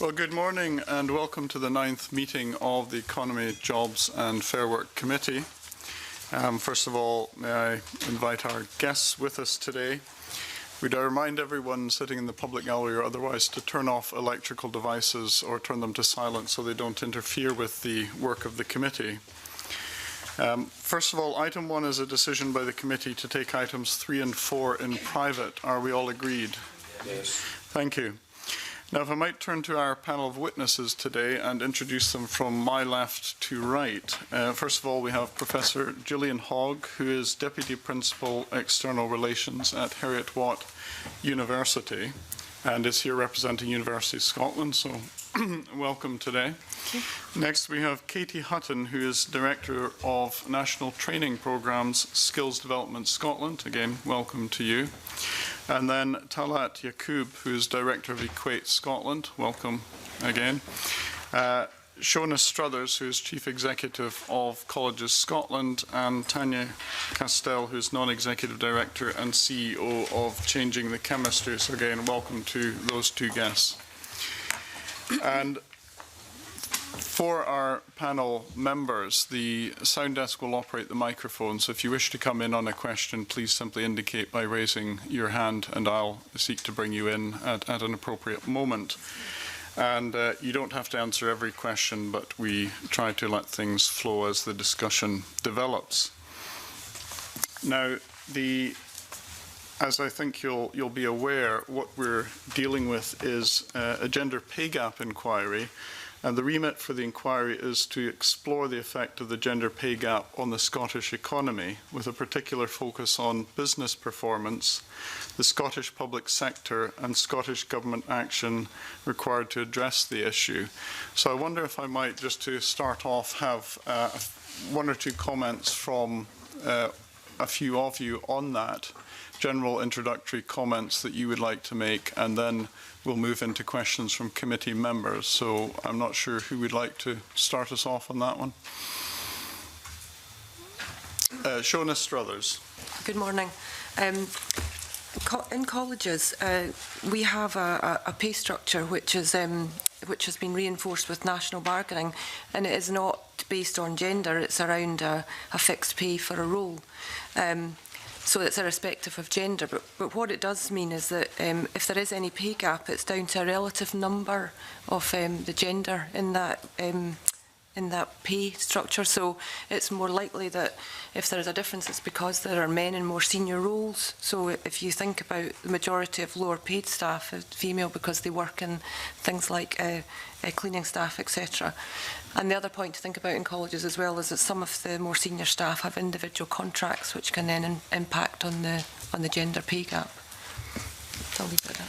Well, good morning and welcome to the 9th meeting of the Economy, Jobs and Fair Work Committee. First of all, may I invite our guests with us today. We'd remind everyone sitting in the public gallery or otherwise to turn off electrical devices or turn them to silent so they don't interfere with the work of the committee. First of all, item 1 is a decision by the committee to take items 3 and 4 in private. Are we all agreed? Yes. Thank you. Now, if I might turn to our panel of witnesses today and introduce them from my left to right. First of all, we have Professor Gillian Hogg, who is Deputy Principal External Relations at Heriot-Watt University and is here representing University of Scotland, so welcome today. Next, we have Katie Hutton, who is Director of National Training Programmes, Skills Development Scotland. Again, welcome to you. And then Talat Yaqub, who is Director of Equate Scotland. Welcome again. Shona Struthers, who is Chief Executive of Colleges Scotland, and Tanya Castell, who is Non-Executive Director and CEO of Changing the Chemistry. So again, welcome to those two guests. And for our panel members, the sound desk will operate the microphone, so if you wish to come in on a question, please simply indicate by raising your hand and I'll seek to bring you in at an appropriate moment. And you don't have to answer every question, but we try to let things flow as the discussion develops. Now, as I think you'll be aware, what we're dealing with is a gender pay gap inquiry. And the remit for the inquiry is to explore the effect of the gender pay gap on the Scottish economy, with a particular focus on business performance, the Scottish public sector, and Scottish government action required to address the issue. So I wonder if I might, just to start off, have one or two comments from a few of you on that, general introductory comments that you would like to make, and then we'll move into questions from committee members. So I'm not sure who would like to start us off on that one. Shona Struthers. Good morning. In colleges, we have a pay structure which has been reinforced with national bargaining, and it is not based on gender. It's around a fixed pay for a role. So it's irrespective of gender, but what it does mean is that if there is any pay gap, it's down to a relative number of the gender in that pay structure. So it's more likely that if there is a difference, it's because there are men in more senior roles. So if you think about the majority of lower paid staff, female because they work in things like cleaning staff, etc. And the other point to think about in colleges as well is that some of the more senior staff have individual contracts which can then impact on the gender pay gap. So I'll leave it at that.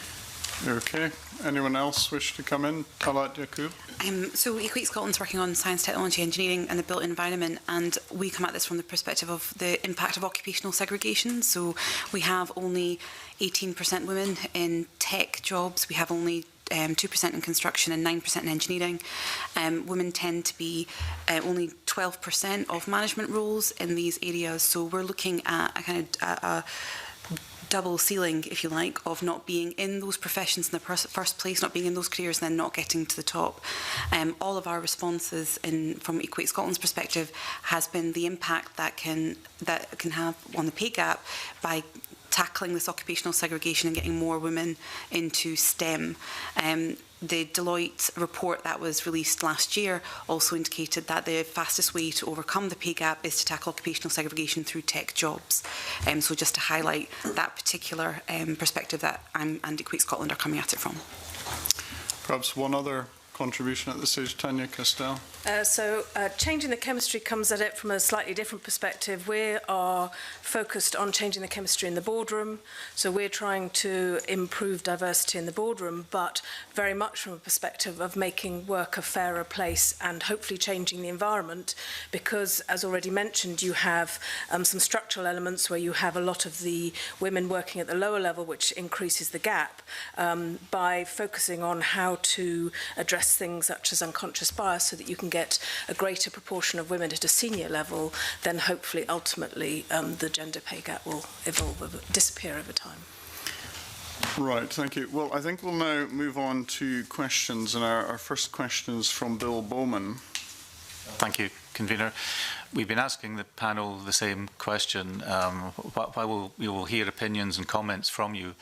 Okay. Anyone else wish to come in? Talat Yaqub. So Equate Scotland's working on science, technology, engineering and the built environment, and we come at this from the perspective of the impact of occupational segregation. So we have only 18% women in tech jobs. We have only 2% in construction and 9% in engineering. Women tend to be only 12% of management roles in these areas. So we're looking at a kind of a double ceiling, if you like, of not being in those professions in the first place, not being in those careers and then not getting to the top. All of our responses from Equate Scotland's perspective has been the impact that can have on the pay gap by tackling this occupational segregation and getting more women into STEM. The Deloitte report that was released last year also indicated that the fastest way to overcome the pay gap is to tackle occupational segregation through tech jobs. So just to highlight that particular perspective that and Equate Scotland are coming at it from. Perhaps one other contribution at this stage, Tanya Castell. Changing the chemistry comes at it from a slightly different perspective. We are focused on changing the chemistry in the boardroom, so we're trying to improve diversity in the boardroom, but very much from a perspective of making work a fairer place and hopefully changing the environment, because, as already mentioned, you have some structural elements where you have a lot of the women working at the lower level, which increases the gap. By focusing on how to address things such as unconscious bias so that you can get a greater proportion of women at a senior level, then hopefully ultimately the gender pay gap will disappear over time. Right, thank you. Well, I think we'll now move on to questions, and our first question is from Bill Bowman. Thank you, Convener. We've been asking the panel the same question. While we will hear opinions and comments from you,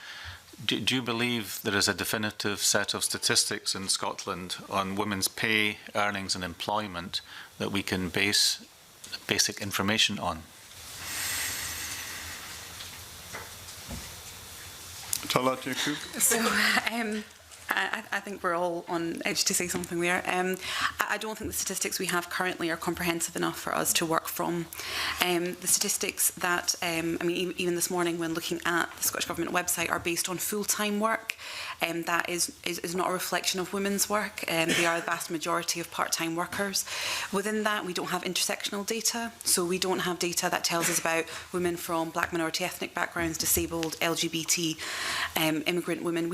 do you believe there is a definitive set of statistics in Scotland on women's pay, earnings and employment that we can base basic information on? Talat Yacoub. So, I think we're all on edge to say something there. I don't think the statistics we have currently are comprehensive enough for us to work from. The statistics that, even this morning when looking at the Scottish Government website, are based on full-time work. That is not a reflection of women's work. They are the vast majority of part-time workers. Within that, we don't have intersectional data, so we don't have data that tells us about women from black minority ethnic backgrounds, disabled, LGBT, immigrant women.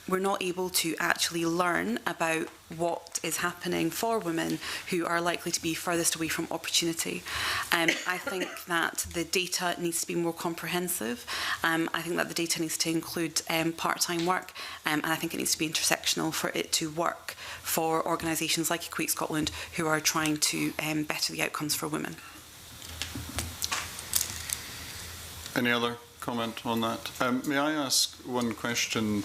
We're not able to actually learn about what is happening for women who are likely to be furthest away from opportunity. I think that the data needs to be more comprehensive. I think that the data needs to include part-time work, and I think it needs to be intersectional for it to work for organisations like Equate Scotland who are trying to better the outcomes for women. Any other comment on that? May I ask one question?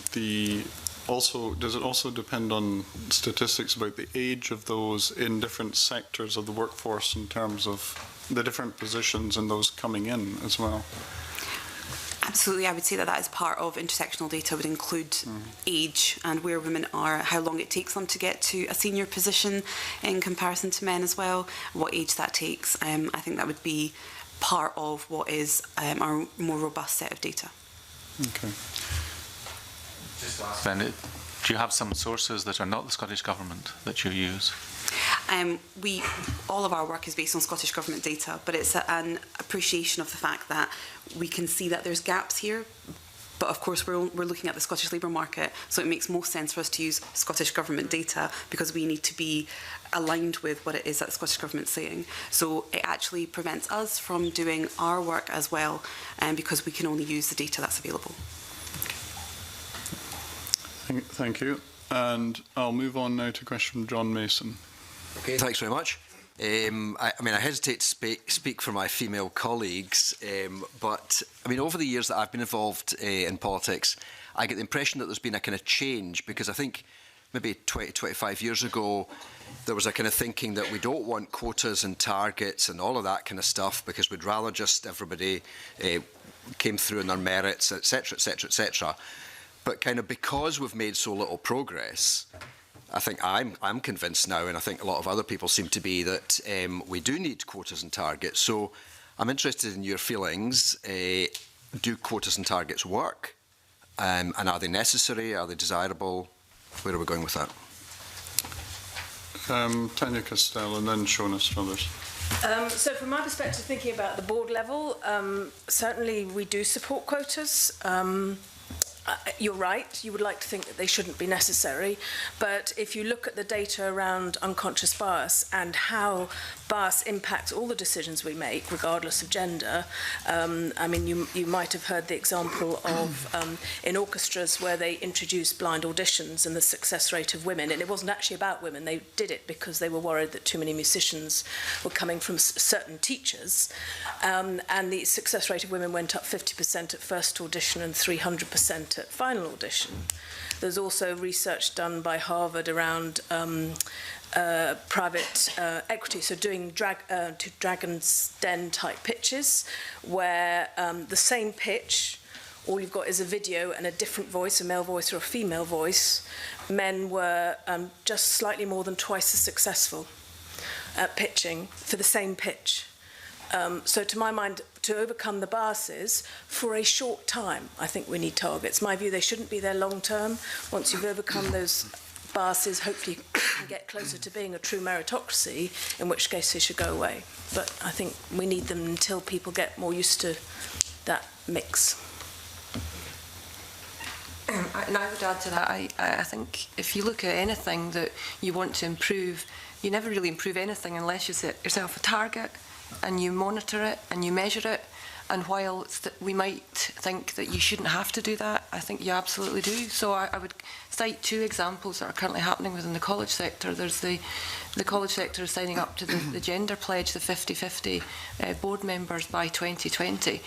Does it also depend on statistics about the age of those in different sectors of the workforce in terms of the different positions and those coming in as well? Absolutely, I would say that is part of intersectional data, would include age and where women are, how long it takes them to get to a senior position in comparison to men as well, what age that takes. I think that would be part of what is our more robust set of data. Okay. Then, do you have some sources that are not the Scottish Government that you use? All of our work is based on Scottish Government data, but it's an appreciation of the fact that we can see that there's gaps here. But of course, we're looking at the Scottish labour market, so it makes most sense for us to use Scottish Government data because we need to be aligned with what it is that the Scottish Government's saying. So it actually prevents us from doing our work as well, because we can only use the data that's available. Thank you. And I'll move on now to a question from John Mason. Okay, thanks very much. I hesitate to speak for my female colleagues, but over the years that I've been involved in politics, I get the impression that there's been a kind of change, because I think maybe 20, 25 years ago, there was a kind of thinking that we don't want quotas and targets and all of that kind of stuff because we'd rather just everybody came through in their merits, etc., etc., etc. But kind of because we've made so little progress, I think I'm convinced now, and I think a lot of other people seem to be, that we do need quotas and targets. So I'm interested in your feelings. Do quotas and targets work? And are they necessary? Are they desirable? Where are we going with that? Tanya Castell and then Shona Struthers. So from my perspective, thinking about the board level, certainly we do support quotas. You're right, you would like to think that they shouldn't be necessary, but if you look at the data around unconscious bias and how bias impacts all the decisions we make, regardless of gender, you might have heard the example of in orchestras where they introduced blind auditions and the success rate of women, and it wasn't actually about women, they did it because they were worried that too many musicians were coming from certain teachers, and the success rate of women went up 50% at first audition and 300% at final audition. There's also research done by Harvard around private equity, so doing Dragon's Den type pitches, where the same pitch, all you've got is a video and a different voice, a male voice or a female voice. Men were just slightly more than twice as successful at pitching for the same pitch. So to my mind, to overcome the biases, for a short time, I think we need targets. My view, they shouldn't be there long term. Once you've overcome those biases, hopefully you can get closer to being a true meritocracy, in which case they should go away. But I think we need them until people get more used to that mix. And I would add to that, I think if you look at anything that you want to improve, you never really improve anything unless you set yourself a target and you monitor it and you measure it. And whilst we might think that you shouldn't have to do that, I think you absolutely do. So I would cite 2 examples that are currently happening within the college sector. There's the college sector is signing up to the gender pledge, the 50-50 board members by 2020.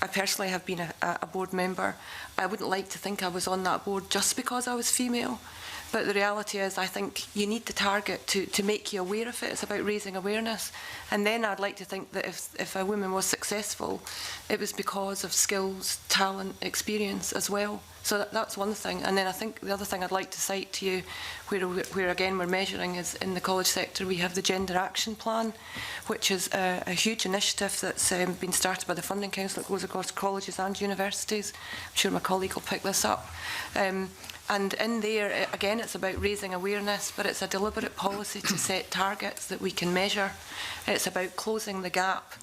I personally have been a board member. I wouldn't like to think I was on that board just because I was female. But the reality is, I think you need the target to make you aware of it. It's about raising awareness. And then I'd like to think that if a woman was successful, it was because of skills, talent, experience as well. So that's one thing. And then I think the other thing I'd like to cite to you, where again we're measuring, is in the college sector we have the Gender Action Plan, which is a huge initiative that's been started by the Funding Council that goes across colleges and universities. I'm sure my colleague will pick this up. And in there, again, it's about raising awareness, but it's a deliberate policy to set targets that we can measure. It's about closing the gap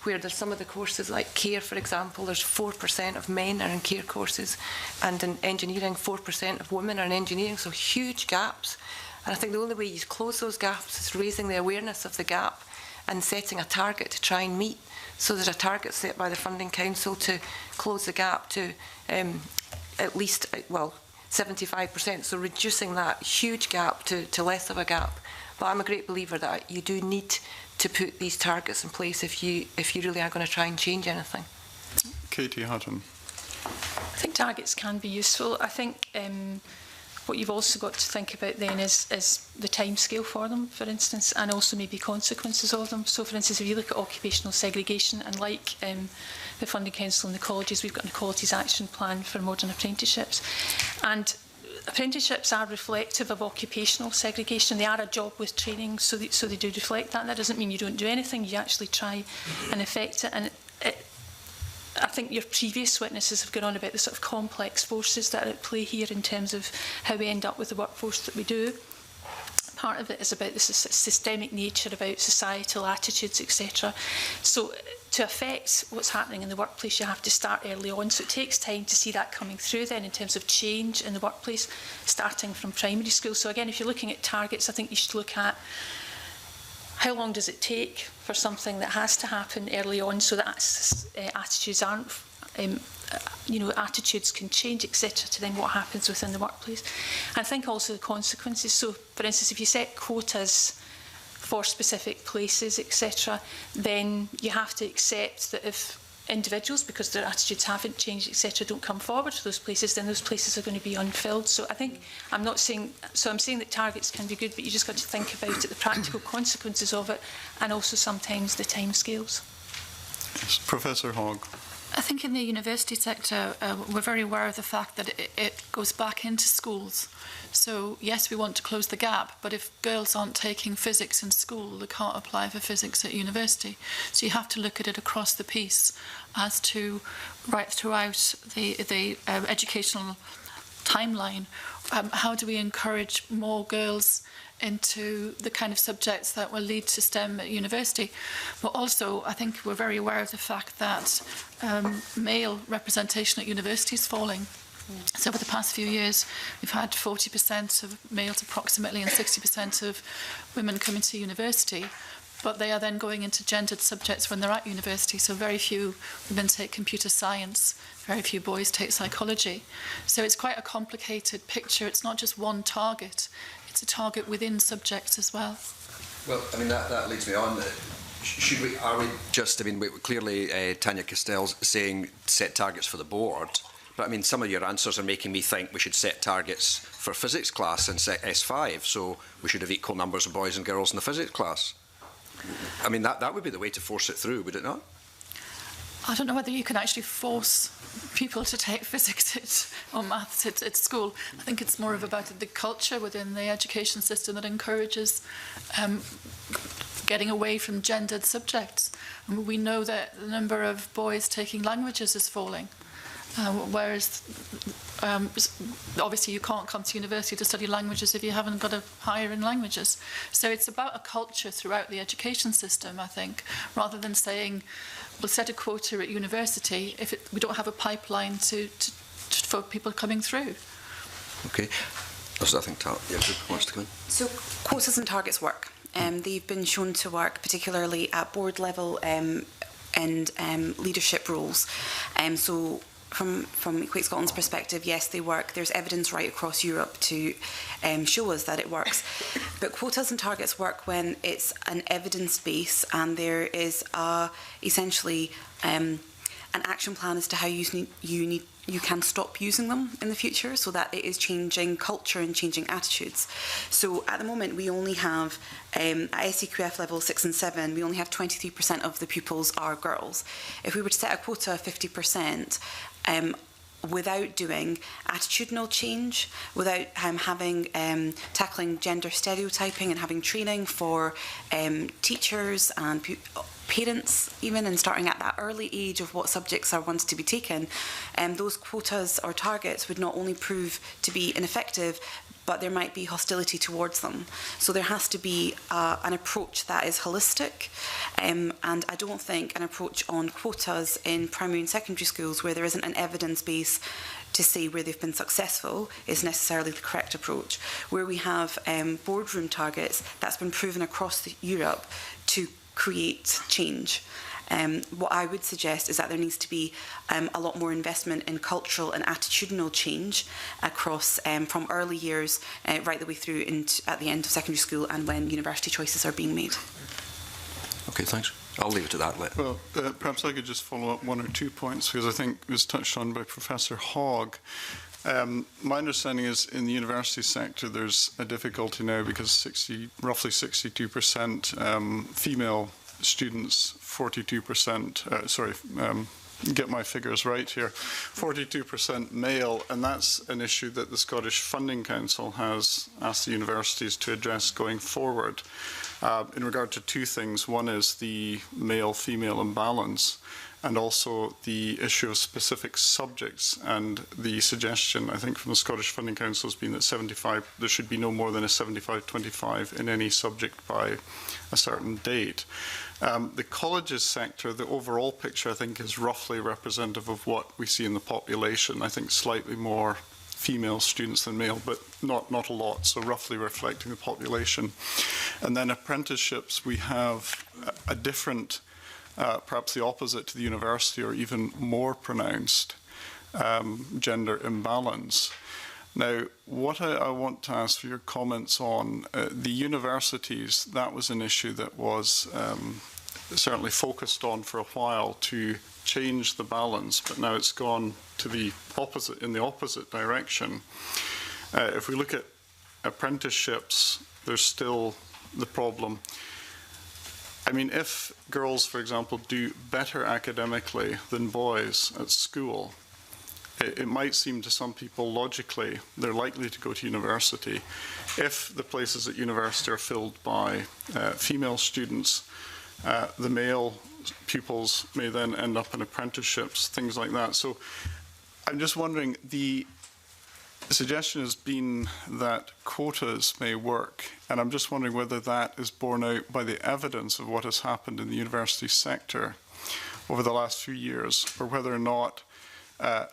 where there's some of the courses like care, for example, there's 4% of men are in care courses, and in engineering, 4% of women are in engineering, so huge gaps. And I think the only way you close those gaps is raising the awareness of the gap and setting a target to try and meet. So there's a target set by the Funding Council to close the gap to at least, well, 75%, so reducing that huge gap to less of a gap. But I'm a great believer that you do need to put these targets in place if you really are going to try and change anything. Katie Hutton. I think targets can be useful. I think what you've also got to think about then is the time scale for them, for instance, and also maybe consequences of them. So, for instance, if you look at occupational segregation, and like the Funding Council and the colleges, we've got an Equalities Action Plan for modern apprenticeships. And apprenticeships are reflective of occupational segregation. They are a job with training, so they do reflect that. That doesn't mean you don't do anything. You actually try and affect it. And I think your previous witnesses have gone on about the sort of complex forces that are at play here in terms of how we end up with the workforce that we do. Part of it is about the systemic nature, about societal attitudes, etc. So to affect what's happening in the workplace, you have to start early on. So it takes time to see that coming through then in terms of change in the workplace, starting from primary school. So again, if you're looking at targets, I think you should look at how long does it take for something that has to happen early on so that attitudes aren't, attitudes can change, etc., to then what happens within the workplace. And I think also the consequences. So, for instance, if you set quotas for specific places, etc., then you have to accept that if individuals, because their attitudes haven't changed, etc., don't come forward to those places, then those places are going to be unfilled. So I think I'm saying that targets can be good, but you just got to think about it, the practical consequences of it, and also sometimes the timescales. Yes, Professor Hogg. I think in the university sector, we're very aware of the fact that it goes back into schools. So, yes, we want to close the gap, but if girls aren't taking physics in school, they can't apply for physics at university. So you have to look at it across the piece as to right throughout the educational timeline. How do we encourage more girls into the kind of subjects that will lead to STEM at university? But also, I think we're very aware of the fact that male representation at university is falling. So over the past few years, we've had 40% of males approximately and 60% of women coming to university, but they are then going into gendered subjects when they're at university. So very few women take computer science, very few boys take psychology. So it's quite a complicated picture. It's not just one target, it's a target within subjects as well. Well, I mean, that leads me on. Clearly Tanya Castell's saying set targets for the board, but I mean, some of your answers are making me think we should set targets for physics class and set S5, so we should have equal numbers of boys and girls in the physics class. I mean, that would be the way to force it through, would it not? I don't know whether you can actually force people to take physics or maths at school. I think it's more about the culture within the education system that encourages getting away from gendered subjects. And we know that the number of boys taking languages is falling. Whereas obviously you can't come to university to study languages if you haven't got a higher in languages. So it's about a culture throughout the education system, I think, rather than saying we'll set a quota at university if we don't have a pipeline for people coming through. Okay. I think who wants to come in? So quotas and targets work. They've been shown to work, particularly at board level. leadership roles. So from Equate Scotland's perspective, yes, they work. There's evidence right across Europe to show us that it works. But quotas and targets work when it's an evidence base and there is essentially an action plan as to how you can stop using them in the future, so that it is changing culture and changing attitudes. So at the moment we only have at SEQF level 6 and 7, we only have 23% of the pupils are girls. If we were to set a quota of 50%, without doing attitudinal change, without tackling gender stereotyping and having training for teachers and parents even, and starting at that early age of what subjects are wanted to be taken, those quotas or targets would not only prove to be ineffective, but there might be hostility towards them. So there has to be an approach that is holistic, and I don't think an approach on quotas in primary and secondary schools where there isn't an evidence base to say where they've been successful is necessarily the correct approach. Where we have boardroom targets, that's been proven across Europe to create change. What I would suggest is that there needs to be a lot more investment in cultural and attitudinal change across from early years right the way through at the end of secondary school and when university choices are being made. Okay, thanks. I'll leave it to that. Well, perhaps I could just follow up 1 or 2 points, because I think it was touched on by Professor Hogg. My understanding is in the university sector there's a difficulty now because roughly 62% female students, 42%, get my figures right here, 42% male, and that's an issue that the Scottish Funding Council has asked the universities to address going forward in regard to 2 things. One is the male-female imbalance, and also the issue of specific subjects, and the suggestion, I think, from the Scottish Funding Council has been that there should be no more than a 75-25 in any subject by a certain date. The colleges sector, the overall picture, I think, is roughly representative of what we see in the population. I think slightly more female students than male, but not a lot, so roughly reflecting the population. And then apprenticeships, we have a different, perhaps the opposite to the university, or even more pronounced gender imbalance. Now, what I want to ask for your comments on the universities, that was an issue that was certainly focused on for a while to change the balance, but now it's gone to the opposite, in the opposite direction. If we look at apprenticeships, there's still the problem. I mean, if girls, for example, do better academically than boys at school, it might seem to some people logically they're likely to go to university. If the places at university are filled by female students, the male pupils may then end up in apprenticeships, things like that. So I'm just wondering, the suggestion has been that quotas may work, and I'm just wondering whether that is borne out by the evidence of what has happened in the university sector over the last few years, or whether or not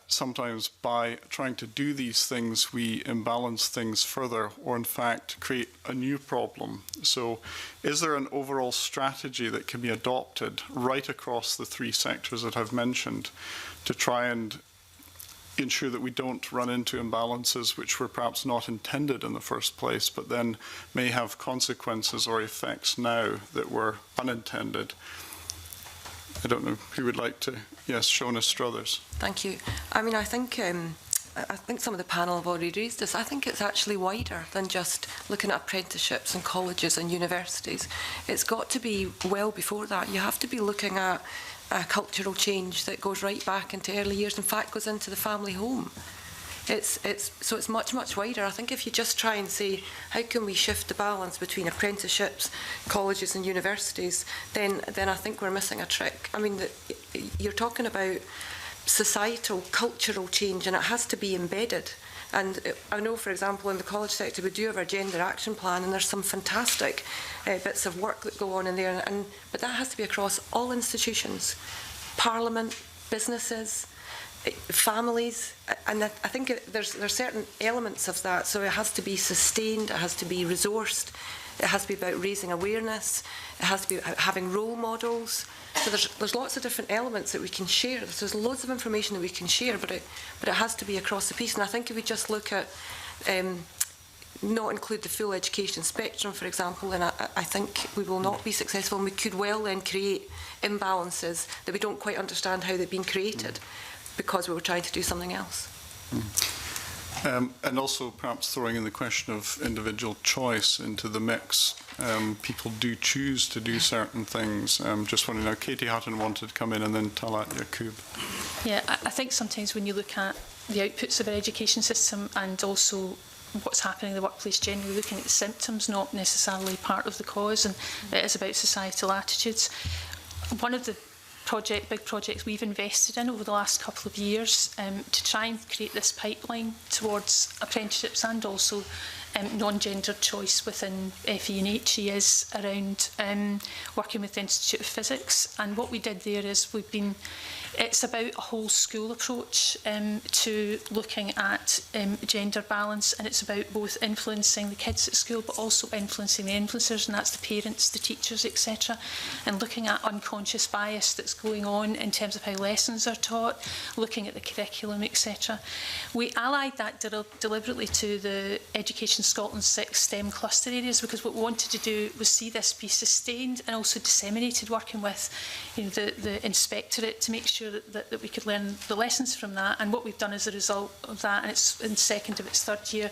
sometimes by trying to do these things we imbalance things further, or in fact create a new problem. So is there an overall strategy that can be adopted right across the 3 sectors that I've mentioned to try and ensure that we don't run into imbalances which were perhaps not intended in the first place, but then may have consequences or effects now that were unintended? I don't know who would like to. Yes, Shona Struthers. Thank you. I mean, I think some of the panel have already raised this. I think it's actually wider than just looking at apprenticeships and colleges and universities. It's got to be well before that. You have to be looking at a cultural change that goes right back into early years, in fact goes into the family home. So it's much, much wider. I think if you just try and say, how can we shift the balance between apprenticeships, colleges and universities, then I think we're missing a trick. I mean, you're talking about societal, cultural change, and it has to be embedded. And I know, for example, in the college sector, we do have our gender action plan, and there's some fantastic bits of work that go on in there. But that has to be across all institutions, Parliament, businesses, families, and I think there's certain elements of that. So it has to be sustained, it has to be resourced, It has to be about raising awareness. It has to be having role models. So there's lots of different elements that we can share. So there's loads of information that we can share, but it has to be across the piece. And I think if we just look at not include the full education spectrum, for example, then I think we will not be successful, and we could well then create imbalances that we don't quite understand how they've been created because we were trying to do something else. And also perhaps throwing in the question of individual choice into the mix. People do choose to do certain things. Just wondering now, Katie Hutton wanted to come in, and then Talat Yaqub. Yeah, I think sometimes when you look at the outputs of our education system and also what's happening in the workplace generally, looking at the symptoms, not necessarily part of the cause, and it is about societal attitudes. One of the big projects we've invested in over the last couple of years to try and create this pipeline towards apprenticeships and also non-gendered choice within FE and HE is around working with the Institute of Physics. And what we did there is it's about a whole school approach to looking at gender balance, and it's about both influencing the kids at school but also influencing the influencers, and that's the parents, the teachers, etc., and looking at unconscious bias that's going on in terms of how lessons are taught, looking at the curriculum, etc. We allied that deliberately to the Education Scotland 6 STEM cluster areas, because what we wanted to do was see this be sustained and also disseminated, working with the inspectorate to make sure that we could learn the lessons from that. And what we've done as a result of that, and it's in second of its third year,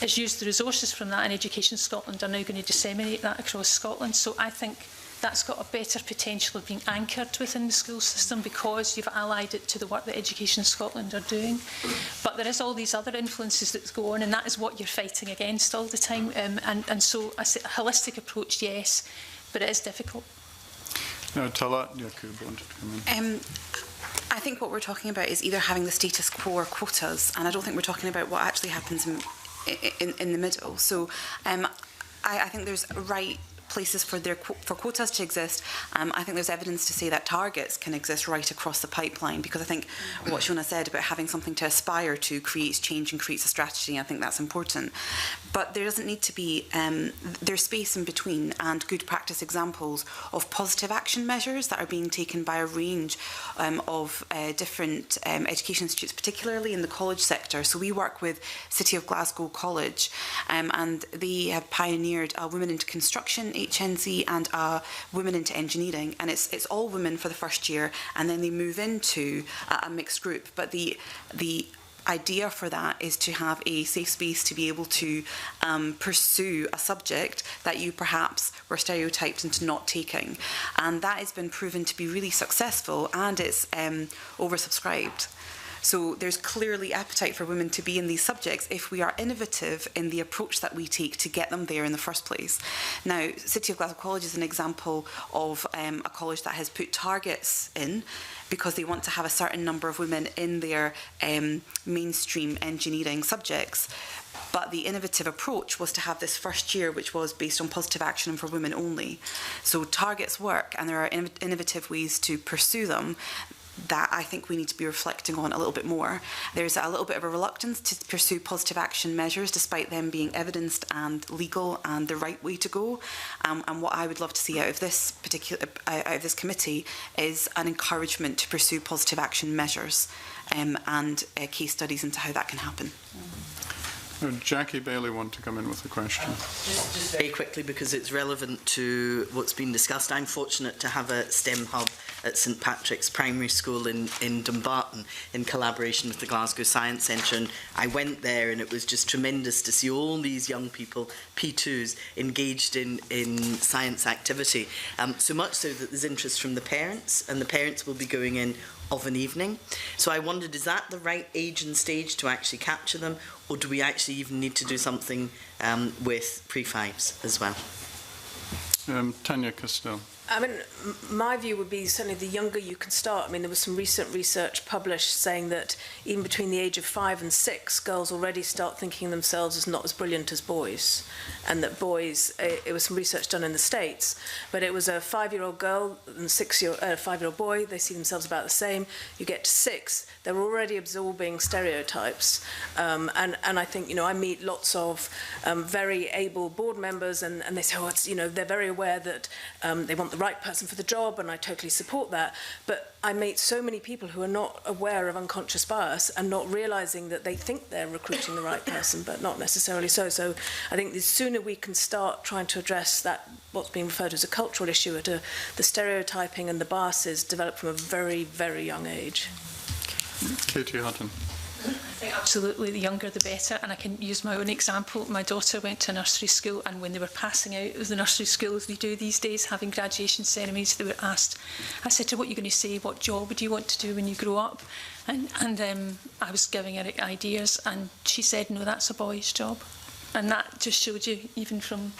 is use the resources from that, and Education Scotland are now going to disseminate that across Scotland. So I think that's got a better potential of being anchored within the school system because you've allied it to the work that Education Scotland are doing. But there is all these other influences that go on, and that is what you're fighting against all the time. And so I say a holistic approach, yes, but it is difficult. Now, Talat Yaqub wanted to come in. I think what we're talking about is either having the status quo or quotas, and I don't think we're talking about what actually happens in the middle. So I think there's right places for quotas to exist. I think there's evidence to say that targets can exist right across the pipeline, because I think what Shona said about having something to aspire to creates change and creates a strategy. I think that's important. But there doesn't need to be, there's space in between, and good practice examples of positive action measures that are being taken by a range of different education institutes, particularly in the college sector. So we work with City of Glasgow College, and they have pioneered a Women into Construction HNC and Women into Engineering, and it's all women for the first year, and then they move into a mixed group. But the idea for that is to have a safe space to be able to pursue a subject that you perhaps were stereotyped into not taking, and that has been proven to be really successful, and it's oversubscribed. So there's clearly appetite for women to be in these subjects if we are innovative in the approach that we take to get them there in the first place. Now, City of Glasgow College is an example of a college that has put targets in because they want to have a certain number of women in their mainstream engineering subjects. But the innovative approach was to have this first year, which was based on positive action and for women only. So targets work, and there are innovative ways to pursue them that I think we need to be reflecting on a little bit more. There's a little bit of a reluctance to pursue positive action measures despite them being evidenced and legal and the right way to go. And what I would love to see out of this committee is an encouragement to pursue positive action measures and case studies into how that can happen. Jackie Bailey wanted to come in with a question. Just very quickly, because it's relevant to what's been discussed. I'm fortunate to have a STEM hub at St Patrick's Primary School in Dumbarton in collaboration with the Glasgow Science Centre, and I went there and it was just tremendous to see all these young people, P2s, engaged in science activity, so much so that there's interest from the parents, and the parents will be going in of an evening. So I wondered, is that the right age and stage to actually capture them, or do we actually even need to do something with pre-5s as well? Tanya Castell. I mean, my view would be certainly the younger you can start. I mean, there was some recent research published saying that even between the age of 5 and 6, girls already start thinking themselves as not as brilliant as boys. And that boys, it was some research done in the States, but it was a 5-year-old girl and a 5-year-old boy, they see themselves about the same. You get to 6, they're already absorbing stereotypes. And I think, you know, I meet lots of very able board members and they say, oh, it's, you know, they're very aware that they want the right person for the job, and I totally support that. But I meet so many people who are not aware of unconscious bias and not realising that they think they're recruiting the right person, but not necessarily so. So I think the sooner we can start trying to address that, what's being referred to as a cultural issue, the stereotyping and the biases develop from a very, very young age. Katie Hutton. I think absolutely the younger the better, and I can use my own example. My daughter went to nursery school, and when they were passing out of the nursery school, as they do these days, having graduation ceremonies, they were asked, I said to her, what are you going to say, what job would you want to do when you grow up? And I was giving her ideas, and she said, no, that's a boy's job. And that just showed you, even from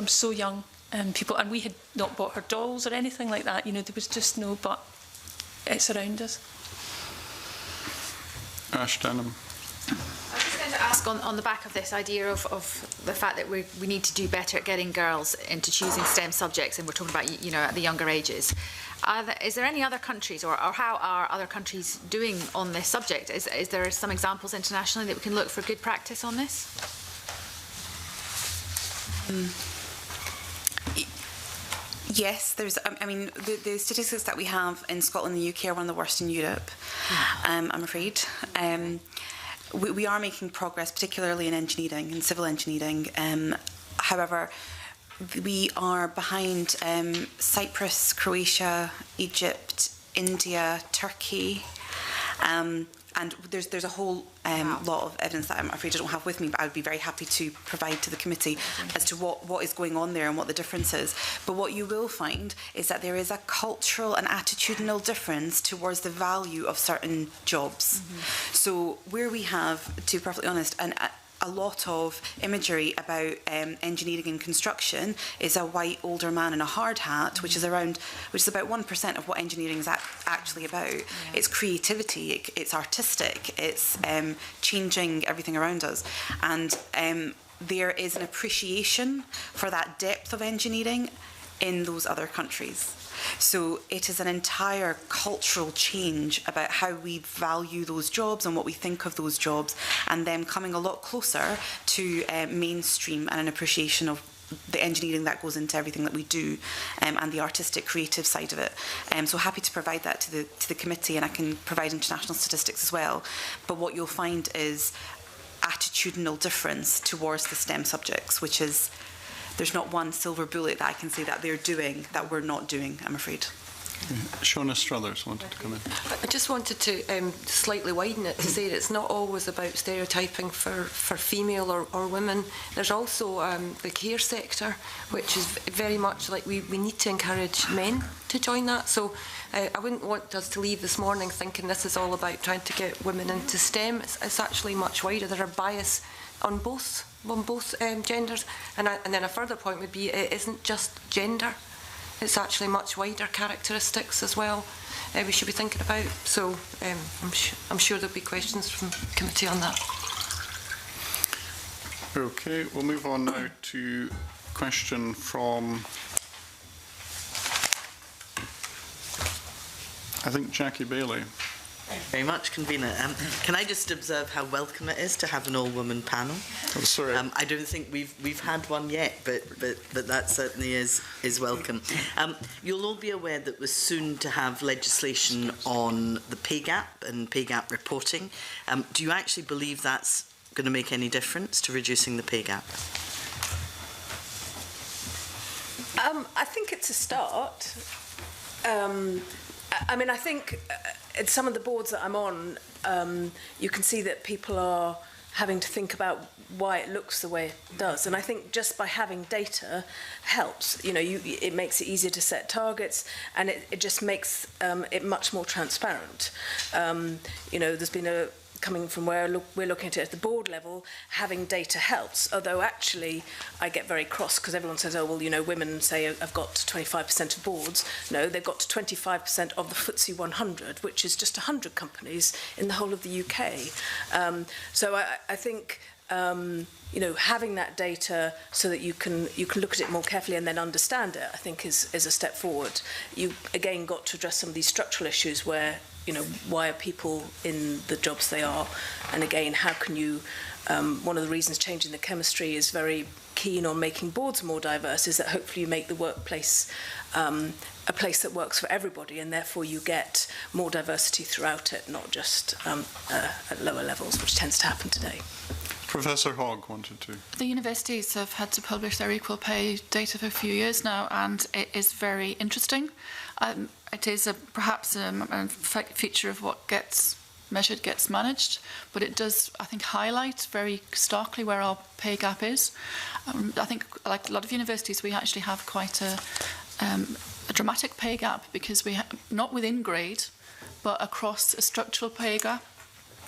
so young people, and we had not bought her dolls or anything like that, you know, there was just no, but it's around us. Ash Denham. I was just going to ask on the back of this idea of the fact that we need to do better at getting girls into choosing STEM subjects, and we're talking about, you know, at the younger ages. Is there any other countries, or how are other countries doing on this subject? Is there some examples internationally that we can look for good practice on this? Yes, there's. I mean, the statistics that we have in Scotland and the UK are one of the worst in Europe. I'm afraid. We are making progress, particularly in engineering and civil engineering. However, we are behind Cyprus, Croatia, Egypt, India, Turkey. And there's a whole lot of evidence that I'm afraid I don't have with me, but I would be very happy to provide to the committee as to what is going on there and what the difference is. But what you will find is that there is a cultural and attitudinal difference towards the value of certain jobs. Mm-hmm. So where we have, to be perfectly honest, a lot of imagery about engineering and construction is a white older man in a hard hat, which is about 1% of what engineering is actually about. Yeah. It's creativity, it's artistic, it's changing everything around us, and there is an appreciation for that depth of engineering in those other countries. So it is an entire cultural change about how we value those jobs and what we think of those jobs, and them coming a lot closer to mainstream and an appreciation of the engineering that goes into everything that we do, and the artistic, creative side of it. So happy to provide that to the committee, and I can provide international statistics as well. But what you'll find is attitudinal difference towards the STEM subjects, which is, there's not one silver bullet that I can say that they're doing that we're not doing, I'm afraid. Shona Struthers wanted to come in. I just wanted to slightly widen it to say that it's not always about stereotyping for female or women. There's also the care sector, which is very much like we need to encourage men to join that. So I wouldn't want us to leave this morning thinking this is all about trying to get women into STEM. It's actually much wider. There are bias on both genders. And then a further point would be it isn't just gender. It's actually much wider characteristics as well we should be thinking about. So I'm sure there'll be questions from the committee on that. Okay, we'll move on now to a question from, I think, Jackie Bailey. Thank you very much, Convener. Can I just observe how welcome it is to have an all-woman panel? Oh, sorry. I don't think we've had one yet, but that certainly is welcome. You'll all be aware that we're soon to have legislation on the pay gap and pay gap reporting. Do you actually believe that's going to make any difference to reducing the pay gap? I think it's a start. I mean, I think at some of the boards that I'm on, you can see that people are having to think about why it looks the way it does. And I think just by having data helps. You know, it makes it easier to set targets, and it just makes it much more transparent. You know, there's been coming from where we're looking at it at the board level, having data helps. Although actually, I get very cross because everyone says, oh, well, you know, women say have got 25% of boards. No, they've got 25% of the FTSE 100, which is just 100 companies in the whole of the UK. So I think, you know, having that data so that you can look at it more carefully and then understand it, I think is a step forward. You, again, got to address some of these structural issues where, you know, why are people in the jobs they are? And again, how can you, one of the reasons Changing the Chemistry is very keen on making boards more diverse is that hopefully you make the workplace a place that works for everybody, and therefore you get more diversity throughout it, not just at lower levels, which tends to happen today. Professor Hogg wanted to. The universities have had to publish their equal pay data for a few years now, and it is very interesting. It is perhaps a feature of what gets measured gets managed, but it does, I think, highlight very starkly where our pay gap is. I think, like a lot of universities, we actually have quite a dramatic pay gap because we not within grade, but across a structural pay gap.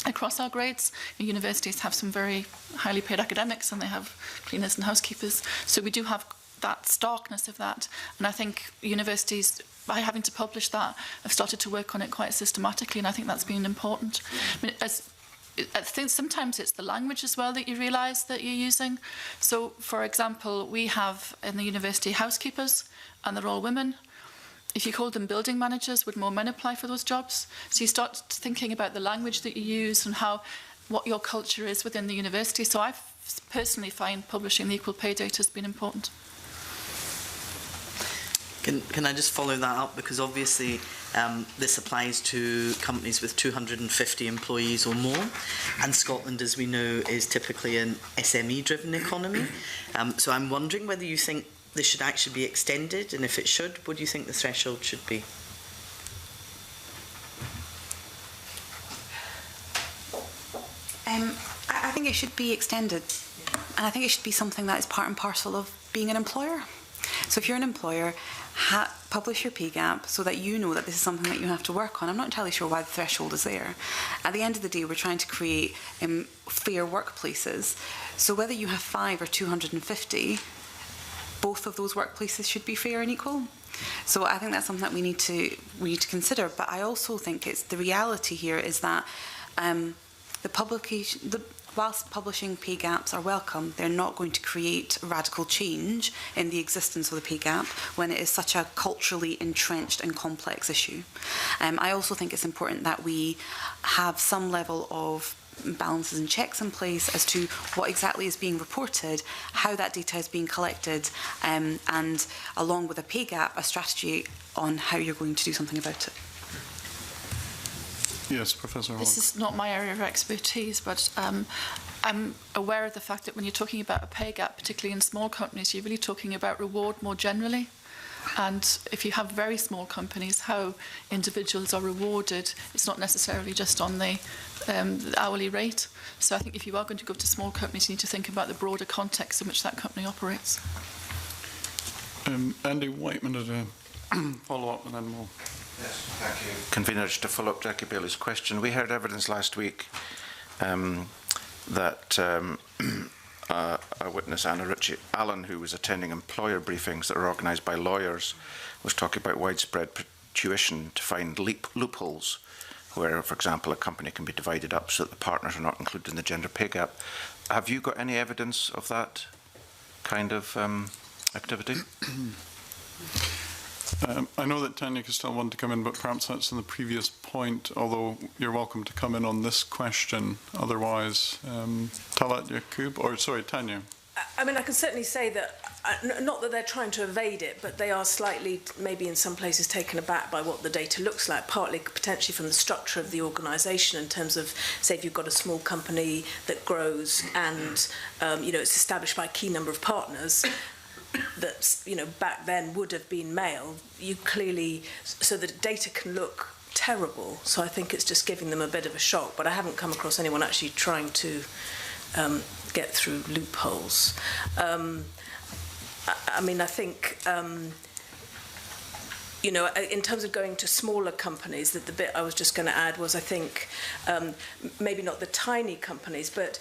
Across our grades, universities have some very highly paid academics and they have cleaners and housekeepers. So we do have that starkness of that. And I think universities, by having to publish that, have started to work on it quite systematically, and I think that's been important. I mean, I think sometimes it's the language as well that you realise that you're using. So, for example, we have in the university housekeepers, and they're all women. If you called them building managers, would more men apply for those jobs? So you start thinking about the language that you use and what your culture is within the university. So I personally find publishing the equal pay data has been important. Can I just follow that up? Because obviously this applies to companies with 250 employees or more, and Scotland, as we know, is typically an SME-driven economy. So I'm wondering whether you think this should actually be extended, and if it should, what do you think the threshold should be? I think it should be extended, and I think it should be something that is part and parcel of being an employer. So if you're an employer, publish your pay gap so that you know that this is something that you have to work on. I'm not entirely sure why the threshold is there. At the end of the day, we're trying to create fair workplaces. So whether you have 5 or 250, both of those workplaces should be fair and equal. So I think that's something that we need to consider. But I also think it's the reality here is that whilst publishing pay gaps are welcome, they're not going to create radical change in the existence of the pay gap when it is such a culturally entrenched and complex issue. I also think it's important that we have some level of balances and checks in place as to what exactly is being reported, how that data is being collected, and along with a pay gap, a strategy on how you're going to do something about it. Yes, Professor Hogg. This is not my area of expertise, but I'm aware of the fact that when you're talking about a pay gap, particularly in small companies, you're really talking about reward more generally. And if you have very small companies, how individuals are rewarded, it's not necessarily just on the hourly rate. So I think if you are going to go to small companies, you need to think about the broader context in which that company operates. Andy Whiteman had a follow-up, and then we'll... Yes, thank you. Convener, just to follow up Jackie Bailey's question, we heard evidence last week that a witness, Anna Ritchie Allen, who was attending employer briefings that are organised by lawyers, was talking about widespread tuition to find loopholes where, for example, a company can be divided up so that the partners are not included in the gender pay gap. Have you got any evidence of that kind of activity? I know that Tanya Castell wanted to come in, but perhaps that's in the previous point, although you're welcome to come in on this question. Otherwise, Talat Yaqub, or sorry, Tanya. I mean, I can certainly say that, not that they're trying to evade it, but they are slightly, maybe in some places, taken aback by what the data looks like, partly potentially from the structure of the organisation in terms of, say, if you've got a small company that grows and, you know, it's established by a key number of partners, that, you know, back then would have been male, you clearly, so the data can look terrible. So I think it's just giving them a bit of a shock, but I haven't come across anyone actually trying to get through loopholes. I mean, I think you know, in terms of going to smaller companies, that the bit I was just going to add was, I think, maybe not the tiny companies, but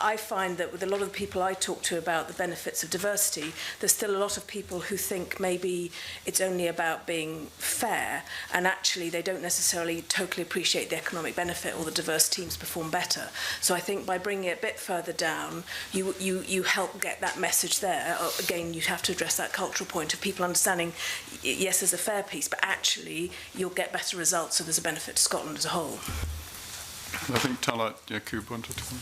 I find that with a lot of the people I talk to about the benefits of diversity, there's still a lot of people who think maybe it's only about being fair, and actually they don't necessarily totally appreciate the economic benefit, or the diverse teams perform better. So I think by bringing it a bit further down, you help get that message there. Again, you have to address that cultural point of people understanding, yes, there's a fair piece, but actually you'll get better results, so there's a benefit to Scotland as a whole. I think Talat Yaqub wanted to come.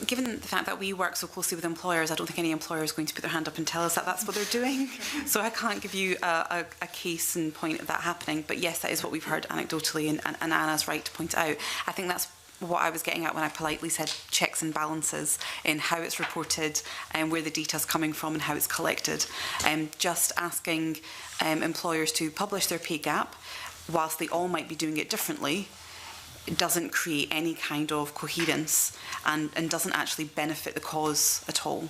Given the fact that we work so closely with employers, I don't think any employer is going to put their hand up and tell us that that's what they're doing. So I can't give you a case in point of that happening. But yes, that is what we've heard anecdotally, and Anna's right to point out. I think that's what I was getting at when I politely said checks and balances in how it's reported and where the data's coming from and how it's collected. Just asking employers to publish their pay gap, whilst they all might be doing it differently, it doesn't create any kind of coherence and doesn't actually benefit the cause at all.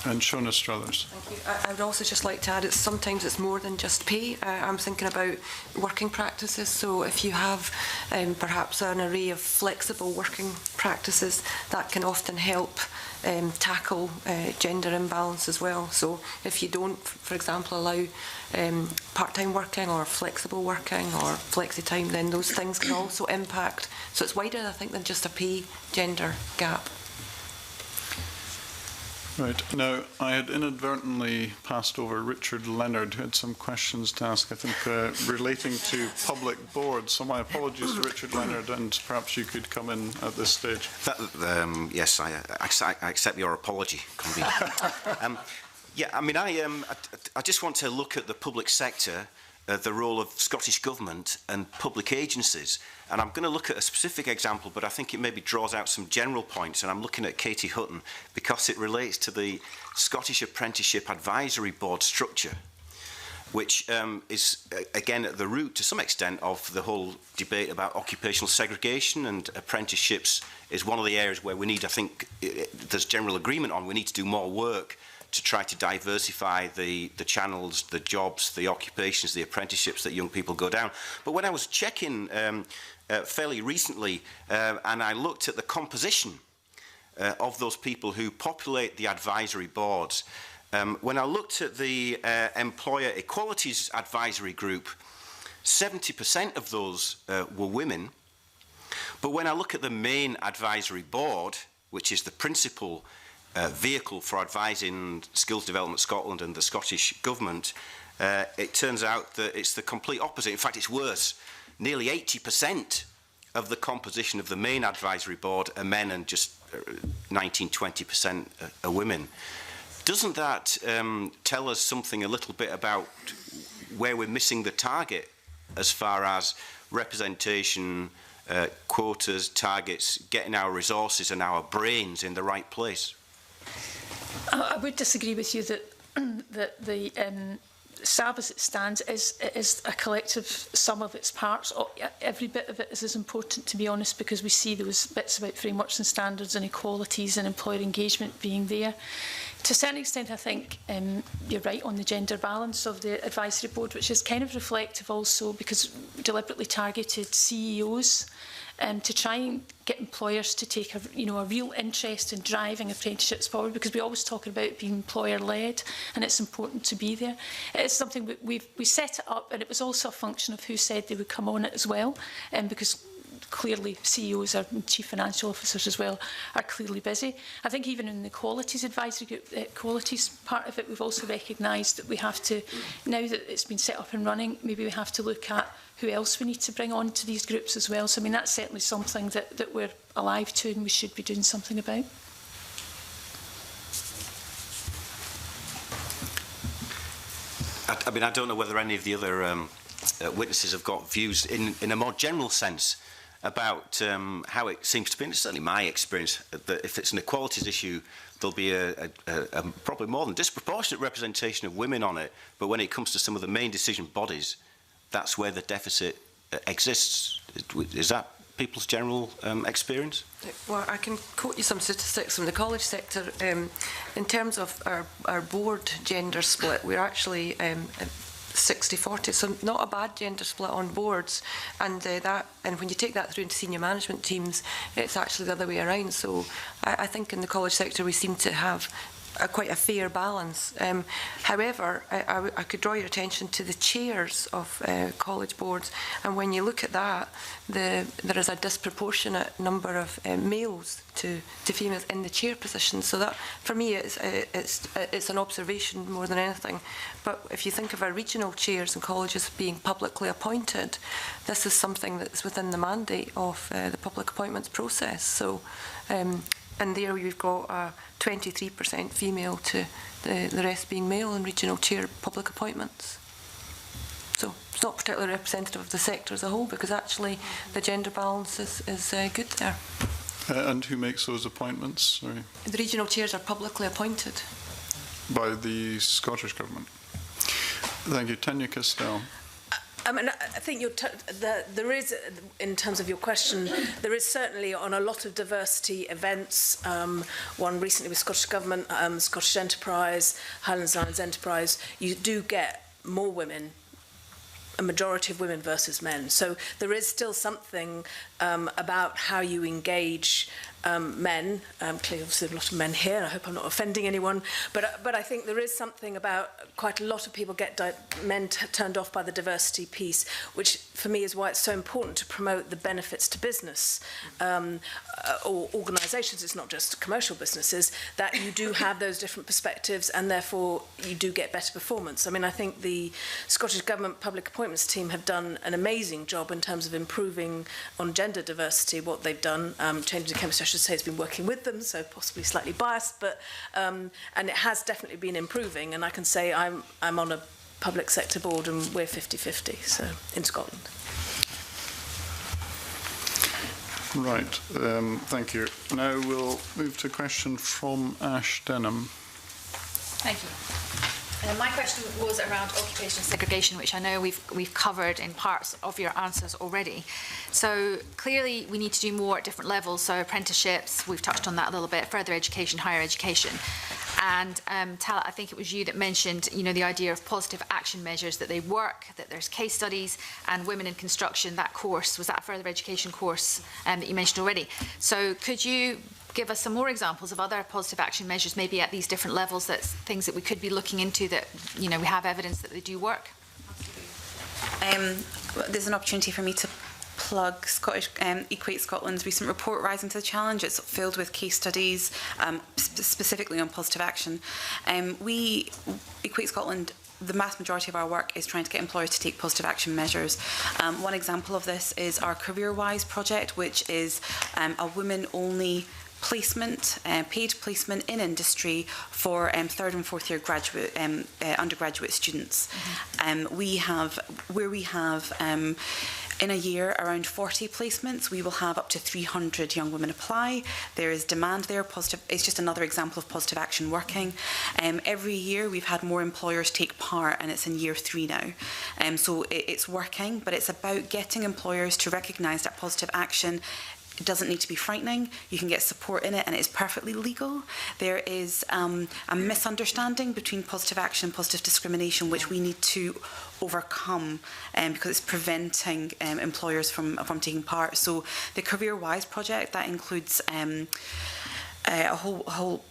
And Shona Struthers. Thank you. I would also just like to add, sometimes it's more than just pay. I'm thinking about working practices. So if you have perhaps an array of flexible working practices, that can often help tackle gender imbalance as well. So if you don't, for example, allow part-time working or flexible working or flexi-time, then those things can also impact. So it's wider, I think, than just a pay-gender gap. Right. Now, I had inadvertently passed over Richard Leonard, who had some questions to ask, I think, relating to public boards. So my apologies to Richard Leonard, and perhaps you could come in at this stage. Yes, I accept your apology, convener. Yeah, I mean, I just want to look at the public sector, the role of Scottish Government and public agencies. And I'm going to look at a specific example, but I think it maybe draws out some general points. And I'm looking at Katie Hutton because it relates to the Scottish Apprenticeship Advisory Board structure, which is, again, at the root, to some extent, of the whole debate about occupational segregation, and apprenticeships is one of the areas where we need, I think, there's general agreement on, we need to do more work to try to diversify the channels, the jobs, the occupations, the apprenticeships that young people go down. But when I was checking fairly recently, and I looked at the composition of those people who populate the advisory boards, when I looked at the Employer Equalities Advisory Group, 70% of those were women. But when I look at the main advisory board, which is the principal vehicle for advising Skills Development Scotland and the Scottish Government, it turns out that it's the complete opposite. In fact, it's worse. Nearly 80% of the composition of the main advisory board are men, and just 19–20% are women. Doesn't that tell us something a little bit about where we're missing the target as far as representation, quotas, targets, getting our resources and our brains in the right place? I would disagree with you that that the SAB as it stands is a collective sum of its parts. Every bit of it is as important, to be honest, because we see those bits about frameworks and standards and equalities and employer engagement being there. To a certain extent, I think you're right on the gender balance of the advisory board, which is kind of reflective also because we deliberately targeted CEOs to try and get employers to take a real interest in driving apprenticeships forward, because we always talk about being employer-led, and it's important to be there. It's something we set it up, and it was also a function of who said they would come on it as well, because clearly CEOs and chief financial officers as well are clearly busy. I think even in the qualities advisory group, qualities part of it, we've also recognised that we have to, now that it's been set up and running, maybe we have to look at who else we need to bring on to these groups as well. So I mean, that's certainly something that we're alive to and we should be doing something about. I mean, I don't know whether any of the other witnesses have got views in a more general sense about how it seems to be, and it's certainly my experience, that if it's an equalities issue, there'll be a probably more than disproportionate representation of women on it, but when it comes to some of the main decision bodies, that's where the deficit exists. Is that people's general experience? Well, I can quote you some statistics from the college sector. In terms of our board gender split, we're actually 60-40, so not a bad gender split on boards, and when you take that through into senior management teams, it's actually the other way around. So I think in the college sector we seem to have quite a fair balance. However, I could draw your attention to the chairs of college boards, and when you look at that, there is a disproportionate number of males to females in the chair position. So that, for me, it's an observation more than anything. But if you think of our regional chairs in colleges being publicly appointed, this is something that's within the mandate of the public appointments process. So. And there we've got 23% female to the rest being male in regional chair public appointments. So it's not particularly representative of the sector as a whole, because actually the gender balance is good there. And who makes those appointments? Sorry. The regional chairs are publicly appointed. By the Scottish Government. Thank you. Tanya Castell. I mean, I think there is, in terms of your question, there is certainly on a lot of diversity events, one recently with Scottish Government, Scottish Enterprise, Highlands and Islands Enterprise, you do get more women, a majority of women versus men. So there is still something about how you engage men. Clearly, obviously, a lot of men here. I hope I'm not offending anyone. But I think there is something about quite a lot of people get men turned off by the diversity piece, which for me is why it's so important to promote the benefits to business or organisations. It's not just commercial businesses, that you do have those different perspectives, and therefore you do get better performance. I mean, I think the Scottish Government Public Appointments team have done an amazing job in terms of improving on gender diversity, what they've done. Changing the Chemistry, I should say, has been working with them, so possibly slightly biased, but and it has definitely been improving. And I can say I'm on a public sector board, and we're 50-50, so in Scotland. Right, thank you. Now we'll move to a question from Ash Denham. Thank you. My question was around occupational segregation, which I know we've covered in parts of your answers already. So clearly we need to do more at different levels, so apprenticeships, we've touched on that a little bit, further education, higher education. And Talat, I think it was you that mentioned, the idea of positive action measures, that they work, that there's case studies, and women in construction, that course, was that a further education course that you mentioned already? So could you give us some more examples of other positive action measures, maybe at these different levels, that's things that we could be looking into that, we have evidence that they do work? There's an opportunity for me to plug Equate Scotland's recent report, Rising to the Challenge. It's filled with case studies, specifically on positive action. We, Equate Scotland, the vast majority of our work is trying to get employers to take positive action measures. One example of this is our CareerWise project, which is a women-only placement, paid placement in industry for third and fourth year graduate undergraduate students. Mm-hmm. We have in a year around 40 placements. We will have up to 300 young women apply. There is demand there. It's just another example of positive action working. Every year we've had more employers take part, and it's in year 3 now. So it's working, but it's about getting employers to recognise that positive action, it doesn't need to be frightening. You can get support in it, and it's perfectly legal. There is a misunderstanding between positive action and positive discrimination, which we need to overcome because it's preventing employers from taking part. So the CareerWise project, that includes a whole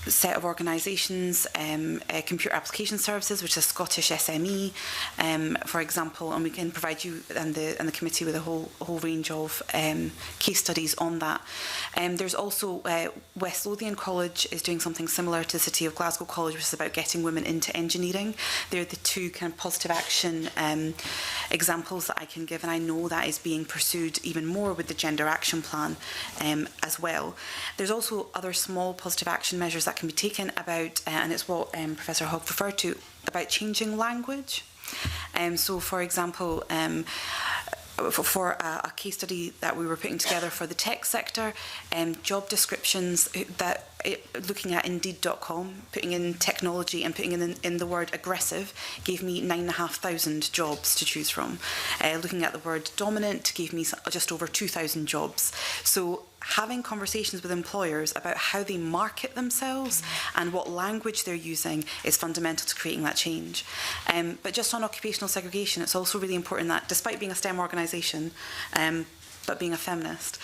set of organisations, Computer Application Services, which is a Scottish SME, for example, and we can provide you and the committee with a whole range of case studies on that. There's also West Lothian College is doing something similar to the City of Glasgow College, which is about getting women into engineering. They're the two kind of positive action examples that I can give, and I know that is being pursued even more with the Gender Action Plan as well. There's also other small positive action measures that can be taken about, and it's what Professor Hogg referred to, about changing language. So, for example, for a case study that we were putting together for the tech sector, job descriptions that looking at Indeed.com, putting in technology and putting in the word aggressive gave me 9,500 jobs to choose from. Looking at the word dominant gave me just over 2,000 jobs. So having conversations with employers about how they market themselves and what language they're using is fundamental to creating that change. But just on occupational segregation, it's also really important that despite being a STEM organisation, but being a feminist,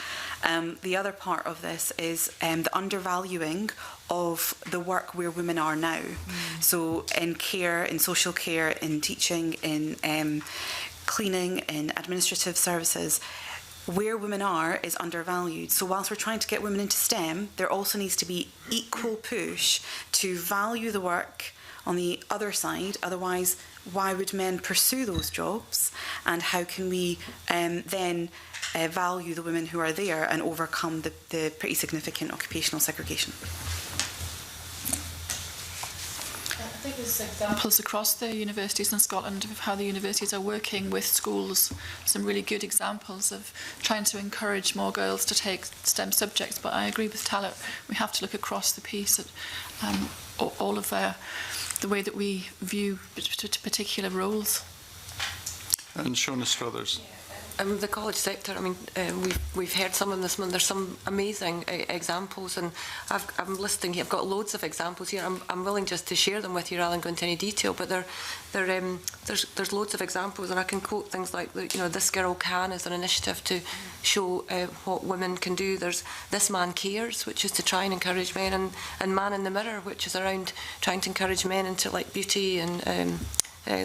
the other part of this is the undervaluing of the work where women are now. So in care, in social care, in teaching, in cleaning, in administrative services, where women are is undervalued. So whilst we're trying to get women into STEM, there also needs to be equal push to value the work on the other side. Otherwise, why would men pursue those jobs? And how can we then value the women who are there and overcome the pretty significant occupational segregation? I think there's examples across the universities in Scotland of how the universities are working with schools. Some really good examples of trying to encourage more girls to take STEM subjects. But I agree with Talit, we have to look across the piece at all of the way that we view particular roles. And Shona Struthers. The college sector, I mean, we've heard some of this, and there's some amazing examples, and I'm listing here, I've got loads of examples here. I'm willing just to share them with you rather than go into any detail, but there's loads of examples, and I can quote things like, This Girl Can is an initiative to show what women can do. There's This Man Cares, which is to try and encourage men, and Man in the Mirror, which is around trying to encourage men into like beauty and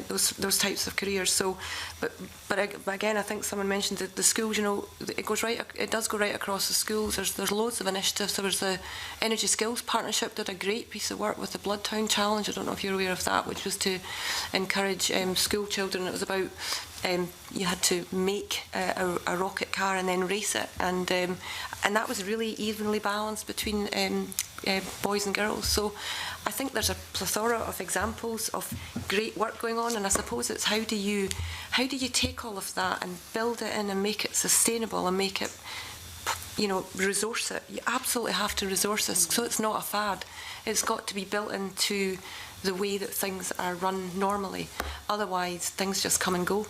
those types of careers. So, but again, I think someone mentioned that the schools. It does go right across the schools. There's loads of initiatives. There was the Energy Skills Partnership did a great piece of work with the Bloodtown Challenge. I don't know if you're aware of that, which was to encourage school children. It was about you had to make a rocket car and then race it, and that was really evenly balanced between boys and girls. So I think there's a plethora of examples of great work going on, and I suppose it's how do you take all of that and build it in and make it sustainable and make it, resource it. You absolutely have to resource this, so it's not a fad. It's got to be built into the way that things are run normally. Otherwise, things just come and go.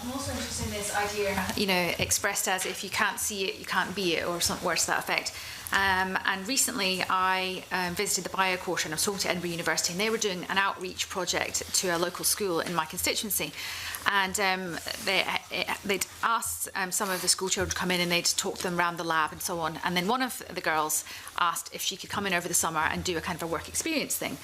I'm also interested in this idea, expressed as if you can't see it, you can't be it, or something worse to that effect. And recently I visited the bio quarter, and I was talking to Edinburgh University, and they were doing an outreach project to a local school in my constituency. And they'd asked some of the school children to come in, and they'd talk to them around the lab and so on. And then one of the girls asked if she could come in over the summer and do a kind of a work experience thing.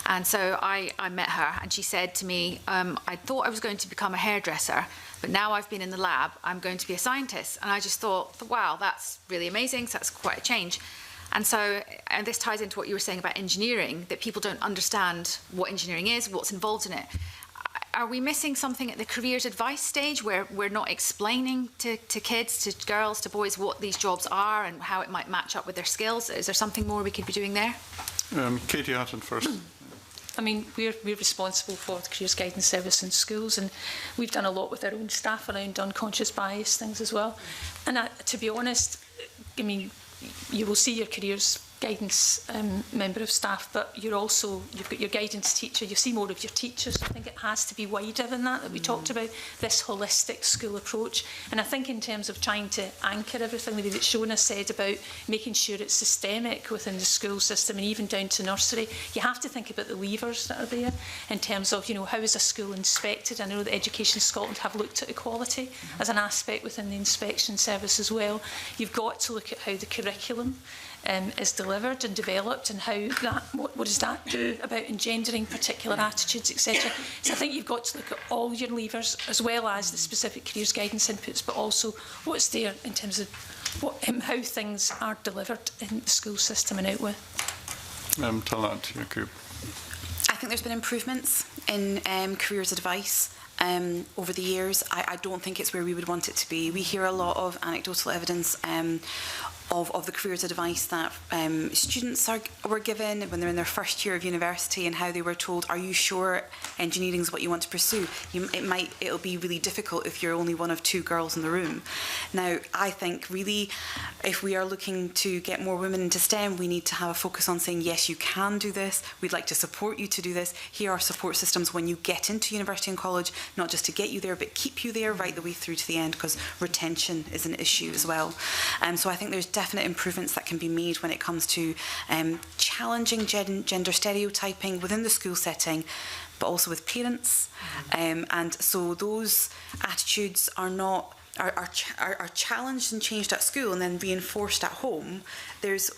And so I met her, and she said to me, I thought I was going to become a hairdresser, but now I've been in the lab, I'm going to be a scientist. And I just thought, wow, that's really amazing. So that's quite a change. And so, and this ties into what you were saying about engineering, that people don't understand what engineering is, what's involved in it. Are we missing something at the careers advice stage where we're not explaining to kids, to girls, to boys, what these jobs are and how it might match up with their skills? Is there something more we could be doing there? Katie Hutton first. I mean, we're responsible for the Careers Guidance Service in schools, and we've done a lot with our own staff around unconscious bias things as well. And to be honest, I mean, you will see your careers guidance member of staff, but you've got your guidance teacher, you see more of your teachers. I think it has to be wider than that we talked about, this holistic school approach. And I think in terms of trying to anchor everything, the way that Shona said about making sure it's systemic within the school system and even down to nursery, you have to think about the levers that are there in terms of, how is a school inspected? I know that Education Scotland have looked at equality as an aspect within the inspection service as well. You've got to look at how the curriculum is delivered and developed, and how that what does that do about engendering particular attitudes, etc. So I think you've got to look at all your levers as well as the specific careers guidance inputs, but also what's there in terms of how things are delivered in the school system and out with. Talat Yaqub. I think there's been improvements in careers advice over the years. I don't think it's where we would want it to be. We hear a lot of anecdotal evidence of the careers advice that students were given when they're in their first year of university, and how they were told, are you sure engineering is what you want to pursue? It'll be really difficult if you're only one of 2 girls in the room. Now, I think really, if we are looking to get more women into STEM, we need to have a focus on saying, yes, you can do this. We'd like to support you to do this. Here are support systems when you get into university and college, not just to get you there, but keep you there right the way through to the end, because retention is an issue as well. So I think there's definite improvements that can be made when it comes to challenging gender stereotyping within the school setting, but also with parents. And so those attitudes are challenged and changed at school and then reinforced at home.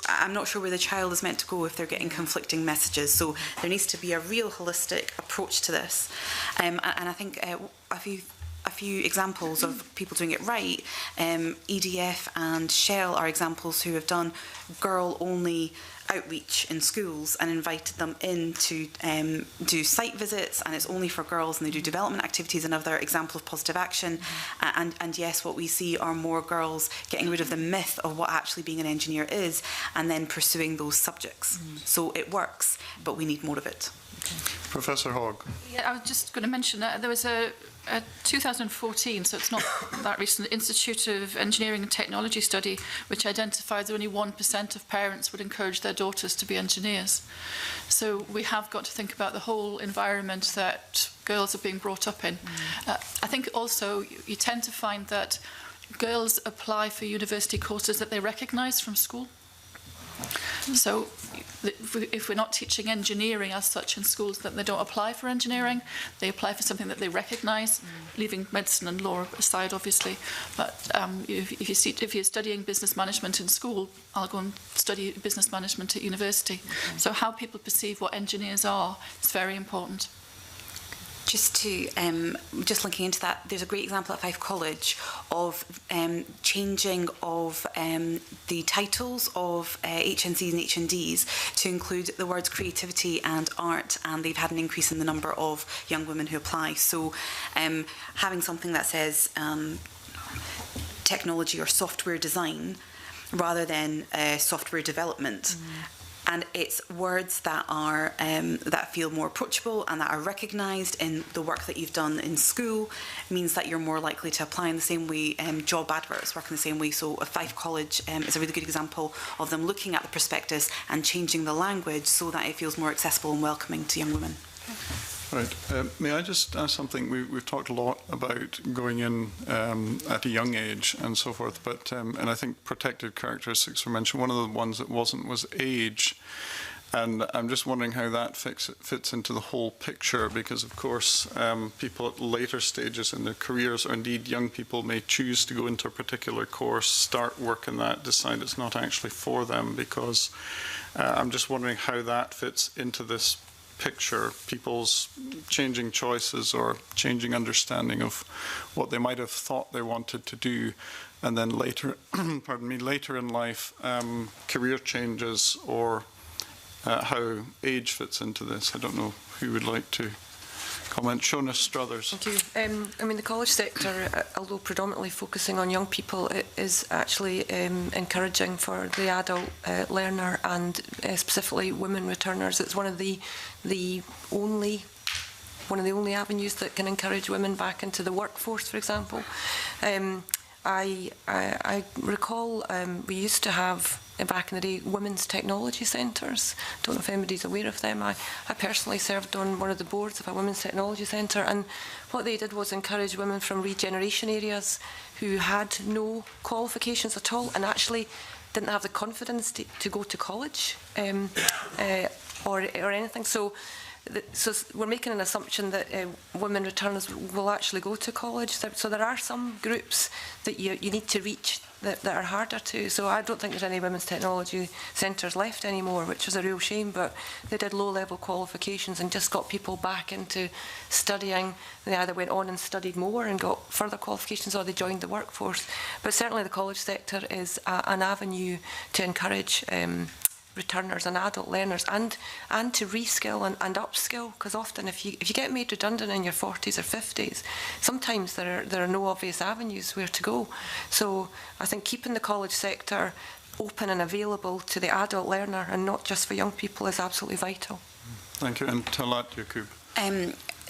I'm not sure where the child is meant to go if they're getting conflicting messages. So there needs to be a real holistic approach to this. And I think a few examples of people doing it right. EDF and Shell are examples who have done girl-only outreach in schools and invited them in to do site visits, and it's only for girls, and they do development activities, another example of positive action. And yes, what we see are more girls getting rid of the myth of what actually being an engineer is, and then pursuing those subjects. So it works, but we need more of it. Professor Hogg. Yeah, I was just going to mention that there was a 2014, so it's not that recent, Institute of Engineering and Technology study which identified that only 1% of parents would encourage their daughters to be engineers. So we have got to think about the whole environment that girls are being brought up in. I think also you tend to find that girls apply for university courses that they recognise from school. So if we're not teaching engineering as such in schools, that they don't apply for engineering, they apply for something that they recognise, leaving medicine and law aside, obviously. But if you're studying business management in school, I'll go and study business management at university. So how people perceive what engineers are is very important. Just linking into that, there's a great example at Fife College of changing of the titles of HNCs and HNDs to include the words creativity and art, and they've had an increase in the number of young women who apply. So having something that says technology or software design rather than software development. And it's words that are that feel more approachable and that are recognised in the work that you've done in school, means that you're more likely to apply in the same way. Job adverts work in the same way. So Fife College is a really good example of them looking at the prospectus and changing the language so that it feels more accessible and welcoming to young women. Right. May I just ask something? We've talked a lot about going in at a young age and so forth, but and I think protected characteristics were mentioned. One of the ones that wasn't was age, and I'm just wondering how that fits into the whole picture, because of course people at later stages in their careers, or indeed young people, may choose to go into a particular course, start work in that, decide it's not actually for them, because I'm just wondering how that fits into this picture, people's changing choices or changing understanding of what they might have thought they wanted to do, and then later, later in life, career changes, or how age fits into this. I don't know who would like to comment. Shona Struthers. Thank you. I mean, the college sector, although predominantly focusing on young people, it is actually encouraging for the adult learner, and specifically women returners. It's one of the only avenues that can encourage women back into the workforce, for example. I recall we used to have, back in the day, women's technology centres. Don't know if anybody's aware of them. I personally served on one of the boards of a women's technology centre, and what they did was encourage women from regeneration areas who had no qualifications at all and actually didn't have the confidence to go to college or anything. So we're making an assumption that women returners will actually go to college. So there are some groups that you need to reach that are harder to. So I don't think there's any women's technology centres left anymore, which is a real shame, but they did low-level qualifications and just got people back into studying. They either went on and studied more and got further qualifications, or they joined the workforce. But certainly the college sector is an avenue to encourage returners and adult learners, and to reskill and upskill, because often if you get made redundant in your 40s or 50s, sometimes there are no obvious avenues where to go. So I think keeping the college sector open and available to the adult learner and not just for young people is absolutely vital. Thank you. And Talat Yaqub.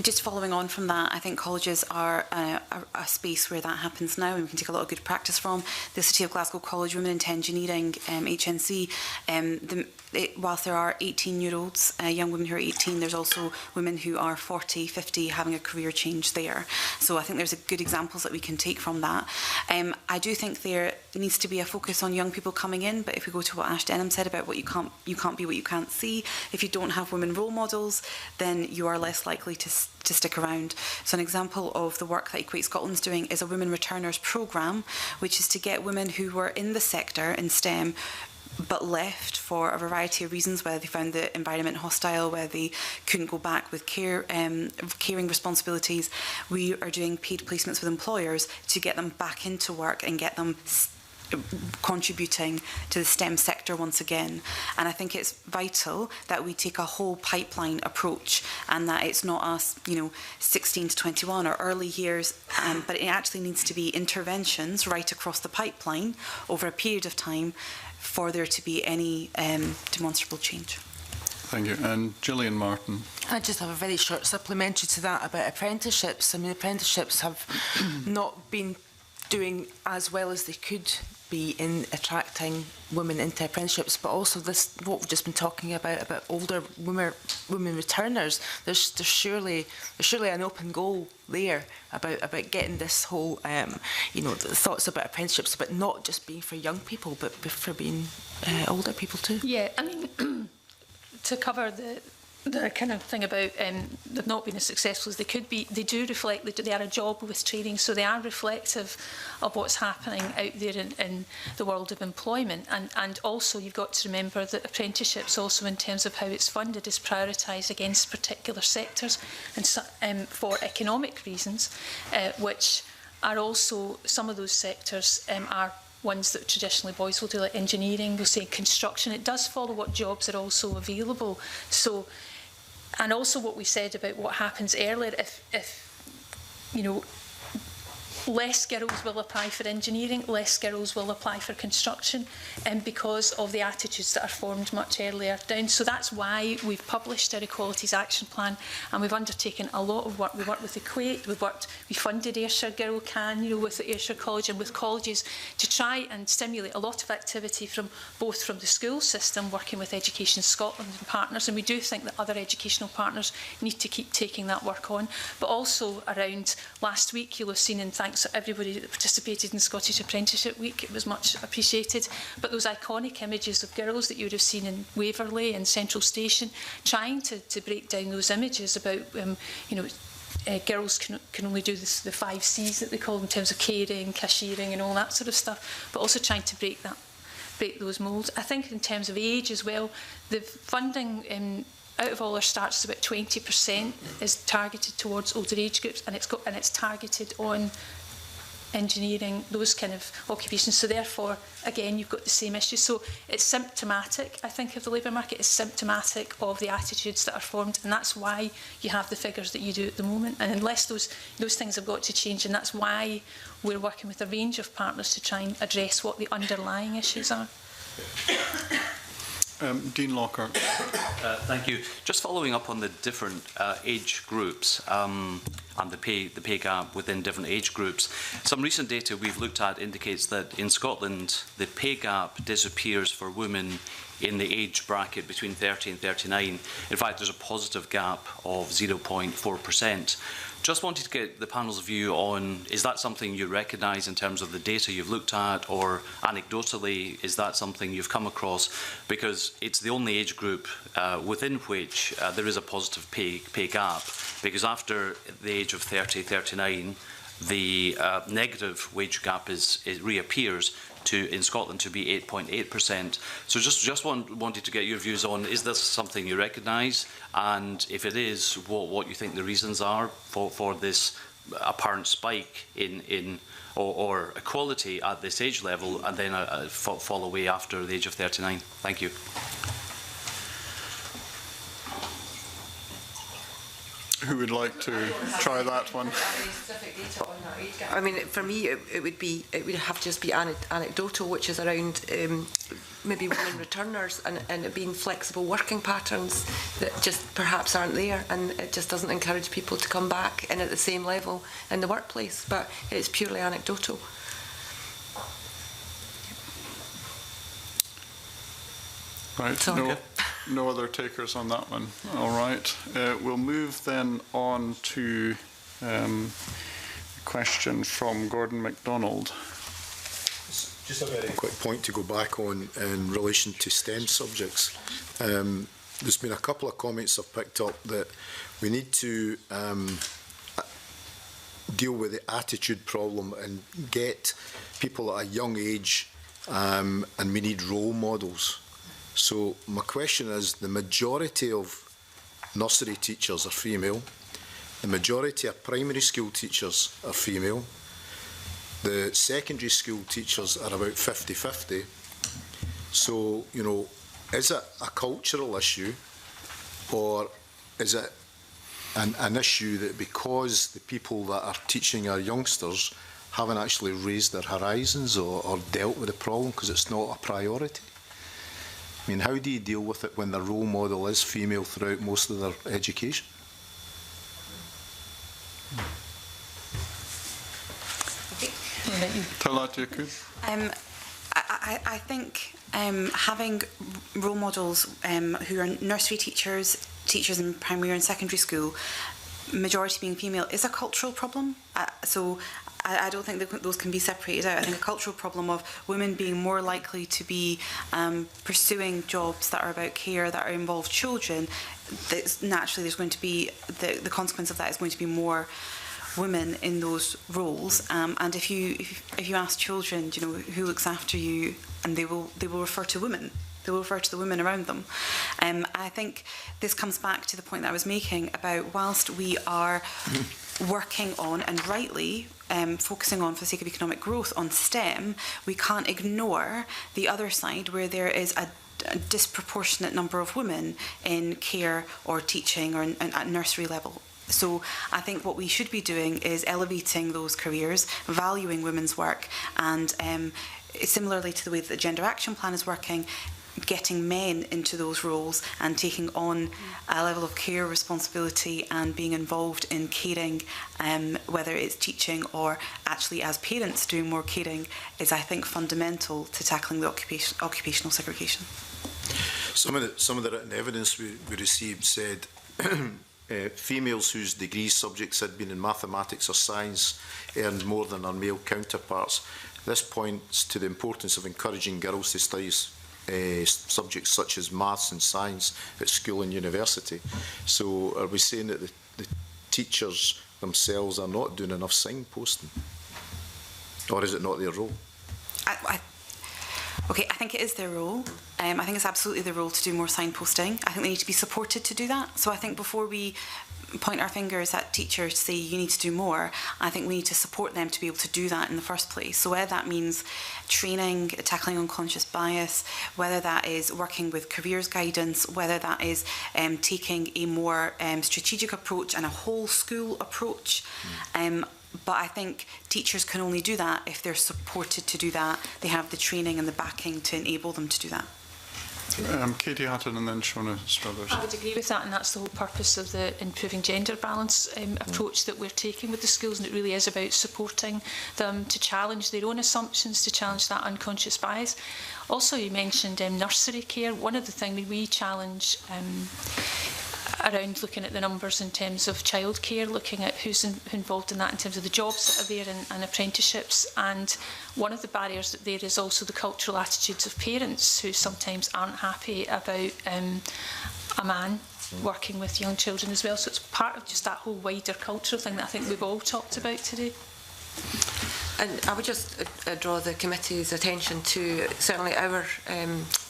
Just following on from that, I think colleges are a space where that happens now, and we can take a lot of good practice from. The City of Glasgow College Women into Engineering, HNC, whilst there are 18-year-olds, young women who are 18, there's also women who are 40, 50 having a career change there. So I think there's good examples that we can take from that. I do think there needs to be a focus on young people coming in, but if we go to what Ash Denham said about what you can't be what you can't see, if you don't have women role models, then you are less likely to stick around. So an example of the work that Equate Scotland's doing is a Women Returners programme, which is to get women who were in the sector in STEM but left for a variety of reasons, whether they found the environment hostile, whether they couldn't go back with caring responsibilities. We are doing paid placements with employers to get them back into work and get them contributing to the STEM sector once again. And I think it's vital that we take a whole pipeline approach, and that it's not us, 16 to 21 or early years, but it actually needs to be interventions right across the pipeline over a period of time for there to be any demonstrable change. Thank you. And Gillian Martin. I just have a very short supplementary to that about apprenticeships. I mean, apprenticeships have not been doing as well as they could be in attracting women into apprenticeships, but also this, what we've just been talking about older women returners. There's surely an open goal there about getting this whole, the thoughts about apprenticeships, but not just being for young people, but for being older people too. Yeah, I mean, to cover the kind of thing about they've not been as successful as they could be, they do reflect that they are a job with training, so they are reflective of what's happening out there in the world of employment. And also you've got to remember that apprenticeships also, in terms of how it's funded, is prioritised against particular sectors and for economic reasons, which are also, some of those sectors are ones that traditionally boys will do, like engineering, we'll say construction. It does follow what jobs are also available. So, and also what we said about what happens earlier, if less girls will apply for engineering, less girls will apply for construction, and because of the attitudes that are formed much earlier down. So that's why we've published our Equalities Action Plan, and we've undertaken a lot of work. We worked with Equate, we funded Ayrshire Girl Can, with the Ayrshire College and with colleges to try and stimulate a lot of activity from the school system, working with Education Scotland and partners, and we do think that other educational partners need to keep taking that work on. But also around last week, you'll have seen, and thanks to everybody that participated in Scottish Apprenticeship Week, it was much appreciated, but those iconic images of girls that you would have seen in Waverley and Central Station, trying to break down those images about girls can only do the 5 C's that they call them, in terms of caring, cashiering and all that sort of stuff, but also trying to break those moulds. I think in terms of age as well, the funding out of all our starts, about 20% is targeted towards older age groups, and it's targeted on engineering, those kind of occupations. So therefore, again, you've got the same issue. So it's symptomatic, I think, of the labour market. It's symptomatic of the attitudes that are formed, and that's why you have the figures that you do at the moment. And unless those things have got to change, and that's why we're working with a range of partners to try and address what the underlying issues are. Dean Lockhart. Thank you. Just following up on the different age groups and the pay gap within different age groups. Some recent data we've looked at indicates that in Scotland the pay gap disappears for women in the age bracket between 30 and 39. In fact, there's a positive gap of 0.4%. Just wanted to get the panel's view on, is that something you recognise in terms of the data you've looked at, or anecdotally, is that something you've come across? Because it's the only age group within which there is a positive pay gap, because after the age of 30, 39, the negative wage gap reappears in Scotland to be 8.8%. So just wanted to get your views on, is this something you recognise? And if it is, what you think the reasons are for this apparent spike or equality at this age level, and then a fall away after the age of 39? Thank you. Who would like to try that one? I mean, for me, it would have to just be anecdotal, which is around maybe women returners and it being flexible working patterns that just perhaps aren't there, and it just doesn't encourage people to come back in at the same level in the workplace, but it's purely anecdotal. Right, So, no other takers on that one. All right, we'll move then on to a question from Gordon MacDonald. Just a very quick point to go back on in relation to STEM subjects. There's been a couple of comments I've picked up that we need to deal with the attitude problem and get people at a young age, and we need role models. So my question is, the majority of nursery teachers are female, the majority of primary school teachers are female, the secondary school teachers are about 50-50. So, you know, is it a cultural issue, or is it an issue that because the people that are teaching our youngsters haven't actually raised their horizons or dealt with the problem because it's not a priority? I mean, how do you deal with it when the role model is female throughout most of their education? Talat Yacoub. I think having role models who are nursery teachers, teachers in primary and secondary school, majority being female, is a cultural problem. So I don't think that those can be separated out. I think a cultural problem of women being more likely to be pursuing jobs that are about care, that are involve children, naturally there's going to be, the consequence of that is going to be more women in those roles, and if you ask children, you know, who looks after you, and they will refer to women. They will refer to the women around them. I think this comes back to the point that I was making about whilst we are working on, and rightly focusing on for the sake of economic growth on STEM, we can't ignore the other side where there is a disproportionate number of women in care or teaching or at nursery level. So I think what we should be doing is elevating those careers, valuing women's work, and similarly to the way that the Gender Action Plan is working, getting men into those roles and taking on a level of care responsibility and being involved in caring, whether it's teaching or actually as parents doing more caring, is, I think, fundamental to tackling the occupational segregation. Some of the written evidence we received said females whose degree subjects had been in mathematics or science earned more than their male counterparts. This points to the importance of encouraging girls to study subjects such as maths and science at school and university. So are we saying that the teachers themselves are not doing enough signposting? Or is it not their role? Okay, I think it is their role. I think it's absolutely their role to do more signposting. I think they need to be supported to do that. So I think before we point our fingers at teachers to say you need to do more, I think we need to support them to be able to do that in the first place. So whether that means training, tackling unconscious bias, whether that is working with careers guidance, whether that is taking a more strategic approach and a whole school approach. But I think teachers can only do that if they're supported to do that. They have the training and the backing to enable them to do that. Katie Hatton and then Shona Struthers. I would agree with that, and that's the whole purpose of the improving gender balance approach that we're taking with the schools, and it really is about supporting them to challenge their own assumptions, to challenge that unconscious bias. Also, you mentioned nursery care. One of the things we challenge around looking at the numbers in terms of childcare, looking at who's involved in that in terms of the jobs that are there and apprenticeships. And one of the barriers that there is also the cultural attitudes of parents who sometimes aren't happy about a man working with young children as well. So it's part of just that whole wider cultural thing that I think we've all talked about today. And I would just draw the committee's attention to certainly our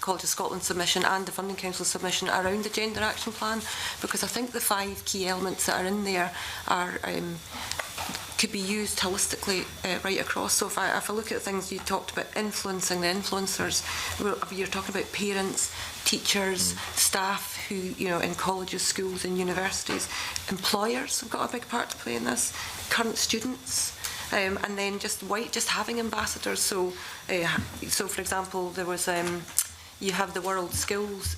College of Scotland submission and the Funding Council submission around the Gender Action Plan, because I think the 5 key elements that are in there are could be used holistically right across. So if I look at things you talked about, influencing the influencers, you're talking about parents, teachers, staff who, you know, in colleges, schools and universities, employers have got a big part to play in this, current students. And then just having ambassadors. So for example, there was you have the World Skills,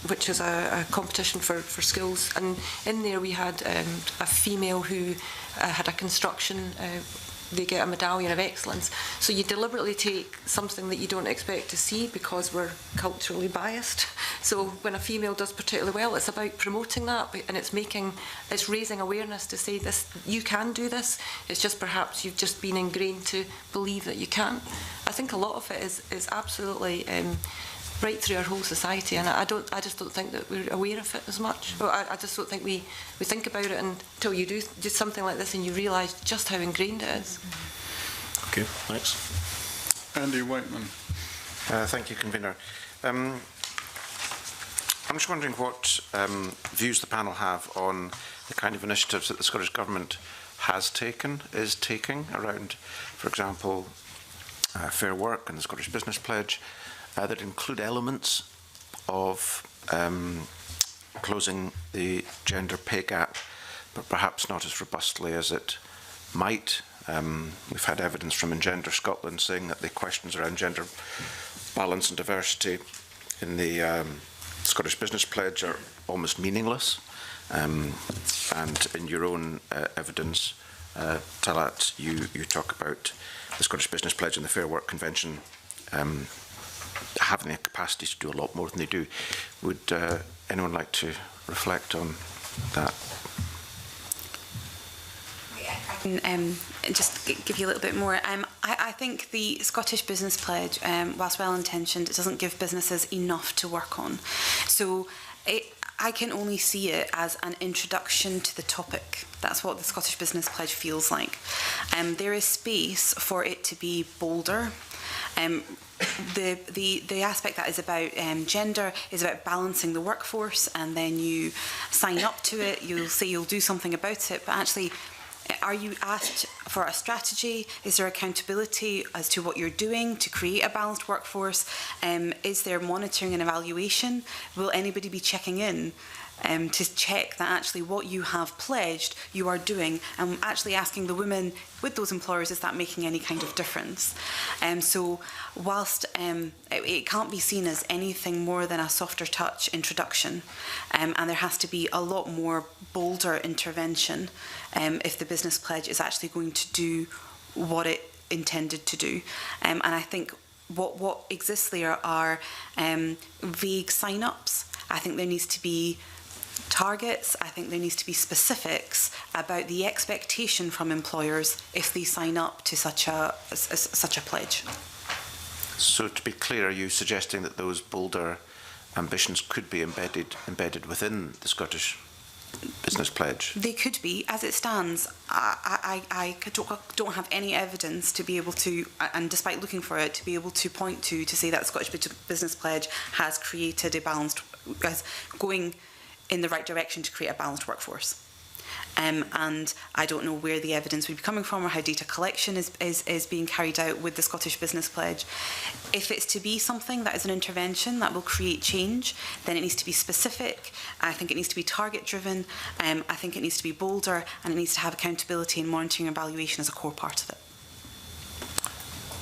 which is a competition for skills, and in there we had a female who had a construction. They get a medallion of excellence. So you deliberately take something that you don't expect to see because we're culturally biased. So when a female does particularly well, it's about promoting that, and it's raising awareness to say this, you can do this. It's just perhaps you've just been ingrained to believe that you can't. I think a lot of it is absolutely right through our whole society, and I just don't think that we're aware of it as much. Well, I just don't think we think about it until you do something like this and you realise just how ingrained it is. Okay, thanks. Andy Whiteman. Thank you, Convener. I'm just wondering what views the panel have on the kind of initiatives that the Scottish Government is taking around, for example, Fair Work and the Scottish Business Pledge, that include elements of closing the gender pay gap, but perhaps not as robustly as it might. We've had evidence from Engender Scotland saying that the questions around gender balance and diversity in the Scottish Business Pledge are almost meaningless. And in your own evidence, Talat, you talk about the Scottish Business Pledge and the Fair Work Convention having the capacity to do a lot more than they do. Would anyone like to reflect on that? I can just give you a little bit more. I think the Scottish Business Pledge, whilst well-intentioned, it doesn't give businesses enough to work on. So I can only see it as an introduction to the topic. That's what the Scottish Business Pledge feels like. There is space for it to be bolder. The aspect that is about gender is about balancing the workforce, and then you sign up to it, you'll say you'll do something about it, but actually, are you asked for a strategy? Is there accountability as to what you're doing to create a balanced workforce? Is there monitoring and evaluation? Will anybody be checking in to check that actually what you have pledged you are doing, and actually asking the women with those employers, is that making any kind of difference? So whilst it can't be seen as anything more than a softer touch introduction, and there has to be a lot more bolder intervention if the business pledge is actually going to do what it intended to do. And I think what exists there are vague sign-ups. I think there needs to be targets. I think there needs to be specifics about the expectation from employers if they sign up to such a pledge. So to be clear, are you suggesting that those bolder ambitions could be embedded within the Scottish Business Pledge? They could be. As it stands, I don't have any evidence to be able to, and despite looking for it, to be able to point to say that the Scottish Business Pledge has created a balanced, as going in the right direction to create a balanced workforce. And I don't know where the evidence would be coming from or how data collection is being carried out with the Scottish Business Pledge. If it's to be something that is an intervention that will create change, then it needs to be specific. I think it needs to be target driven. I think it needs to be bolder, and it needs to have accountability and monitoring and evaluation as a core part of it.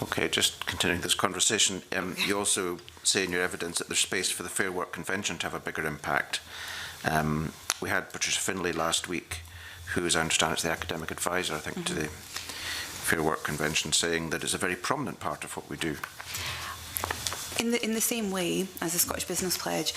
Okay, just continuing this conversation, you also say in your evidence that there's space for the Fair Work Convention to have a bigger impact. We had Patricia Finlay last week, who, as I understand, is the academic advisor, I think, to the Fair Work Convention, saying that it's a very prominent part of what we do. In the same way as the Scottish Business Pledge,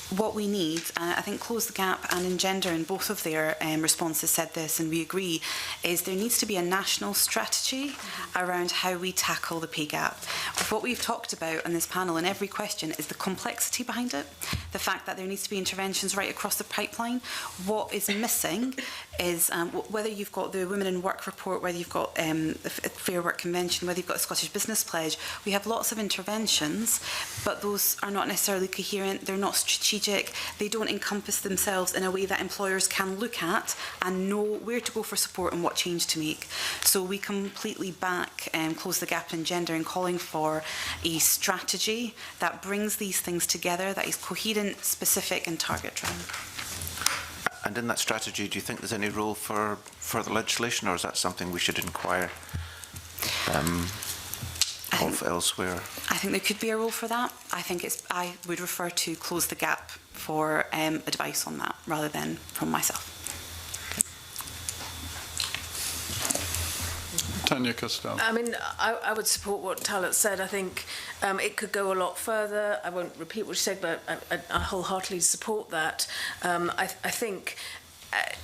what we need, I think Close the Gap and Engender in both of their responses said this, and we agree, is there needs to be a national strategy around how we tackle the pay gap. What we've talked about on this panel in every question is the complexity behind it, the fact that there needs to be interventions right across the pipeline. What is missing is whether you've got the Women in Work report, whether you've got the Fair Work Convention, whether you've got the Scottish Business Pledge, we have lots of interventions, but those are not necessarily coherent, they're not strategic, they don't encompass themselves in a way that employers can look at and know where to go for support and what change to make. So we completely back Close the Gap in Gender in calling for a strategy that brings these things together, that is coherent, specific and target driven. And in that strategy, do you think there's any role for further legislation, or is that something we should inquire of elsewhere? I think there could be a role for that. I would refer to close the gap for advice on that rather than from myself. Tanya Costello. I mean, I would support what Talat said. I think it could go a lot further. I won't repeat what she said, but I wholeheartedly support that. I think,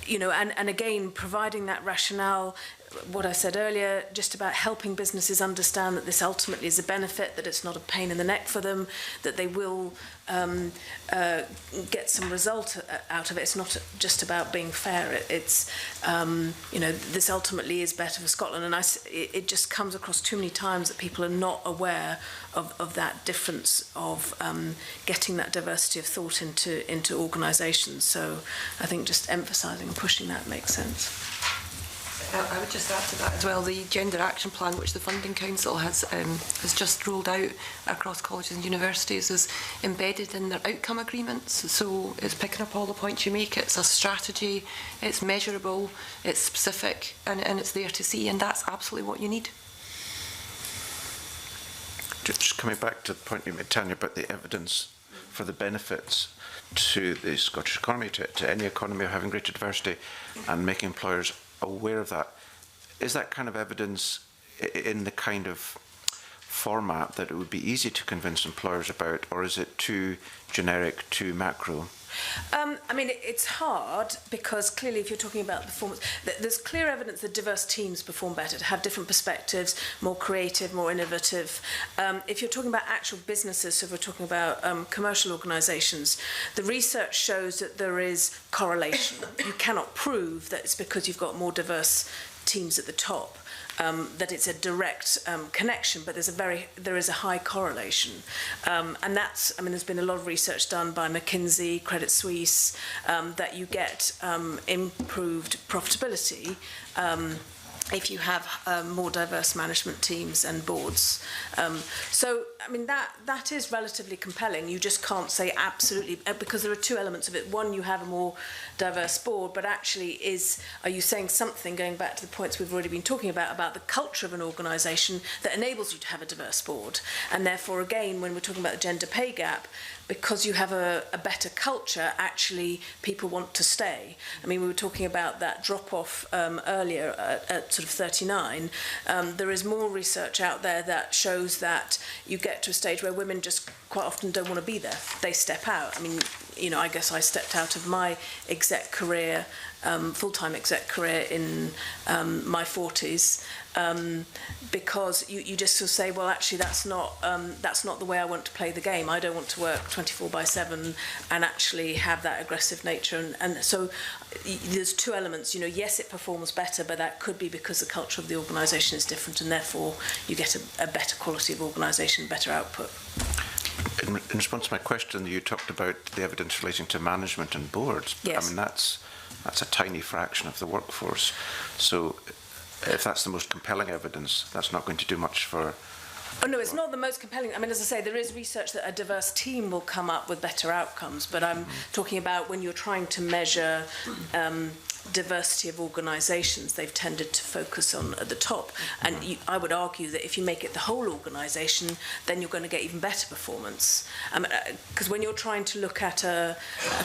you know, and again, providing that rationale, what I said earlier, just about helping businesses understand that this ultimately is a benefit, that it's not a pain in the neck for them, that they will get some result out of it. It's not just about being fair. It's, you know, this ultimately is better for Scotland. And it just comes across too many times that people are not aware of that difference of getting that diversity of thought into organisations. So I think just emphasising and pushing that makes sense. I would just add to that as well, the Gender Action Plan, which the Funding Council has just rolled out across colleges and universities, is embedded in their outcome agreements. So it's picking up all the points you make. It's a strategy, it's measurable, it's specific, and it's there to see, and that's absolutely what you need. Just coming back to the point you made, Tanya, about the evidence for the benefits to the Scottish economy, to any economy of having greater diversity, and making employers aware of that. Is that kind of evidence in the kind of format that it would be easy to convince employers about, or is it too generic, too macro? I mean, it's hard because clearly if you're talking about performance, there's clear evidence that diverse teams perform better, to have different perspectives, more creative, more innovative. If you're talking about actual businesses, so if we're talking about commercial organisations, the research shows that there is correlation. You cannot prove that it's because you've got more diverse teams at the top. That it's a direct connection, but there is a high correlation, and that's, I mean, there's been a lot of research done by McKinsey, Credit Suisse, that you get improved profitability if you have more diverse management teams and boards. So, I mean, that is relatively compelling. You just can't say absolutely, because there are two elements of it. One, you have a more diverse board, but actually are you saying something, going back to the points we've already been talking about the culture of an organisation that enables you to have a diverse board? And therefore, again, when we're talking about the gender pay gap, because you have a better culture, actually people want to stay. I mean, we were talking about that drop-off earlier at sort of 39. There is more research out there that shows that you get to a stage where women just quite often don't want to be there. They step out. I mean, you know, I guess I stepped out of my exec career, full-time exec career in my 40s, because you just sort of say, well, actually, that's not the way I want to play the game. I don't want to work 24/7 and actually have that aggressive nature. And so there's two elements. You know, yes, it performs better, but that could be because the culture of the organisation is different, and therefore you get a better quality of organisation, better output. In response to my question, you talked about the evidence relating to management and boards. Yes. I mean, that's a tiny fraction of the workforce. So if that's the most compelling evidence, that's not going to do much for... Oh, no, it's not the most compelling. I mean, as I say, there is research that a diverse team will come up with better outcomes, but I'm talking about when you're trying to measure diversity of organisations, they've tended to focus on at the top. And I would argue that if you make it the whole organisation, then you're going to get even better performance. Because when you're trying to look at a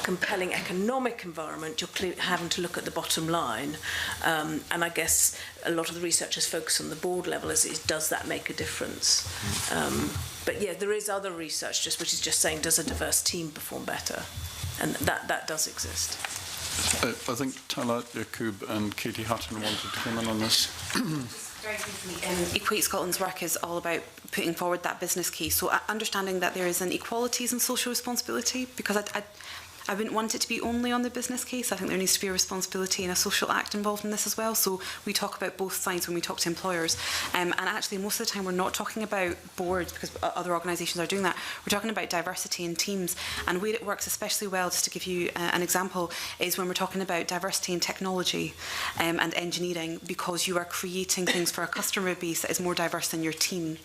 compelling economic environment, you're having to look at the bottom line. And I guess a lot of the researchers focus on the board level as does that make a difference? But yeah, there is other research which is just saying, does a diverse team perform better? And that does exist. I think Talat Yaqub and Katie Hutton wanted to come in on this. Very briefly, Equate Scotland's work is all about putting forward that business case. So understanding that there is an equalities and social responsibility, because I wouldn't want it to be only on the business case. I think there needs to be a responsibility and a social act involved in this as well. So we talk about both sides when we talk to employers. And actually, most of the time, we're not talking about boards, because other organisations are doing that. We're talking about diversity in teams. And where it works especially well, just to give you an example, is when we're talking about diversity in technology and engineering, because you are creating things for a customer base that is more diverse than your team.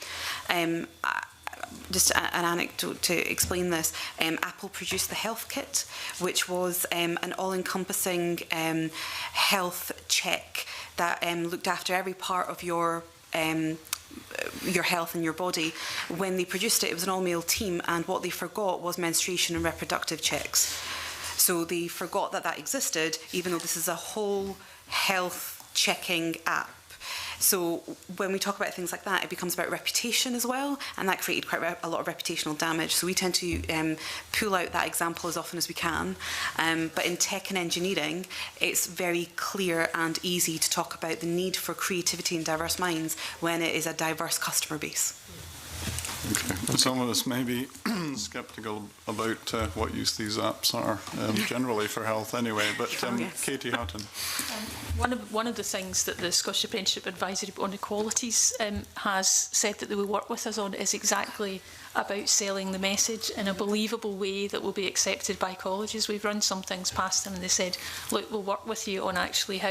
Just an anecdote to explain this. Apple produced the Health Kit, which was an all-encompassing health check that looked after every part of your your health and your body. When they produced it, it was an all-male team, and what they forgot was menstruation and reproductive checks. So they forgot that that existed, even though this is a whole health checking app. So when we talk about things like that, it becomes about reputation as well, and that created quite a lot of reputational damage. So we tend to pull out that example as often as we can. But in tech and engineering, it's very clear and easy to talk about the need for creativity and diverse minds when it is a diverse customer base. Okay. Some of us may be sceptical about what use these apps are generally for health anyway, but Yes. Katie Hutton. One of the things that the Scottish Apprenticeship Advisory on Equalities has said that they will work with us on is exactly about selling the message in a believable way that will be accepted by colleges. We've run some things past them and they said, look, we'll work with you on actually how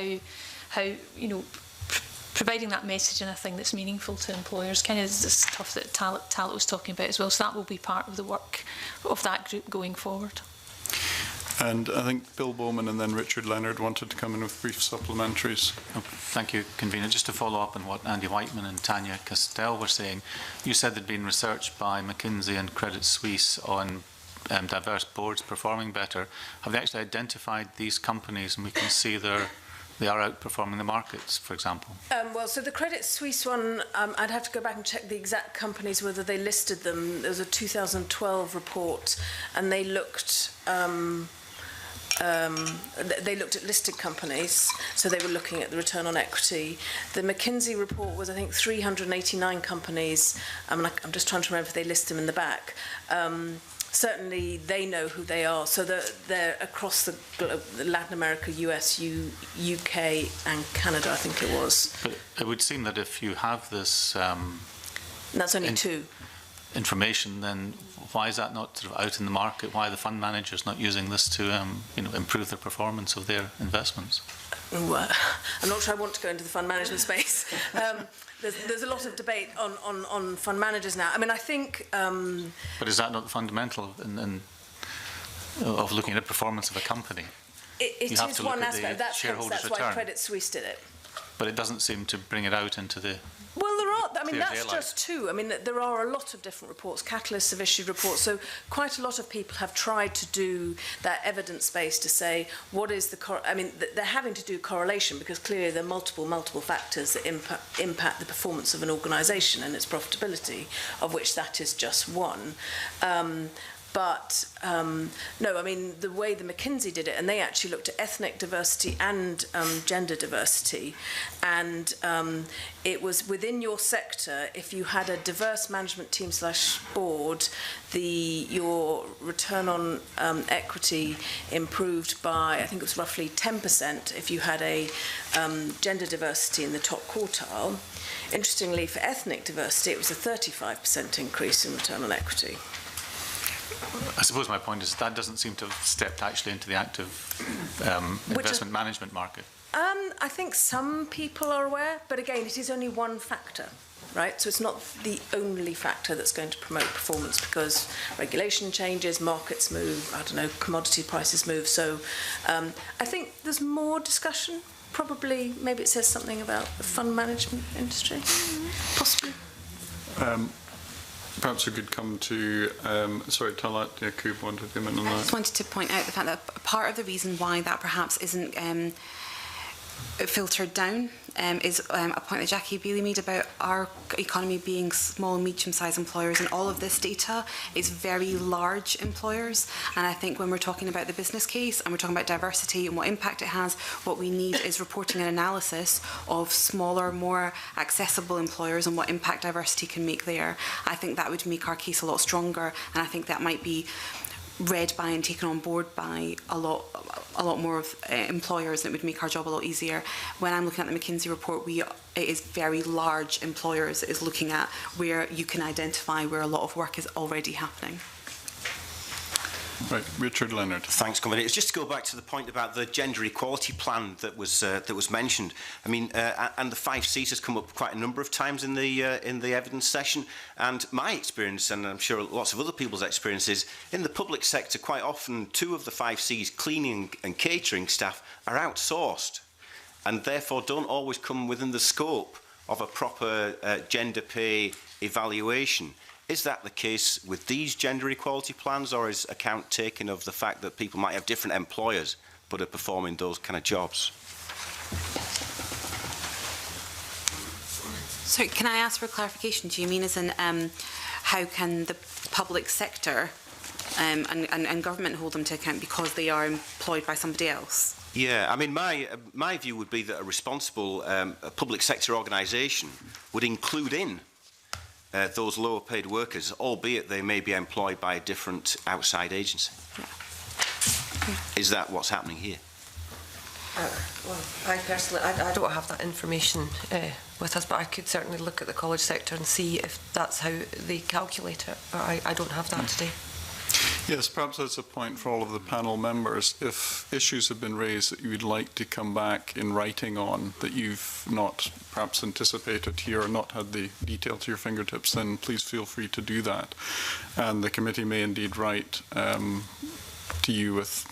you know, providing that message in a thing that's meaningful to employers, kind of the stuff that Talit was talking about as well. So that will be part of the work of that group going forward. And I think Bill Bowman and then Richard Leonard wanted to come in with brief supplementaries. Oh, thank you, Convener. Just to follow up on what Andy Whiteman and Tanya Castell were saying, you said there'd been research by McKinsey and Credit Suisse on diverse boards performing better. Have they actually identified these companies and we can see they are outperforming the markets, for example? Well, so the Credit Suisse one, I'd have to go back and check the exact companies, whether they listed them. There was a 2012 report, and they looked at listed companies, so they were looking at the return on equity. The McKinsey report was, I think, 389 companies. I'm just trying to remember if they list them in the back. Certainly they know who they are, so they're across the globe, Latin America, US, UK and Canada, I think it was. But it would seem that if you have this that's only two information, then why is that not sort of out in the market? Why are the fund managers not using this to improve the performance of their investments? Well, I'm not sure I want to go into the fund management space. There's a lot of debate on fund managers now. I mean, I think... but is that not fundamental of looking at the performance of a company? It is one aspect. That's why Credit Suisse did it. But it doesn't seem to bring it out into the... Well, there are. I mean, that's just two. I mean, there are a lot of different reports. Catalysts have issued reports. So quite a lot of people have tried to do that evidence base to say what is the... I mean, they're having to do correlation because clearly there are multiple factors that impact the performance of an organisation and its profitability, of which that is just one. But no, I mean, the way the McKinsey did it, and they actually looked at ethnic diversity and gender diversity, and it was within your sector, if you had a diverse management team / board, your return on equity improved by, I think it was roughly 10% if you had a gender diversity in the top quartile. Interestingly, for ethnic diversity, it was a 35% increase in return on equity. I suppose my point is that doesn't seem to have stepped actually into the active investment management market. I think some people are aware, but again, it is only one factor, right? So it's not the only factor that's going to promote performance because regulation changes, markets move, I don't know, commodity prices move. So I think there's more discussion. Probably, maybe it says something about the fund management industry, possibly. Perhaps we could come to, Talat Yaqub wanted to come in on that. I just wanted to point out the fact that part of the reason why that perhaps isn't filtered down is a point that Jackie Bailey made about our economy being small and medium-sized employers, and all of this data is very large employers. And I think when we're talking about the business case and we're talking about diversity and what impact it has, what we need is reporting and analysis of smaller, more accessible employers and what impact diversity can make there. I think that would make our case a lot stronger, and I think that might be read by and taken on board by a lot more of employers, and it would make our job a lot easier. When I'm looking at the McKinsey report, it is very large employers. It is looking at where you can identify where a lot of work is already happening. Right, Richard Leonard. Thanks, Convener. It's just to go back to the point about the gender equality plan that was mentioned. I mean, and the 5 Cs has come up quite a number of times in the evidence session. And my experience, and I'm sure lots of other people's experience, is in the public sector, quite often 2 of the 5 Cs, cleaning and catering staff, are outsourced, and therefore don't always come within the scope of a proper gender pay evaluation. Is that the case with these gender equality plans, or is account taken of the fact that people might have different employers but are performing those kind of jobs? So can I ask for clarification? Do you mean as in how can the public sector and government hold them to account because they are employed by somebody else? Yeah, I mean, my view would be that a responsible public sector organisation would include in those lower paid workers, albeit they may be employed by a different outside agency. Yeah. Is that what's happening here? Well, I personally, I don't have that information with us, but I could certainly look at the college sector and see if that's how they calculate it, but I don't have that today. Yes, perhaps that's a point for all of the panel members. If issues have been raised that you would like to come back in writing on that you've not perhaps anticipated here or not had the detail to your fingertips, then please feel free to do that. And the committee may indeed write to you with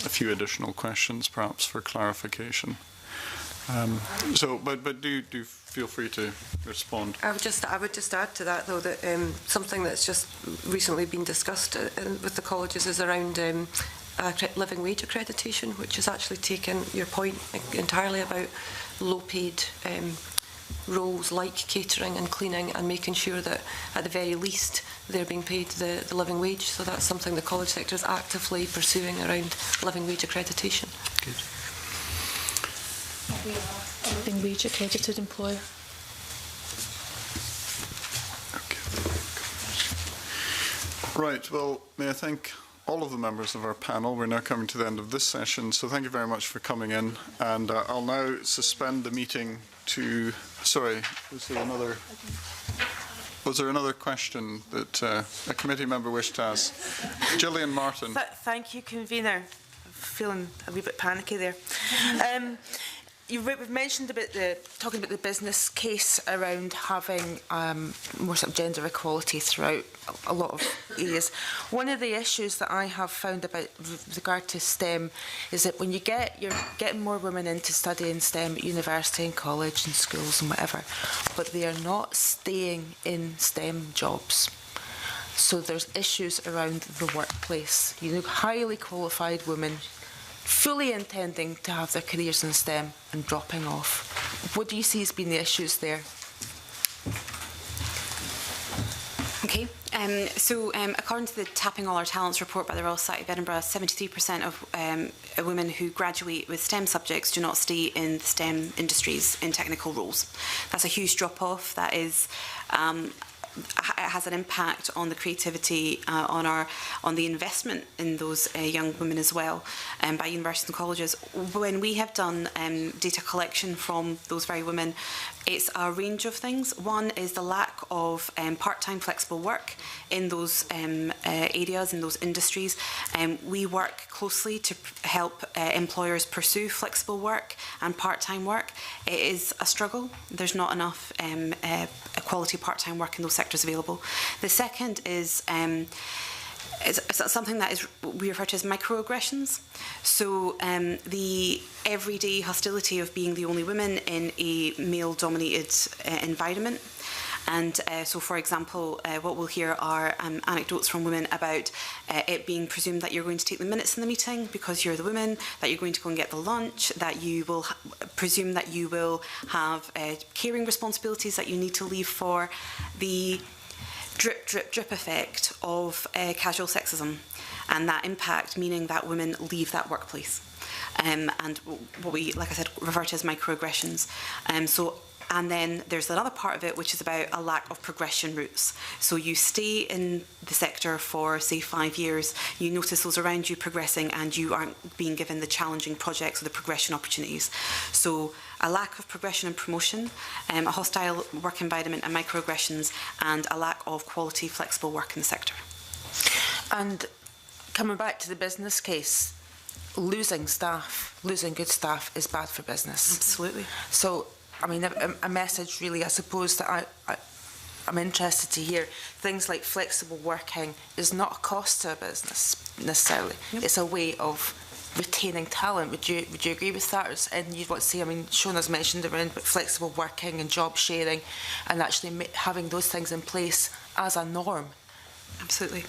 a few additional questions, perhaps for clarification. But do feel free to respond. I would just add to that, though, that something that's just recently been discussed with the colleges is around living wage accreditation, which has actually taken your point entirely about low-paid roles like catering and cleaning, and making sure that at the very least they're being paid the living wage. So that's something the college sector is actively pursuing around living wage accreditation. Good. We are a living wage accredited employer. Okay. Right, well, may I thank all of the members of our panel. We're now coming to the end of this session, so thank you very much for coming in. And I'll now suspend the meeting to... Sorry, was there another question that a committee member wished to ask? Gillian Martin. Thank you, convener. I'm feeling a wee bit panicky there. You've mentioned about talking about the business case around having more sort of gender equality throughout a lot of areas. One of the issues that I have found about with regard to STEM is that when you're getting more women into studying STEM at university and college and schools and whatever, but they are not staying in STEM jobs. So there's issues around the workplace. You know, highly qualified women fully intending to have their careers in STEM and dropping off. What do you see as being the issues there? Okay, according to the Tapping All Our Talents report by the Royal Society of Edinburgh, 73% of women who graduate with STEM subjects do not stay in the STEM industries in technical roles. That's a huge drop-off. That is... it has an impact on the creativity, on the investment in those young women as well, by universities and colleges. When we have done data collection from those very women, it's a range of things. One is the lack of part-time flexible work in those areas, in those industries. We work closely to help employers pursue flexible work and part-time work. It is a struggle. There's not enough quality part-time work in those sectors available. The second is something that we refer to as microaggressions. So the everyday hostility of being the only woman in a male-dominated environment. And so, for example, what we'll hear are anecdotes from women about it being presumed that you're going to take the minutes in the meeting because you're the woman, that you're going to go and get the lunch, that you will presume that you will have caring responsibilities that you need to leave for, the drip, drip, drip effect of casual sexism, and that impact meaning that women leave that workplace. And what we, like I said, refer to as microaggressions. And then there's another part of it which is about a lack of progression routes. So you stay in the sector for, say, 5 years, you notice those around you progressing and you aren't being given the challenging projects or the progression opportunities. So a lack of progression and promotion, a hostile work environment and microaggressions, and a lack of quality, flexible work in the sector. And coming back to the business case, losing good staff is bad for business. Absolutely. So, I mean, a message really, I suppose, that I'm interested to hear. Things like flexible working is not a cost to a business necessarily. Yep. It's a way of retaining talent. Would you agree with that? And you'd want to say, I mean, Shona's mentioned around flexible working and job sharing, and actually having those things in place as a norm. Absolutely.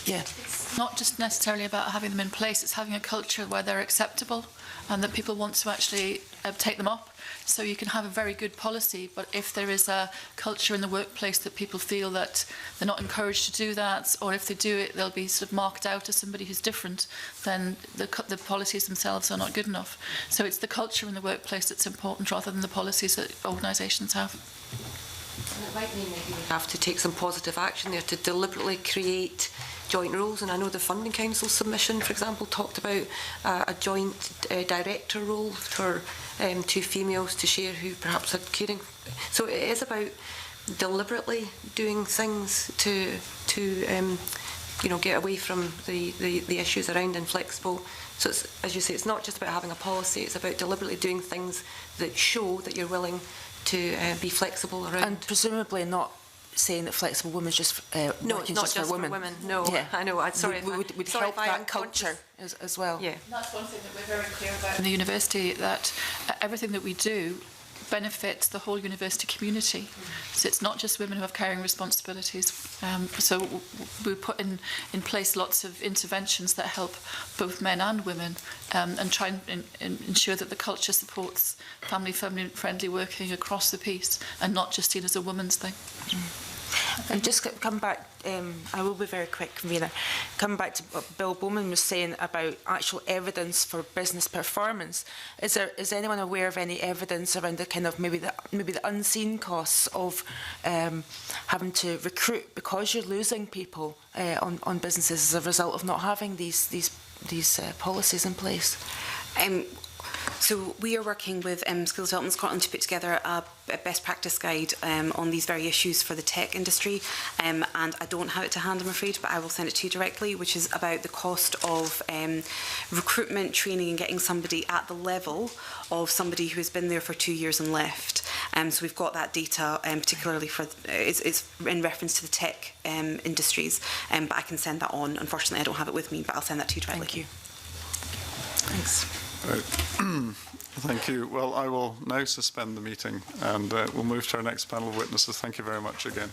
Yeah. It's not just necessarily about having them in place, it's having a culture where they're acceptable and that people want to actually take them up. So you can have a very good policy, but if there is a culture in the workplace that people feel that they're not encouraged to do that, or if they do it, they'll be sort of marked out as somebody who's different, then the policies themselves are not good enough. So it's the culture in the workplace that's important rather than the policies that organisations have. And it might mean that you have to take some positive action there to deliberately create joint roles. And I know the Funding Council submission, for example, talked about a joint director role for two females to share who perhaps had caring. So it is about deliberately doing things to get away from the issues around inflexible. So it's, as you say, it's not just about having a policy, it's about deliberately doing things that show that you're willing to be flexible around. And presumably not saying that flexible women just no, working it's not just for women. No, yeah. I know. I'm sorry. Would sorry help that culture as well. Yeah. And that's one thing that we're very clear about in the university, that everything that we do benefits the whole university community. So it's not just women who have caring responsibilities. So we put in place lots of interventions that help both men and women, and try and ensure that the culture supports family-friendly working across the piece and not just seen as a woman's thing. And just come back, I will be very quick, Convener. Come back to what Bill Bowman was saying about actual evidence for business performance. Is anyone aware of any evidence around the kind of maybe the unseen costs of having to recruit because you're losing people on businesses as a result of not having these policies in place? So we are working with Skills Development Scotland to put together a best practice guide on these very issues for the tech industry, and I don't have it to hand, I'm afraid, but I will send it to you directly, which is about the cost of recruitment, training and getting somebody at the level of somebody who has been there for 2 years and left. So we've got that data, particularly for it's in reference to the tech industries, but I can send that on. Unfortunately, I don't have it with me, but I'll send that to you directly. Thank you. Thanks. Right. Thank you. Well, I will now suspend the meeting and we'll move to our next panel of witnesses. Thank you very much again.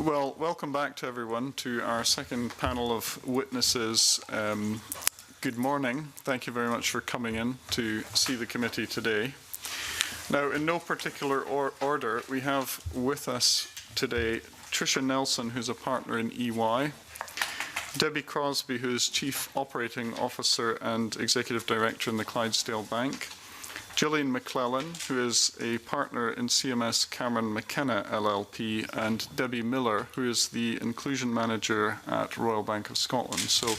Well, welcome back to everyone to our second panel of witnesses. Good morning. Thank you very much for coming in to see the committee today. Now, in no particular order, we have with us today Tricia Nelson, who's a partner in EY, Debbie Crosby, who's Chief Operating Officer and Executive Director in the Clydesdale Bank, Gillian McClellan, who is a partner in CMS Cameron McKenna LLP, and Debbie Miller, who is the Inclusion Manager at Royal Bank of Scotland. So,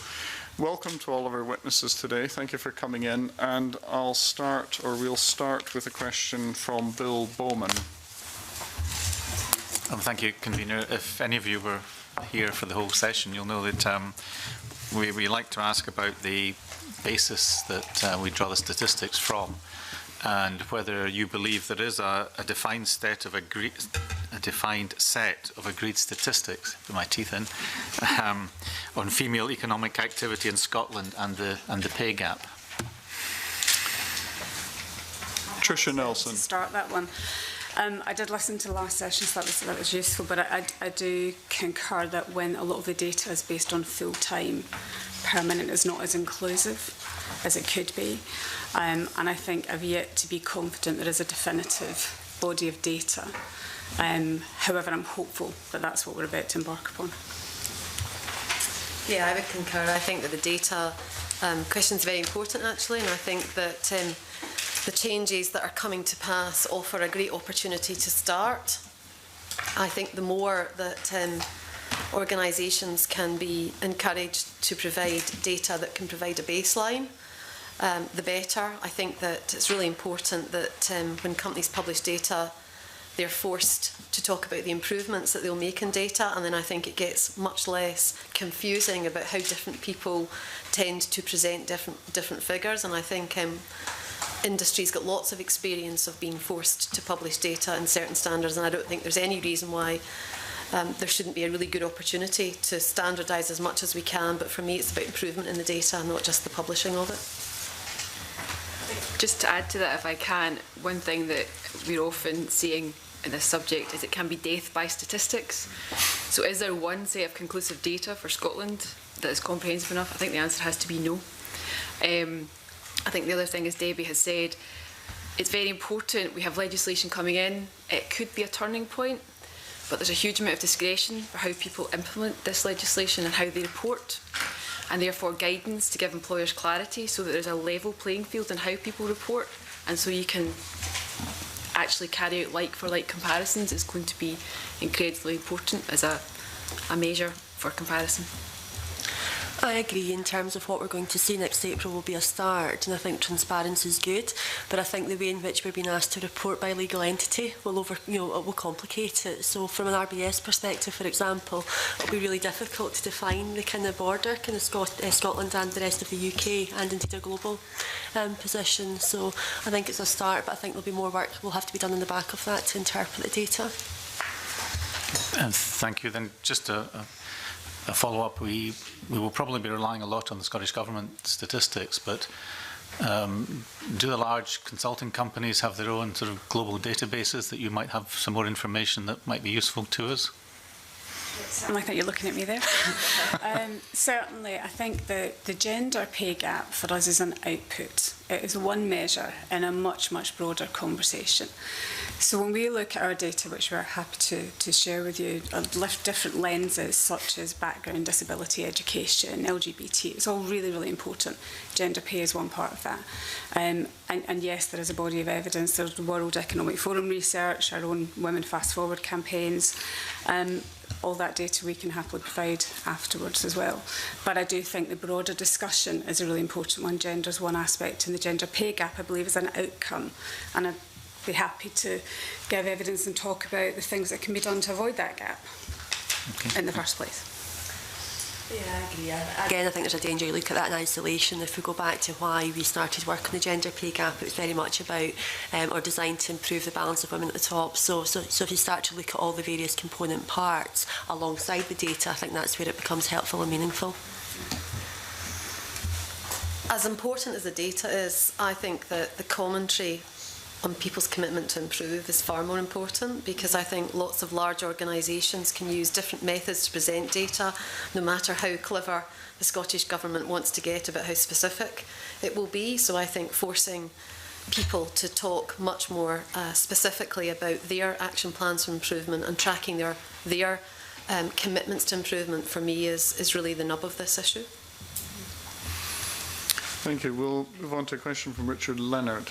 welcome to all of our witnesses today. Thank you for coming in. And we'll start with a question from Bill Bowman. Thank you, Convener. If any of you were here for the whole session, you'll know that we like to ask about the basis that we draw the statistics from, and whether you believe there is a defined set of agreed statistics, put my teeth in, on female economic activity in Scotland and the pay gap. Tricia Nelson. To start that one. I did listen to the last session, so that was useful, but I do concur that when a lot of the data is based on full-time, permanent is not as inclusive as it could be. And I think I've yet to be confident there is a definitive body of data. However, I'm hopeful that that's what we're about to embark upon. Yeah, I would concur. I think that the data question is very important, actually, and I think that the changes that are coming to pass offer a great opportunity to start. I think the more that organisations can be encouraged to provide data that can provide a baseline, the better. I think that it's really important that when companies publish data, they're forced to talk about the improvements that they'll make in data, and then I think it gets much less confusing about how different people tend to present different figures. And I think industry's got lots of experience of being forced to publish data in certain standards, and I don't think there's any reason why there shouldn't be a really good opportunity to standardise as much as we can. But for me, it's about improvement in the data, not just the publishing of it. Just to add to that, if I can, one thing that we're often seeing in this subject is it can be death by statistics. So is there one set of conclusive data for Scotland that is comprehensive enough? I think the answer has to be no. I think the other thing, as Debbie has said, it's very important. We have legislation coming in. It could be a turning point, but there's a huge amount of discretion for how people implement this legislation and how they report, and therefore guidance to give employers clarity so that there's a level playing field in how people report, and so you can actually carry out like-for-like comparisons is going to be incredibly important as a measure for comparison. I agree. In terms of what we're going to see next April will be a start, and I think transparency is good, but I think the way in which we're being asked to report by legal entity will it will complicate it. So from an RBS perspective, for example, it'll be really difficult to define the kind of border, kind of Scotland and the rest of the UK, and indeed a global position. So I think it's a start, but I think there'll be more work will have to be done in the back of that to interpret the data. Thank you. Then just a follow-up, we will probably be relying a lot on the Scottish Government statistics, but do the large consulting companies have their own sort of global databases that you might have some more information that might be useful to us? I think you're looking at me there. Certainly, I think the gender pay gap for us is an output. It is one measure in a much, much broader conversation. So when we look at our data, which we're happy to share with you, different lenses such as background, disability, education, LGBT, it's all really, really important. Gender pay is one part of that. And yes, there is a body of evidence. There's the World Economic Forum research, our own Women Fast Forward campaigns. All that data we can happily provide afterwards as well. But I do think the broader discussion is a really important one. Gender is one aspect, and the gender pay gap, I believe, is an outcome. And I'd be happy to give evidence and talk about the things that can be done to avoid that gap in the first place. Yeah, I agree. Again, I think there's a danger you look at that in isolation. If we go back to why we started work on the gender pay gap, it was very much about or designed to improve the balance of women at the top. So if you start to look at all the various component parts alongside the data, I think that's where it becomes helpful and meaningful. As important as the data is, I think that the commentary people's commitment to improve is far more important, because I think lots of large organisations can use different methods to present data, no matter how clever the Scottish Government wants to get about how specific it will be. So I think forcing people to talk much more specifically about their action plans for improvement and tracking their commitments to improvement, for me, is really the nub of this issue. Thank you. We'll move on to a question from Richard Leonard.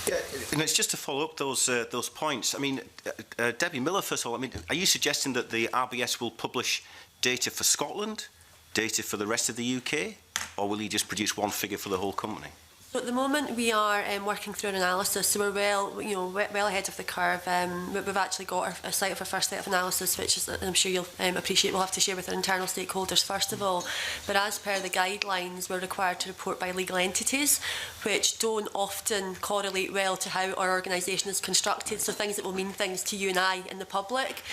Yeah, and it's just to follow up those points. I mean, Debbie Miller, first of all, I mean, are you suggesting that the RBS will publish data for Scotland, data for the rest of the UK, or will you just produce one figure for the whole company? So at the moment we are working through an analysis, so we're well ahead of the curve. We've actually got a sight of our first set of analysis, which is, I'm sure you'll appreciate, we'll have to share with our internal stakeholders first of all. But as per the guidelines, we're required to report by legal entities, which don't often correlate well to how our organisation is constructed, so things that will mean things to you and I in the public.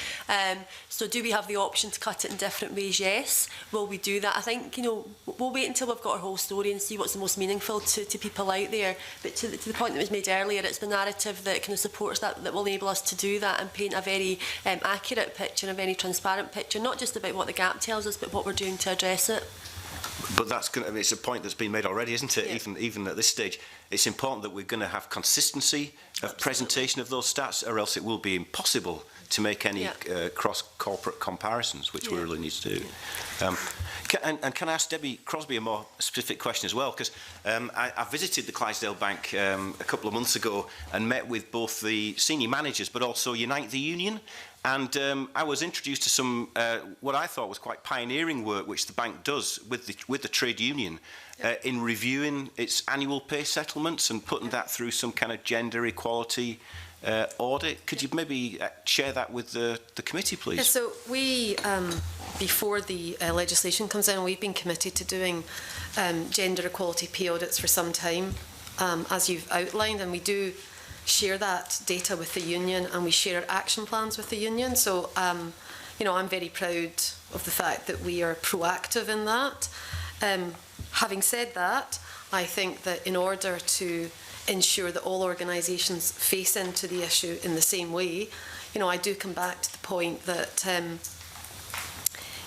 So do we have the option to cut it in different ways? Yes. Will we do that? I think, we'll wait until we've got our whole story and see what's the most meaningful to people out there. But to the point that was made earlier, it's the narrative that kind of supports that will enable us to do that and paint a very accurate picture, a very transparent picture, not just about what the gap tells us, but what we're doing to address it. But that's going to, it's a point that's been made already, isn't it? Yeah. Even at this stage, it's important that we're going to have consistency of presentation of those stats, or else it will be impossible to make any cross-corporate comparisons, which we really need to do. Can I ask Debbie Crosbie a more specific question as well? Because I visited the Clydesdale Bank a couple of months ago and met with both the senior managers, but also Unite the Union. And I was introduced to some what I thought was quite pioneering work which the bank does with the trade union in reviewing its annual pay settlements and putting that through some kind of gender equality audit. Could you maybe share that with the committee, please? Yeah, so we, before the legislation comes in, we've been committed to doing gender equality pay audits for some time, as you've outlined, and we do share that data with the union, and we share our action plans with the union. So, I'm very proud of the fact that we are proactive in that. Having said that, I think that in order to ensure that all organisations face into the issue in the same way, I do come back to the point that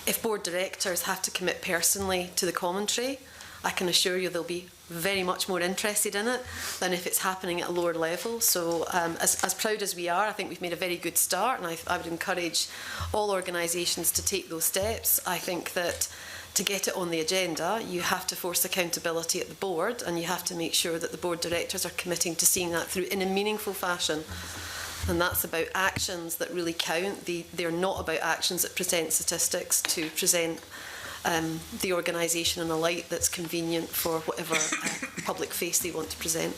if board directors have to commit personally to the commentary, I can assure you they'll be very much more interested in it than if it's happening at a lower level. So as proud as we are, I think we've made a very good start, and I would encourage all organisations to take those steps. I think that to get it on the agenda, you have to force accountability at the board, and you have to make sure that the board directors are committing to seeing that through in a meaningful fashion. And that's about actions that really count. They're not about actions that present statistics to present the organisation in a light that's convenient for whatever public face they want to present.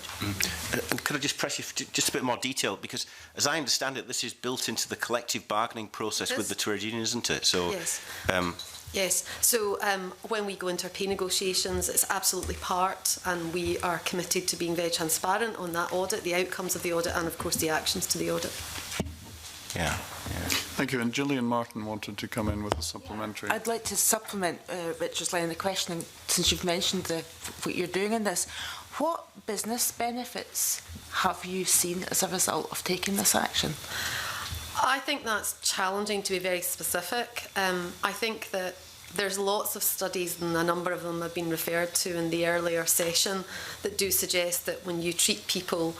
And could I just press you for just a bit more detail, because as I understand it, this is built into the collective bargaining process with the trade union, isn't it? So, yes. Yes. So when we go into our pay negotiations, it's absolutely part, and we are committed to being very transparent on that audit, the outcomes of the audit, and of course the actions to the audit. Yeah. Thank you. And Gillian Martin wanted to come in with a supplementary. I'd like to supplement Richard's line of questioning, since you've mentioned what you're doing in this. What business benefits have you seen as a result of taking this action? I think that's challenging to be very specific. I think that there's lots of studies, and a number of them have been referred to in the earlier session, that do suggest that when you treat people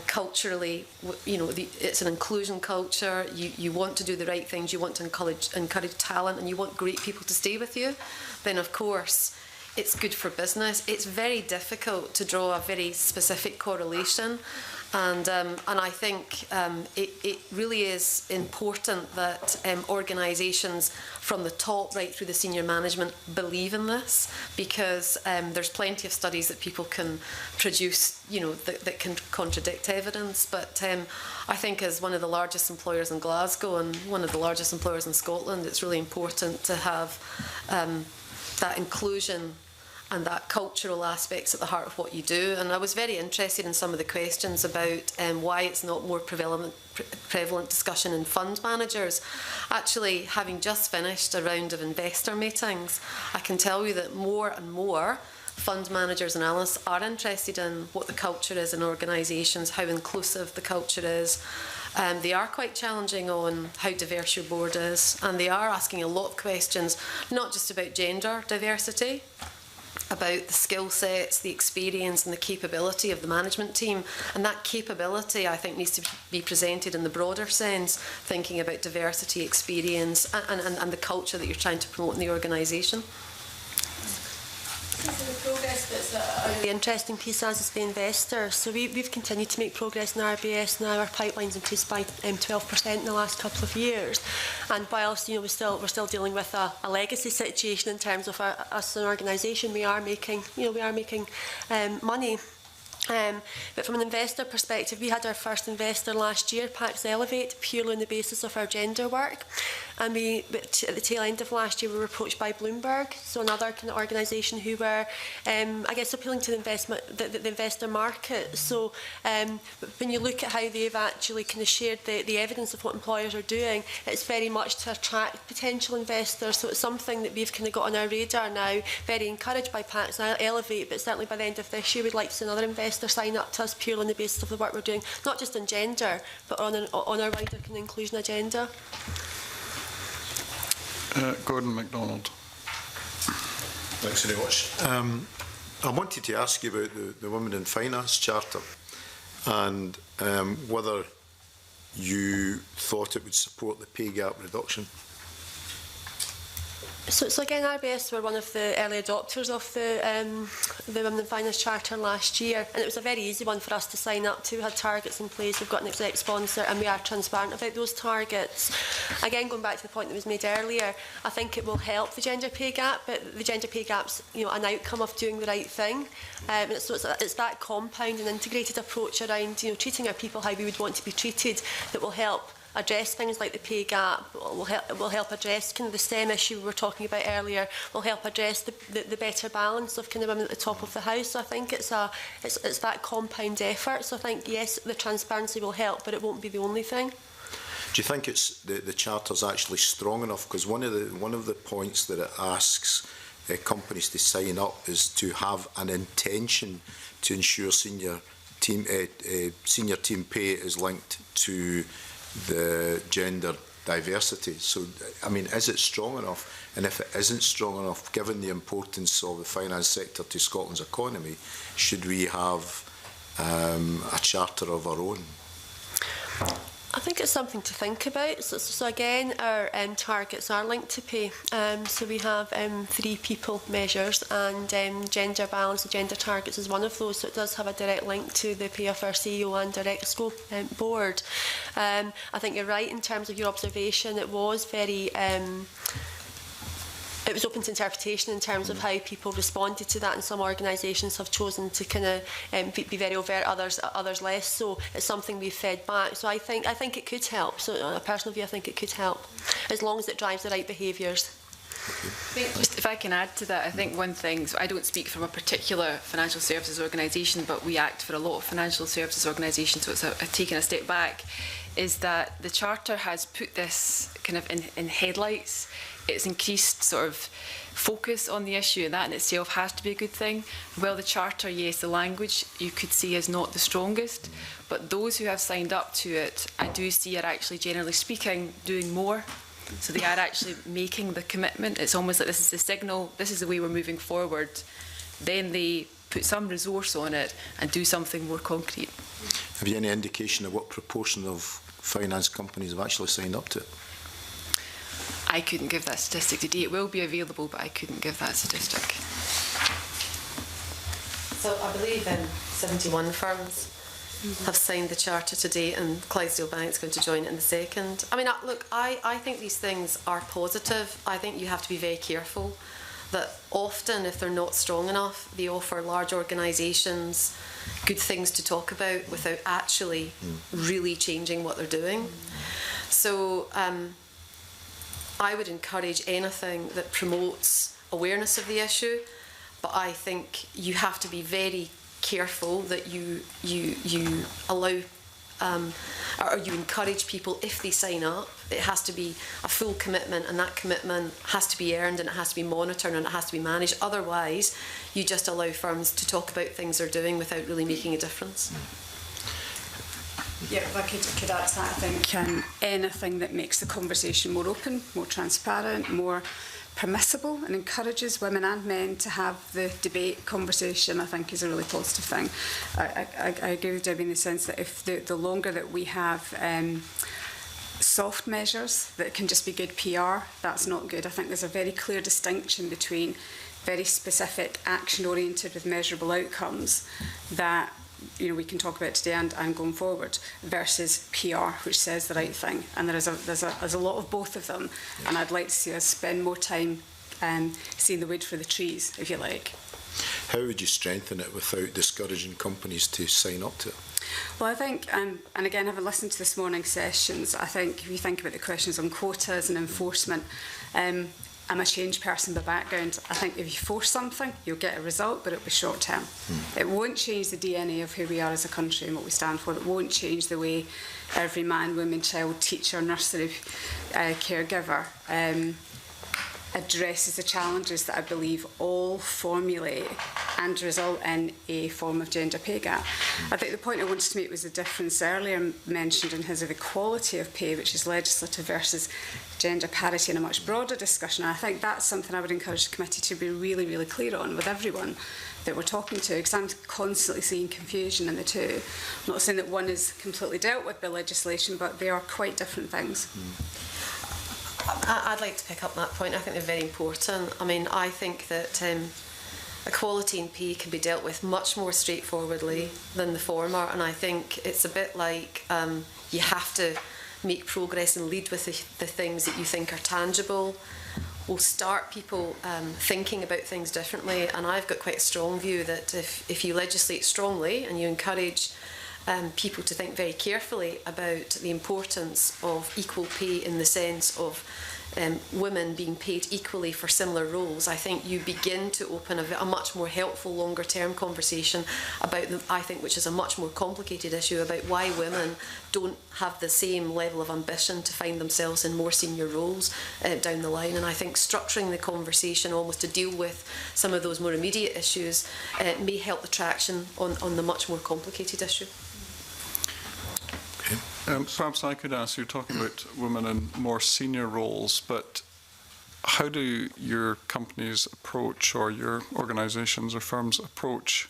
culturally, it's an inclusion culture, you want to do the right things, you want to encourage talent, and you want great people to stay with you, then of course it's good for business. It's very difficult to draw a very specific correlation. And I think it really is important that organisations from the top right through the senior management believe in this, because there's plenty of studies that people can produce, that can contradict evidence. But I think as one of the largest employers in Glasgow and one of the largest employers in Scotland, it's really important to have that inclusion and that cultural aspects at the heart of what you do. And I was very interested in some of the questions about why it's not more prevalent discussion in fund managers. Actually, having just finished a round of investor meetings, I can tell you that more and more fund managers and analysts are interested in what the culture is in organisations, how inclusive the culture is. They are quite challenging on how diverse your board is, and they are asking a lot of questions, not just about gender diversity, about the skill sets, the experience and the capability of the management team. And that capability, I think, needs to be presented in the broader sense, thinking about diversity, experience and the culture that you're trying to promote in the organisation. The interesting piece is the investors. So we've continued to make progress in RBS now. Our pipeline's increased by 12% in the last couple of years. And whilst we're still dealing with a legacy situation in terms of us as an organisation, we are making money. But from an investor perspective, we had our first investor last year, Pax Elevate, purely on the basis of our gender work. And at the tail end of last year, we were approached by Bloomberg, so another kind of organisation who were, I guess, appealing to the investor market. So when you look at how they've actually kind of shared the evidence of what employers are doing, it's very much to attract potential investors. So it's something that we've kind of got on our radar now, very encouraged by Pax Elevate, but certainly by the end of this year, we'd like to see another investor sign up to us purely on the basis of the work we're doing, not just on gender, but on our wider kind of inclusion agenda. Gordon MacDonald. Thanks very much. I wanted to ask you about the Women in Finance Charter and whether you thought it would support the pay gap reduction. So again, RBS were one of the early adopters of the Women in Finance Charter last year, and it was a very easy one for us to sign up to. We had targets in place, we've got an exec sponsor, and we are transparent about those targets. Again, going back to the point that was made earlier, I think it will help the gender pay gap, but the gender pay gap's an outcome of doing the right thing. So it's that compound and integrated approach around treating our people how we would want to be treated that will help address things like the pay gap, will help address kind of the STEM issue we were talking about earlier, will help address the better balance of kind of women at the top of the house. So I think it's that compound effort. So I think, yes, the transparency will help, but it won't be the only thing. Do you think it's the Charter's actually strong enough? Because one of the points that it asks companies to sign up is to have an intention to ensure senior team pay is linked to the gender diversity. So, I mean, is it strong enough? And if it isn't strong enough, given the importance of the finance sector to Scotland's economy, should we have a charter of our own? I think it's something to think about. So again, our targets are linked to pay. So we have 3 people measures, and gender balance, the gender targets is one of those. So it does have a direct link to the pay of our CEO and our ExCo board. I think you're right in terms of your observation. It was very... it was open to interpretation in terms of how people responded to that, and some organisations have chosen to kind of be very overt, others less so. It's something we've fed back. So I think it could help. So on a personal view, I think it could help, as long as it drives the right behaviours. Just if I can add to that, I think one thing, so I don't speak from a particular financial services organisation, but we act for a lot of financial services organisations, so it's taking a step back, is that the Charter has put this kind of in headlights. It's increased sort of focus on the issue, and that in itself has to be a good thing. Well, the Charter, yes, the language you could see is not the strongest, but those who have signed up to it, I do see are actually, generally speaking, doing more. So they are actually making the commitment. It's almost like this is the signal, this is the way we're moving forward. Then they put some resource on it and do something more concrete. Have you any indication of what proportion of finance companies have actually signed up to it? I couldn't give that statistic today. It will be available, but I couldn't give that statistic. So I believe 71 firms have signed the Charter today, and Clydesdale Bank's going to join it in the second. I mean, look, I think these things are positive. I think you have to be very careful that often, if they're not strong enough, they offer large organisations good things to talk about without actually really changing what they're doing. So I would encourage anything that promotes awareness of the issue, but I think you have to be very careful that you allow or you encourage people, if they sign up, it has to be a full commitment, and that commitment has to be earned, and it has to be monitored, and it has to be managed. Otherwise, you just allow firms to talk about things they're doing without really making a difference. Yeah, if I could add to that, I think anything that makes the conversation more open, more transparent, more permissible, and encourages women and men to have the debate conversation, I think is a really positive thing. I agree with Debbie in the sense that if the longer that we have soft measures that can just be good PR, that's not good. I think there's a very clear distinction between very specific action-oriented with measurable outcomes that we can talk about today and going forward, versus PR, which says the right thing. And there's a lot of both of them, and I'd like to see us spend more time seeing the wood for the trees, if you like. How would you strengthen it without discouraging companies to sign up to it? Well, I think, and again, having listened to this morning's sessions, I think if you think about the questions on quotas and enforcement, I'm a change person by background. I think if you force something, you'll get a result, but it'll be short term. It won't change the DNA of who we are as a country and what we stand for. It won't change the way every man, woman, child, teacher, nursery caregiver addresses the challenges that I believe all formulate and result in a form of gender pay gap. I think the point I wanted to make was the difference earlier mentioned in his of equality of pay, which is legislative versus gender parity in a much broader discussion. And I think that's something I would encourage the committee to be really, really clear on with everyone that we're talking to, because I'm constantly seeing confusion in the two. I'm not saying that one is completely dealt with by legislation, but they are quite different things. I'd like to pick up that point. I think they're very important. I mean, I think that equality in pay can be dealt with much more straightforwardly than the former, and I think it's a bit like you have to make progress and lead with the things that you think are tangible. Will start people thinking about things differently, and I've got quite a strong view that if you legislate strongly and you encourage people to think very carefully about the importance of equal pay in the sense of women being paid equally for similar roles, I think you begin to open a much more helpful longer term conversation about I think which is a much more complicated issue about why women don't have the same level of ambition to find themselves in more senior roles down the line. And I think structuring the conversation almost to deal with some of those more immediate issues may help the traction on the much more complicated issue. Perhaps I could ask, you're talking about women in more senior roles, but how do your companies approach, or your organisations or firms approach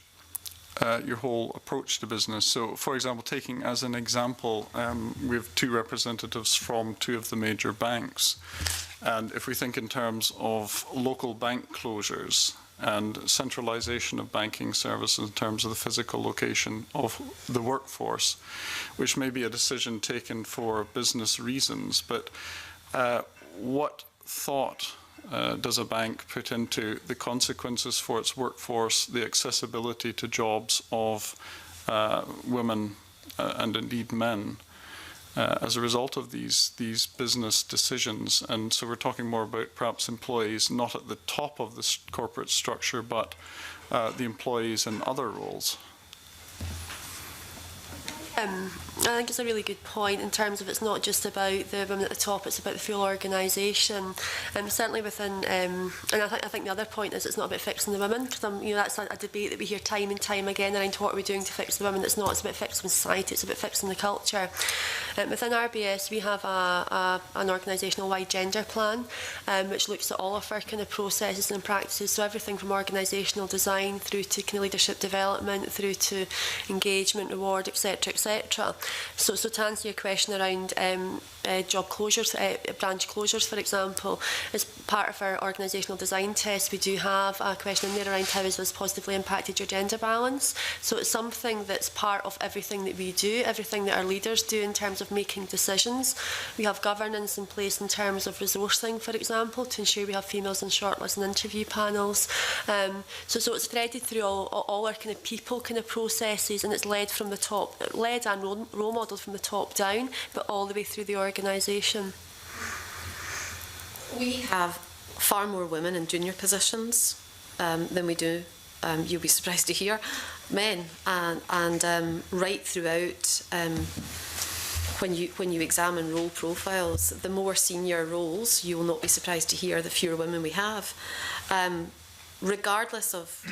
your whole approach to business? So, for example, taking as an example, we have two representatives from two of the major banks, and if we think in terms of local bank closures and centralisation of banking services in terms of the physical location of the workforce, which may be a decision taken for business reasons, but what thought does a bank put into the consequences for its workforce, the accessibility to jobs of women and indeed men as a result of these business decisions? And so we're talking more about perhaps employees not at the top of the corporate structure, but the employees in other roles. I think it's a really good point in terms of it's not just about the women at the top, it's about the full organisation. Certainly within, and I think the other point is it's not about fixing the women, because that's a debate that we hear time and time again around what are we doing to fix the women. It's not, it's about fixing society, it's about fixing the culture. Within RBS we have an organisational wide gender plan which looks at all of our kind of processes and practices, so everything from organisational design through to kind of leadership development, through to engagement, reward, etc., etc. So to answer your question around job closures, branch closures, for example, as part of our organisational design test, we do have a question in there around how has this positively impacted your gender balance. So it's something that's part of everything that we do, everything that our leaders do in terms of making decisions. We have governance in place in terms of resourcing, for example, to ensure we have females in shortlist and interview panels. So it's threaded through all our kind of people kind of processes, and it's led from the top, led and role modelled from the top down, but all the way through the organisation. We have far more women in junior positions than we do, you'll be surprised to hear, men, and right throughout. When you examine role profiles, the more senior roles, you will not be surprised to hear the fewer women we have. Regardless of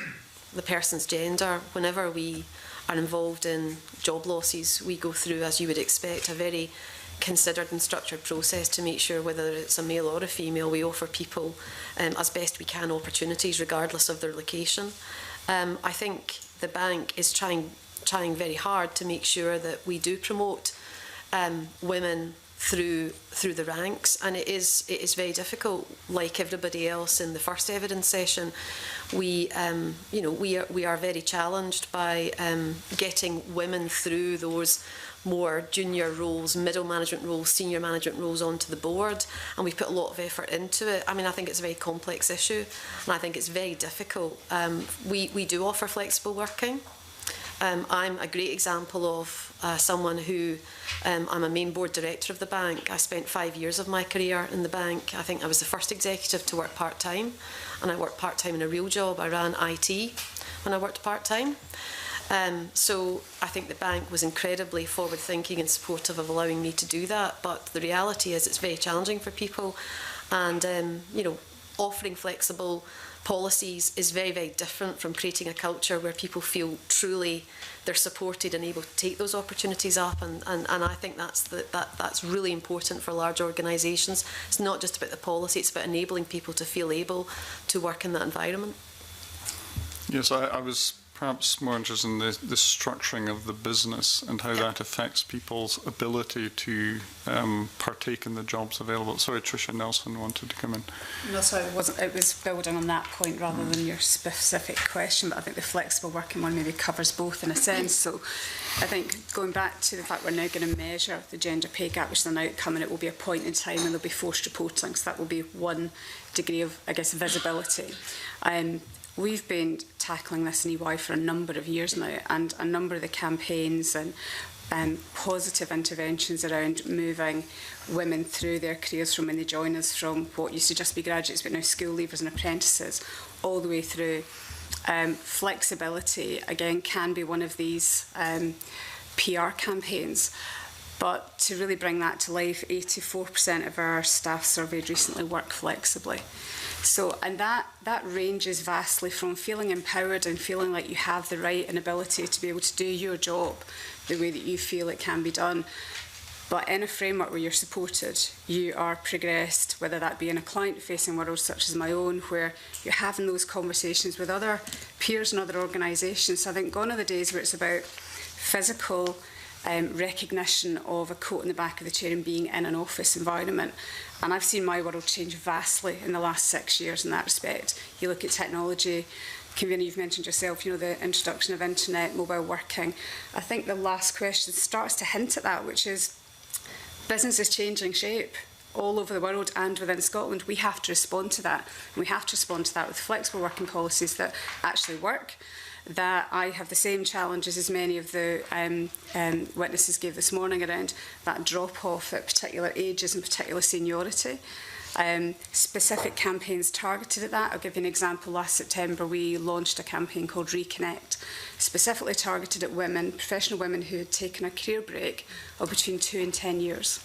the person's gender, whenever we are involved in job losses, we go through, as you would expect, a very considered and structured process to make sure whether it's a male or a female, we offer people as best we can opportunities regardless of their location. I think the bank is trying very hard to make sure that we do promote women through the ranks, and it is very difficult. Like everybody else in the first evidence session, we are very challenged by getting women through those more junior roles, middle management roles, senior management roles onto the board, and we put a lot of effort into it. I mean, I think it's a very complex issue, and I think it's very difficult. We do offer flexible working. I'm a great example of someone who, I'm a main board director of the bank. I spent 5 years of my career in the bank. I think I was the first executive to work part-time, and I worked part-time in a real job. I ran IT when I worked part-time. So I think the bank was incredibly forward-thinking and supportive of allowing me to do that, but the reality is it's very challenging for people, and offering flexible policies is very, very different from creating a culture where people feel truly they're supported and able to take those opportunities up, and I think that's really important for large organisations. It's not just about the policy, it's about enabling people to feel able to work in that environment. Yes, I was perhaps more interested in the structuring of the business and how that affects people's ability to partake in the jobs available. Sorry, Tricia Nelson wanted to come in. No, sorry, it was building on that point rather than your specific question, but I think the flexible working one maybe covers both in a sense. So I think going back to the fact we're now going to measure the gender pay gap, which is an outcome, and it will be a point in time and there'll be forced reporting, so that will be one degree of, I guess, visibility. We've been tackling this in EY for a number of years now, and a number of the campaigns and positive interventions around moving women through their careers from when they join us, from what used to just be graduates but now school leavers and apprentices, all the way through. Flexibility, again, can be one of these PR campaigns. But to really bring that to life, 84% of our staff surveyed recently work flexibly. So, and that ranges vastly from feeling empowered and feeling like you have the right and ability to be able to do your job the way that you feel it can be done. But in a framework where you're supported, you are progressed, whether that be in a client-facing world such as my own, where you're having those conversations with other peers and other organisations. So I think gone are the days where it's about physical recognition of a coat in the back of the chair and being in an office environment. And I've seen my world change vastly in the last 6 years in that respect. You look at technology, Convener, you've mentioned yourself, the introduction of internet, mobile working. I think the last question starts to hint at that, which is business is changing shape all over the world and within Scotland. We have to respond to that. And we have to respond to that with flexible working policies that actually work, that I have the same challenges as many of the witnesses gave this morning around that drop-off at particular ages and particular seniority. Specific campaigns targeted at that. I'll give you an example. Last September, we launched a campaign called Reconnect, specifically targeted at women, professional women who had taken a career break of between 2 and 10 years.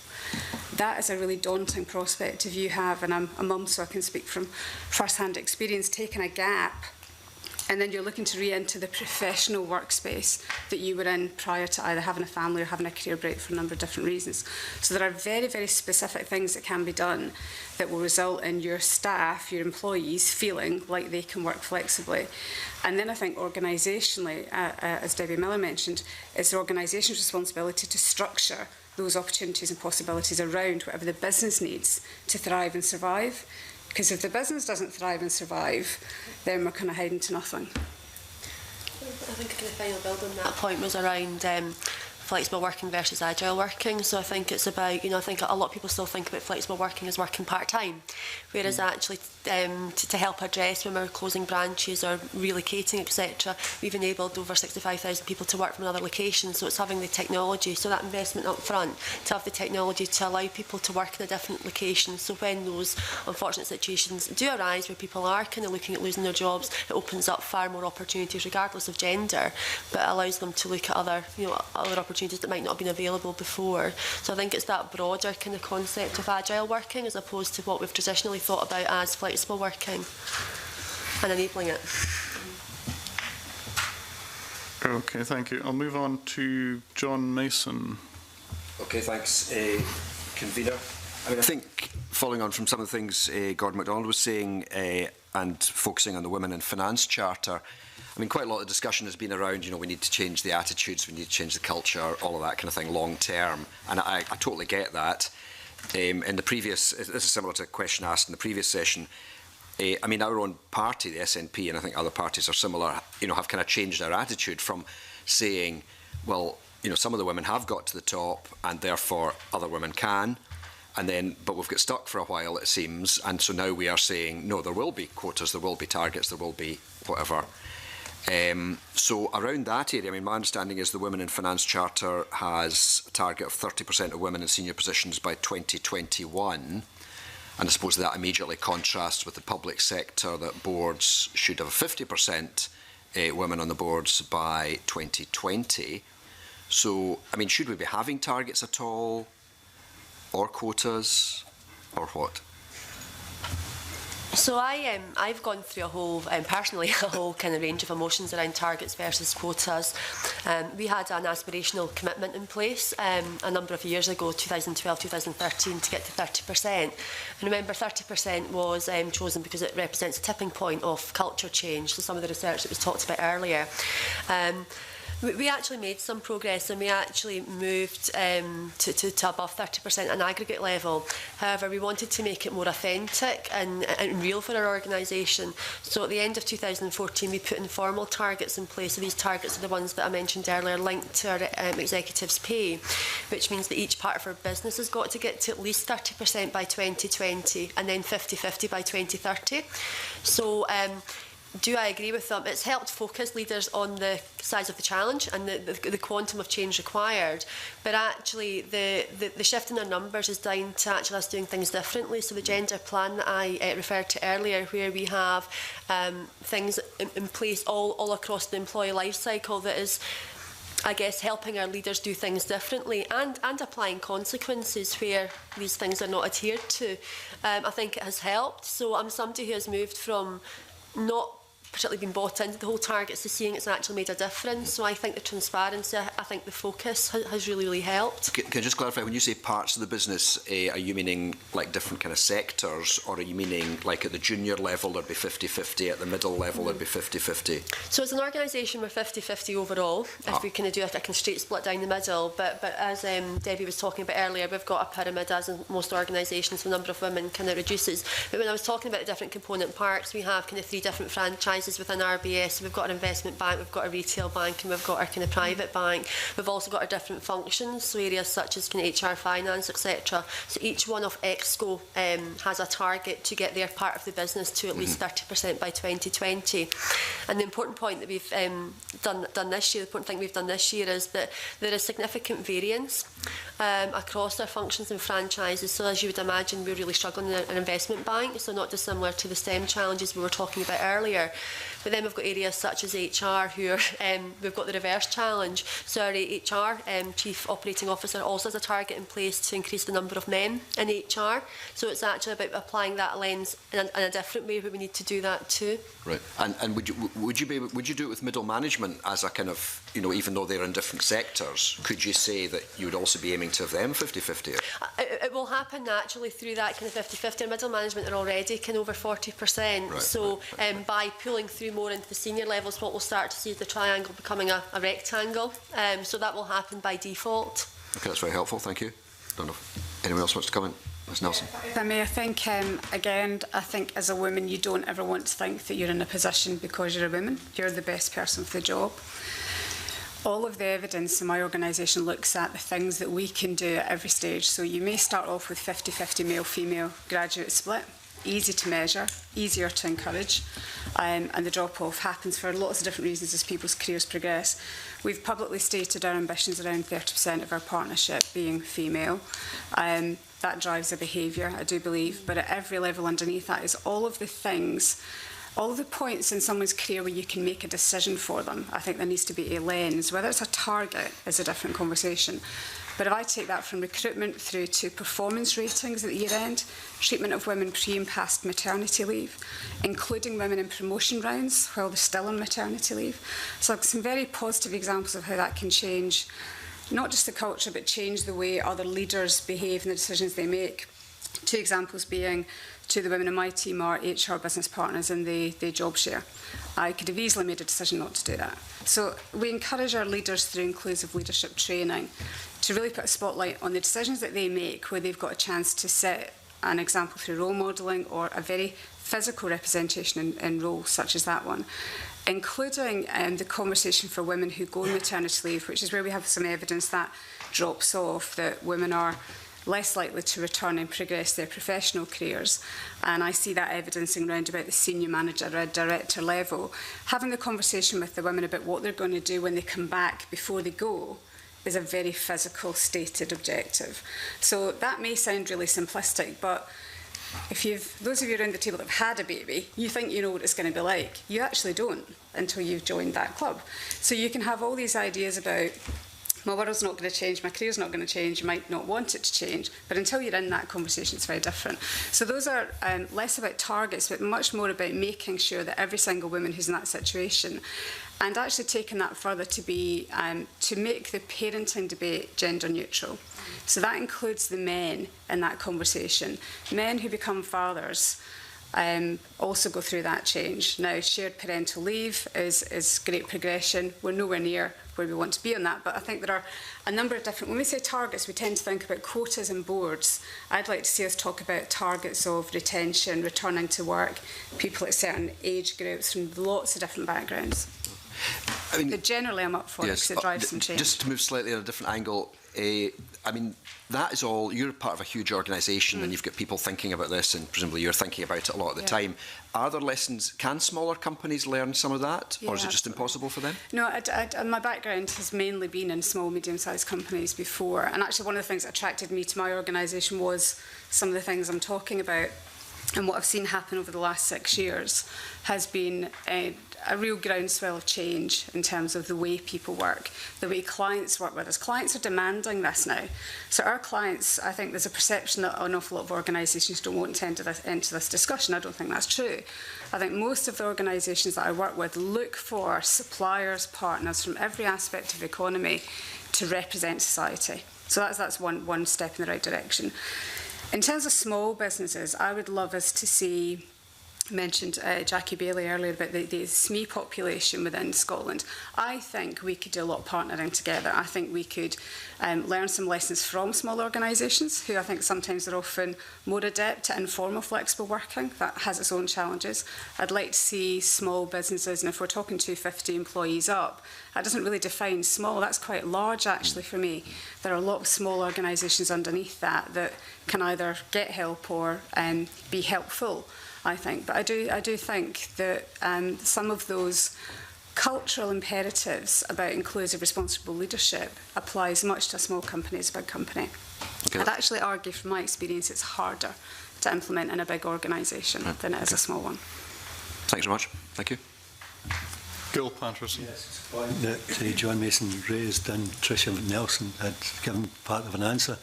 That is a really daunting prospect if you have, and I'm a mum so I can speak from first-hand experience, taken a gap, and then you're looking to re-enter the professional workspace that you were in prior to either having a family or having a career break for a number of different reasons. So there are very, very specific things that can be done that will result in your staff, your employees, feeling like they can work flexibly. And then I think organisationally, as Debbie Miller mentioned, it's the organisation's responsibility to structure those opportunities and possibilities around whatever the business needs to thrive and survive. Because if the business doesn't thrive and survive, then we're kind of heading to nothing. I think the final build on that point was around flexible working versus agile working. So I think it's about, I think a lot of people still think about flexible working as working part-time, whereas actually to help address when we're closing branches or relocating, etc., we've enabled over 65,000 people to work from another location. So it's having the technology, so that investment up front, to have the technology to allow people to work in a different location. So when those unfortunate situations do arise where people are kind of looking at losing their jobs, it opens up far more opportunities regardless of gender, but it allows them to look at other, other opportunities that might not have been available before. So I think it's that broader kind of concept of agile working as opposed to what we've traditionally thought about as flexible working and enabling it. Okay, thank you. I'll move on to John Mason. Okay, thanks, Convener. I mean, I think following on from some of the things Gordon MacDonald was saying and focusing on the Women in Finance Charter, I mean, quite a lot of discussion has been around, we need to change the attitudes, we need to change the culture, all of that kind of thing long term. And I totally get that. In the previous, this is similar to a question asked in the previous session, I mean, our own party, the SNP, and I think other parties are similar, have kind of changed our attitude from saying, well, some of the women have got to the top and therefore other women can. And then, but we've got stuck for a while, it seems, and so now we are saying, no, there will be quotas, there will be targets, there will be whatever. So around that area, I mean, my understanding is the Women in Finance Charter has a target of 30% of women in senior positions by 2021. And I suppose that immediately contrasts with the public sector, that boards should have 50% women on the boards by 2020. So, I mean, should we be having targets at all? Or quotas, or what? So I've gone through a whole, personally, a whole kind of range of emotions around targets versus quotas. We had an aspirational commitment in place a number of years ago, 2012, 2013, to get to 30%. And remember, 30% was chosen because it represents a tipping point of culture change, so some of the research that was talked about earlier. We actually made some progress and we actually moved to above 30% at an aggregate level. However, we wanted to make it more authentic and real for our organisation. So at the end of 2014, we put informal targets in place. So these targets are the ones that I mentioned earlier, linked to our executives' pay, which means that each part of our business has got to get to at least 30% by 2020 and then 50-50 by 2030. So do I agree with them? It's helped focus leaders on the size of the challenge and the quantum of change required. But actually, the shift in their numbers is down to actually us doing things differently. So the gender plan that I referred to earlier, where we have things in place all across the employee life cycle that is, I guess, helping our leaders do things differently and applying consequences where these things are not adhered to. I think it has helped. So I'm somebody who has moved from not particularly been bought into the whole targets to seeing it's actually made a difference. So I think the transparency, I think the focus has really helped. Can I just clarify, when you say parts of the business, are you meaning like different kind of sectors, or are you meaning like at the junior level there'd be 50-50, at the middle level there'd be 50-50? So as an organisation we're 50-50 overall, if we kind of do a kind of straight split down the middle, but as Debbie was talking about earlier, we've got a pyramid as in most organisations, so the number of women kind of reduces. But when I was talking about the different component parts, we have kind of 3 different franchises within RBS. So we've got an investment bank, we've got a retail bank, and we've got our kind of private bank. We've also got our different functions, so areas such as kind of HR, finance, etc. So each one of ExCo has a target to get their part of the business to at least 30% by 2020. And the important point that we've done this year, the important thing we've done this year is that there is significant variance across our functions and franchises. So as you would imagine, we're really struggling in an investment bank, so not dissimilar to the STEM challenges we were talking about earlier. But then we've got areas such as HR, who are, we've got the reverse challenge. So our HR Chief Operating Officer also has a target in place to increase the number of men in HR. So it's actually about applying that lens in a different way, but we need to do that too. Right. And would you do it with middle management as a kind of, even though they're in different sectors, could you say that you would also be aiming to have them 50-50? It will happen naturally through that kind of 50-50. Our middle management are already kind of over 40%. Right, so by pulling through more into the senior levels, what we'll start to see is the triangle becoming a rectangle. So that will happen by default. Okay, that's very helpful. Thank you. I don't know if anyone else wants to comment. Ms Nelson. If I may, I think, again, I think as a woman, you don't ever want to think that you're in a position because you're a woman, you're the best person for the job. all of the evidence in my organisation looks at the things that we can do at every stage. So you may start off with 50-50 male-female graduate split, easy to measure, easier to encourage, and the drop-off happens for lots of different reasons as people's careers progress. We've publicly stated our ambitions around 30% of our partnership being female. That drives their behaviour, I do believe, but at every level underneath that is all of the things, all of the points in someone's career where you can make a decision for them. I think there needs to be a lens. Whether it's a target is a different conversation. But if I take that from recruitment through to performance ratings at the year end, treatment of women pre and past maternity leave, including women in promotion rounds while they're still on maternity leave. So some very positive examples of how that can change not just the culture, but change the way other leaders behave and the decisions they make. Two examples being, two of the women in my team are HR business partners and they job share. I could have easily made a decision not to do that. So we encourage our leaders through inclusive leadership training to really put a spotlight on the decisions that they make where they've got a chance to set an example through role modelling or a very physical representation in roles such as that one, including the conversation for women who go on maternity leave, which is where we have some evidence that drops off, that women are less likely to return and progress their professional careers. And I see that evidencing around about the senior manager or director level. Having the conversation with the women about what they're going to do when they come back before they go is a very physical, stated objective. So that may sound really simplistic, but if those of you around the table that have had a baby, you think you know what it's going to be like. You actually don't until you've joined that club. So you can have all these ideas about, my world's not going to change, my career's not going to change, you might not want it to change, but until you're in that conversation, it's very different. So those are less about targets, but much more about making sure that every single woman who's in that situation, and actually taking that further to be, to make the parenting debate gender neutral. So that includes the men in that conversation. Men who become fathers also go through that change. Now, shared parental leave is great progression. We're nowhere near where we want to be on that, but I think there are a number of different, when we say targets, we tend to think about quotas and boards. I'd like to see us talk about targets of retention, returning to work, people at certain age groups from lots of different backgrounds. I mean, but generally I'm up for it because it drives some change. Just to move slightly on a different angle, I mean, that is all, you're part of a huge organisation and you've got people thinking about this and presumably you're thinking about it a lot of the time. Are there lessons, can smaller companies learn some of that, or is it just impossible for them? No, my background has mainly been in small, medium-sized companies before, and actually one of the things that attracted me to my organisation was some of the things I'm talking about. And what I've seen happen over the last 6 years has been a real groundswell of change in terms of the way people work, the way clients work with us. Clients are demanding this now. So our clients, I think there's a perception that an awful lot of organisations don't want to enter this discussion. I don't think that's true. I think most of the organisations that I work with look for suppliers, partners from every aspect of the economy to represent society. So that's one step in the right direction. In terms of small businesses, I would love us to see, mentioned Jackie Bailey earlier about the SME population within Scotland. I think we could do a lot of partnering together. I think we could learn some lessons from small organisations who I think sometimes are often more adept at informal flexible working. That has its own challenges. I'd like to see small businesses, and if we're talking 250 employees up, that doesn't really define small. That's quite large actually for me. There are a lot of small organisations underneath that can either get help or be helpful, I think. But I do think that some of those cultural imperatives about inclusive, responsible leadership applies as much to a small company as a big company. Okay. I'd actually argue from my experience it's harder to implement in a big organisation than it is a small one. Thanks very much. Thank you. Gil Patterson. Yes, it's a point that John Mason raised and Tricia McNelson had given part of an answer.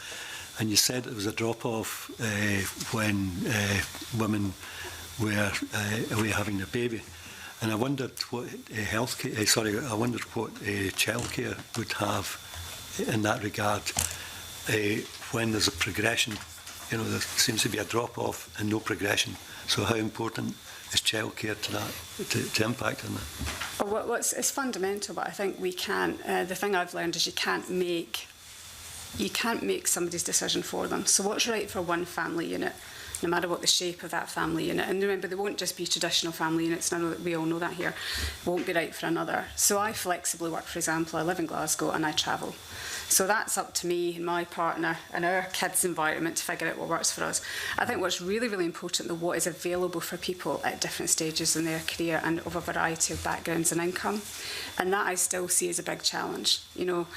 And you said it was a drop-off when women were away having a baby. And I wondered what childcare would have in that regard when there's a progression. You know, there seems to be a drop-off and no progression. So how important is childcare to that, to impact on that? Well, it's fundamental, but I think we can't. The thing I've learned is you can't make somebody's decision for them. So what's right for one family unit no matter what the shape of that family unit. And remember, they won't just be traditional family units, and I know that we all know that here, won't be right for another. So I flexibly work, for example, I live in Glasgow and I travel. So that's up to me and my partner and our kids' environment to figure out what works for us. I think what's really, really important, though, what is available for people at different stages in their career and of a variety of backgrounds and income. And that I still see as a big challenge. You know,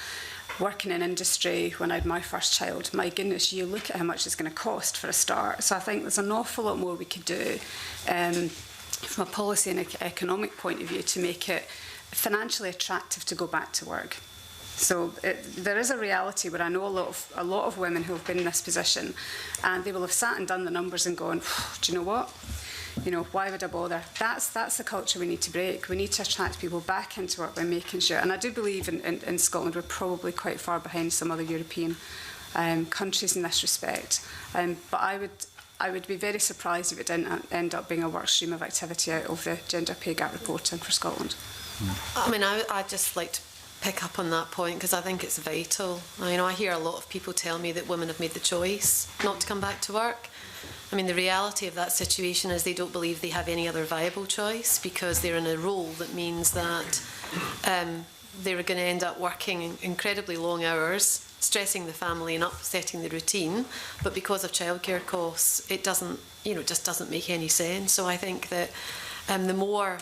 working in industry when I had my first child, my goodness, you look at how much it's going to cost for a start. So I think there's an awful lot more we could do from a policy and economic point of view to make it financially attractive to go back to work. So there is a reality where I know a lot of women who have been in this position, and they will have sat and done the numbers and gone, do you know what? You know, why would I bother? That's the culture we need to break. We need to attract people back into work by making sure. And I do believe in Scotland we're probably quite far behind some other European countries in this respect. But I would be very surprised if it didn't end up being a work stream of activity out of the gender pay gap reporting for Scotland. I mean, I'd just like to pick up on that point because I think it's vital. You know, I hear a lot of people tell me that women have made the choice not to come back to work. I mean, the reality of that situation is they don't believe they have any other viable choice because they're in a role that means that they're going to end up working incredibly long hours, stressing the family and upsetting the routine. But because of childcare costs, it doesn't, you know, just doesn't make any sense. So I think that the more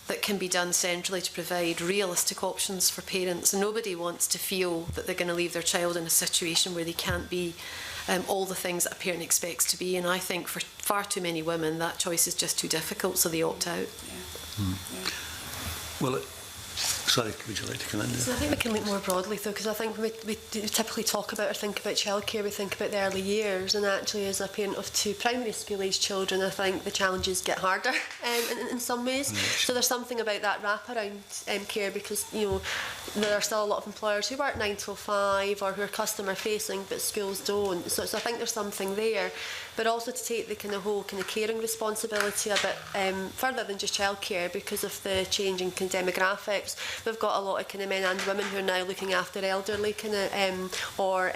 that can be done centrally to provide realistic options for parents, and nobody wants to feel that they're going to leave their child in a situation where they can't be all the things that a parent expects to be. And I think for far too many women that choice is just too difficult, so they opt out. Well, sorry, would you like to come in there? So I think we can look more broadly though, because I think when we typically talk about or think about childcare, we think about the early years, and actually as a parent of 2 primary school age children, I think the challenges get harder in some ways. So there's something about that wraparound care, because you know there are still a lot of employers who work 9 till 5 or who are customer facing, but schools don't. So I think there's something there, but also to take the kind of whole kind of caring responsibility a bit further than just childcare, because of the changing demographics. We've got a lot of kind of men and women who are now looking after elderly kind of or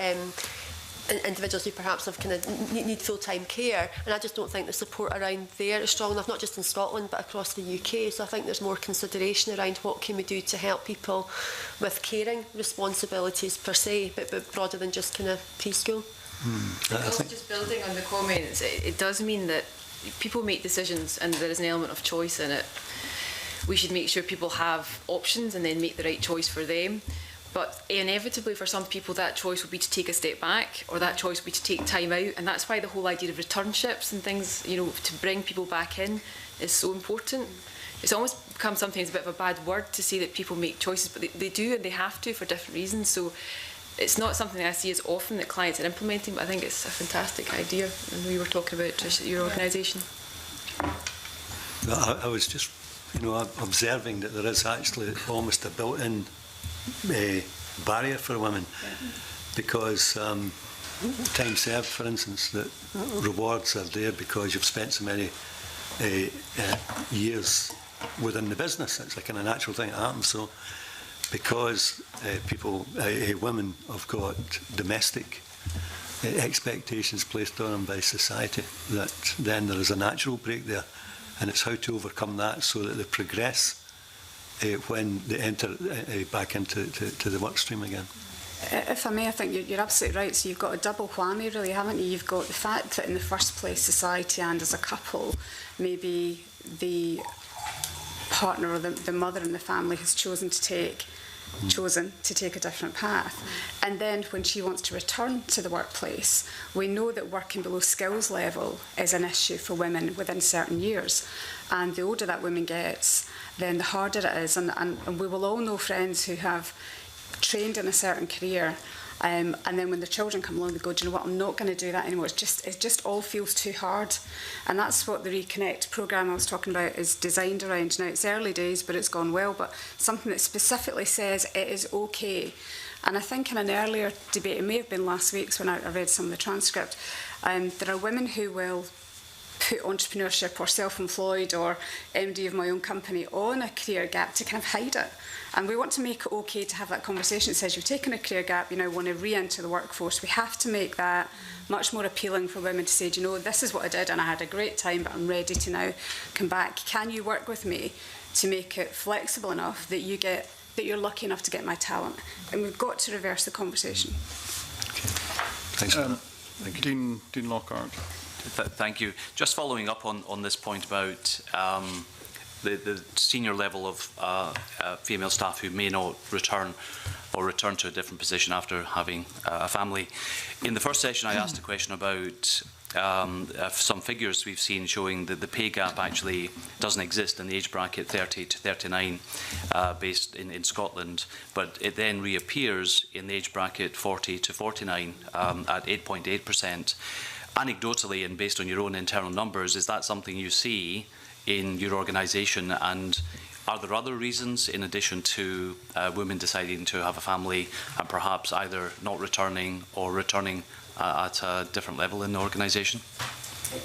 individuals who perhaps have kind of need full-time care, and I just don't think the support around there is strong enough, not just in Scotland but across the UK. So I think there's more consideration around what can we do to help people with caring responsibilities per se, but broader than just kind of preschool. Also, just building on the comments, it does mean that people make decisions and there is an element of choice in it. We should make sure people have options and then make the right choice for them. But inevitably for some people that choice will be to take a step back, or that choice will be to take time out, and that's why the whole idea of returnships and things, you know, to bring people back in is so important. It's almost become sometimes a bit of a bad word to say that people make choices, but they do, and they have to for different reasons. So it's not something that I see as often that clients are implementing, but I think it's a fantastic idea, and we were talking about Trish, your organisation. I was just, you know, observing that there is actually almost a built-in barrier for women, because time served, for instance, that rewards are there because you've spent so many years within the business. It's like a natural thing that happens. So because women have got domestic expectations placed on them by society, that then there is a natural break there, and it's how to overcome that so that they progress when they enter back into the work stream again. If I may, I think you're absolutely right. So you've got a double whammy, really, haven't you? You've got the fact that in the first place, society and as a couple, maybe the partner or the mother in the family has chosen to take a different path. And then when she wants to return to the workplace, we know that working below skills level is an issue for women within certain years. And the older that woman gets, then the harder it is. And we will all know friends who have trained in a certain career, and then when the children come along, they go, do you know what, I'm not going to do that anymore. It just all feels too hard. And that's what the Reconnect programme I was talking about is designed around. Now, it's early days, but it's gone well, but something that specifically says it is okay. And I think in an earlier debate, it may have been last week's when I read some of the transcript, there are women who will put entrepreneurship or self-employed or MD of my own company on a career gap to kind of hide it. And we want to make it okay to have that conversation that says you've taken a career gap, you now want to re-enter the workforce. We have to make that much more appealing for women to say, do you know, this is what I did and I had a great time, but I'm ready to now come back. Can you work with me to make it flexible enough that you're lucky enough to get my talent? And we've got to reverse the conversation. Thanks. Dean Lockhart. Thank you. Just following up on this point about the senior level of female staff who may not return to a different position after having a family. In the first session, I asked a question about some figures we've seen showing that the pay gap actually doesn't exist in the age bracket 30 to 39 based in Scotland, but it then reappears in the age bracket 40 to 49 at 8.8%. Anecdotally, and based on your own internal numbers, is that something you see in your organisation, and are there other reasons in addition to women deciding to have a family and perhaps either not returning or returning at a different level in the organisation?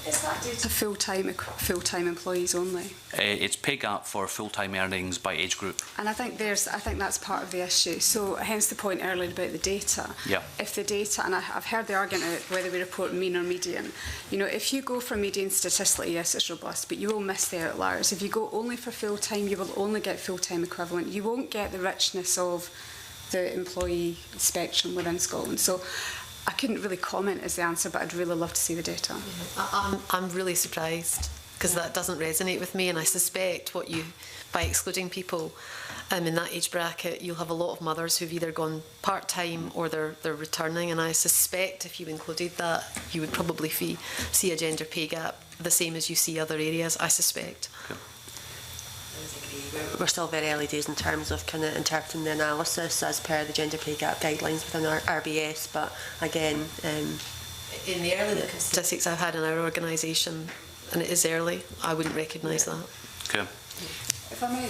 Is that due to full-time employees only? It's pay gap for full-time earnings by age group. And I think that's part of the issue. So hence the point earlier about the data. Yeah. If the data, and I've heard the argument about whether we report mean or median. You know, if you go for median statistically, yes, it's robust, but you will miss the outliers. If you go only for full-time, you will only get full-time equivalent. You won't get the richness of the employee spectrum within Scotland. So I couldn't really comment as the answer, but I'd really love to see the data. I'm really surprised because that doesn't resonate with me, and I suspect by excluding people in that age bracket, you'll have a lot of mothers who've either gone part-time or they're returning, and I suspect if you included that, you would probably see a gender pay gap the same as you see other areas, I suspect. Okay. We're still very early days in terms of kind of interpreting the analysis as per the gender pay gap guidelines within our RBS, but again, in the early statistics I've had in our organisation, and it is early, I wouldn't recognise that. Okay. If I may,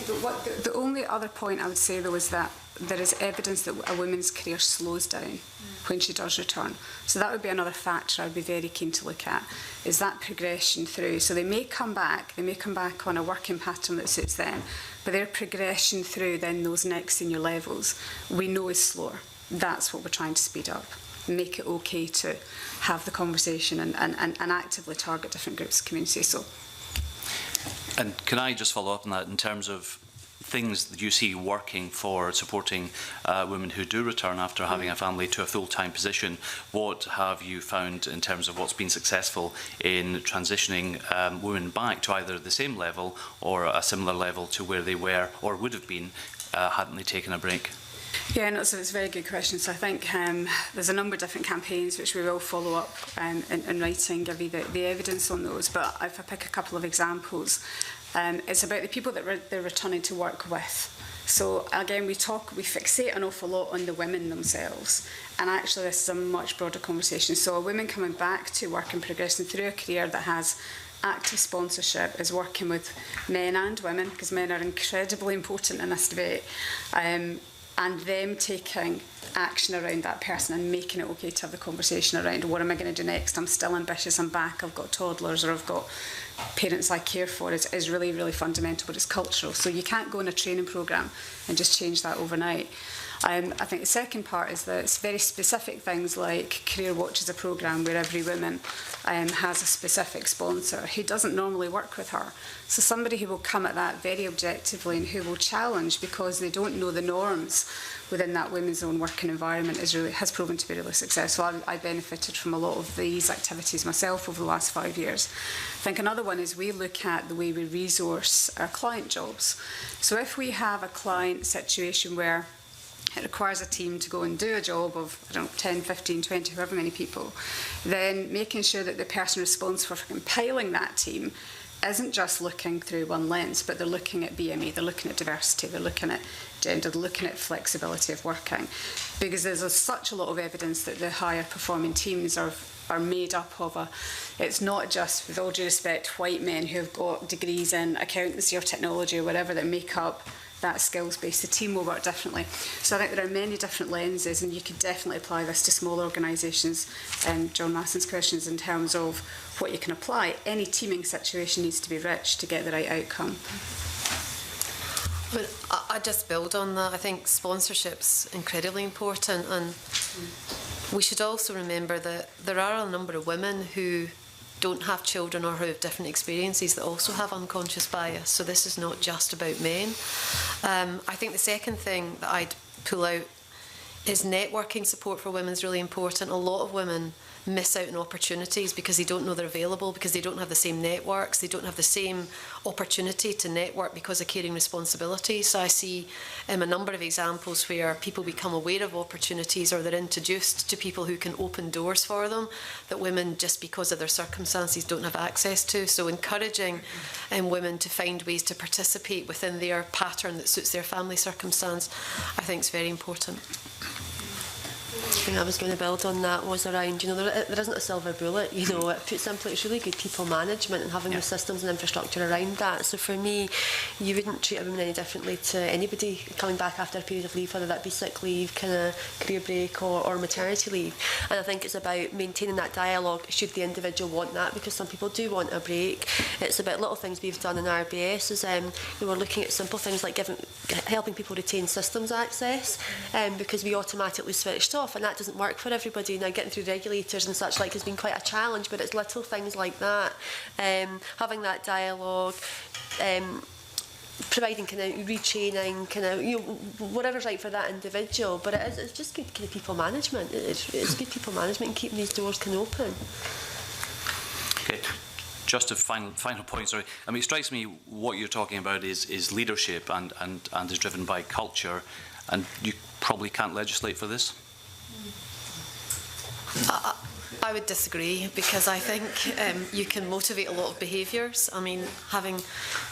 the only other point I would say though is that there is evidence that a woman's career slows down when she does return. So that would be another factor I'd be very keen to look at, is that progression through. So they may come back on a working pattern that suits them, but their progression through then those next senior levels we know is slower. That's what we're trying to speed up. Make it okay to have the conversation and actively target different groups of community. So. And can I just follow up on that in terms of things that you see working for supporting women who do return after having a family to a full-time position? What have you found in terms of what's been successful in transitioning women back to either the same level or a similar level to where they were or would have been hadn't they taken a break? Yeah, no, so it's a very good question. So I think there's a number of different campaigns which we will follow up in writing, give you the evidence on those. But if I pick a couple of examples, it's about the people that they're returning to work with. So again, we fixate an awful lot on the women themselves, and actually this is a much broader conversation. So a woman coming back to work and progressing through a career that has active sponsorship is working with men and women, because men are incredibly important in this debate. And them taking action around that person and making it okay to have the conversation around what am I going to do next? I'm still ambitious, I'm back, I've got toddlers or I've got parents I care for is really, really fundamental, but it's cultural. So you can't go on a training programme and just change that overnight. I think the second part is that it's very specific things like Career Watch is a programme where every woman has a specific sponsor who doesn't normally work with her. So somebody who will come at that very objectively and who will challenge because they don't know the norms within that women's own working environment has proven to be really successful. I benefited from a lot of these activities myself over the last 5 years. I think another one is we look at the way we resource our client jobs. So if we have a client situation where it requires a team to go and do a job of, 10, 15, 20, however many people, then making sure that the person responsible for compiling that team isn't just looking through one lens, but they're looking at BME, they're looking at diversity, they're looking at gender, they're looking at flexibility of working. Because there's such a lot of evidence that the higher performing teams are made up of it's not just, with all due respect, white men who have got degrees in accountancy or technology or whatever that make up that skills base. The team will work differently. So I think there are many different lenses, and you could definitely apply this to small organisations. John Masson's questions in terms of what you can apply. Any teaming situation needs to be rich to get the right outcome. But I just build on that. I think sponsorship's incredibly important, and we should also remember that there are a number of women who don't have children or who have different experiences that also have unconscious bias. So this is not just about men. I think the second thing that I'd pull out is networking support for women is really important. A lot of women miss out on opportunities because they don't know they're available, because they don't have the same networks, they don't have the same opportunity to network because of caring responsibilities. So I see a number of examples where people become aware of opportunities, or they're introduced to people who can open doors for them that women, just because of their circumstances, don't have access to. So encouraging women to find ways to participate within their pattern that suits their family circumstance, I think is very important. The thing I was going to build on that was around, there isn't a silver bullet, it puts simply, it's really good people management and having the systems and infrastructure around that. So for me, you wouldn't treat a woman any differently to anybody coming back after a period of leave, whether that be sick leave, kind of career break or maternity leave. And I think it's about maintaining that dialogue should the individual want that, because some people do want a break. It's about little things we've done in RBS is we're looking at simple things like helping people retain systems access, because we automatically switched off, and that doesn't work for everybody. Now, getting through regulators and such like has been quite a challenge, but it's little things like that, having that dialogue, providing kind of retraining, kind of whatever's right for that individual. But it's just good kind of people management. It's good people management and keeping these doors kind of open. Okay. Just a final point, sorry. I mean, it strikes me what you're talking about is leadership and is driven by culture, and you probably can't legislate for this? I would disagree, because I think you can motivate a lot of behaviours. I mean, having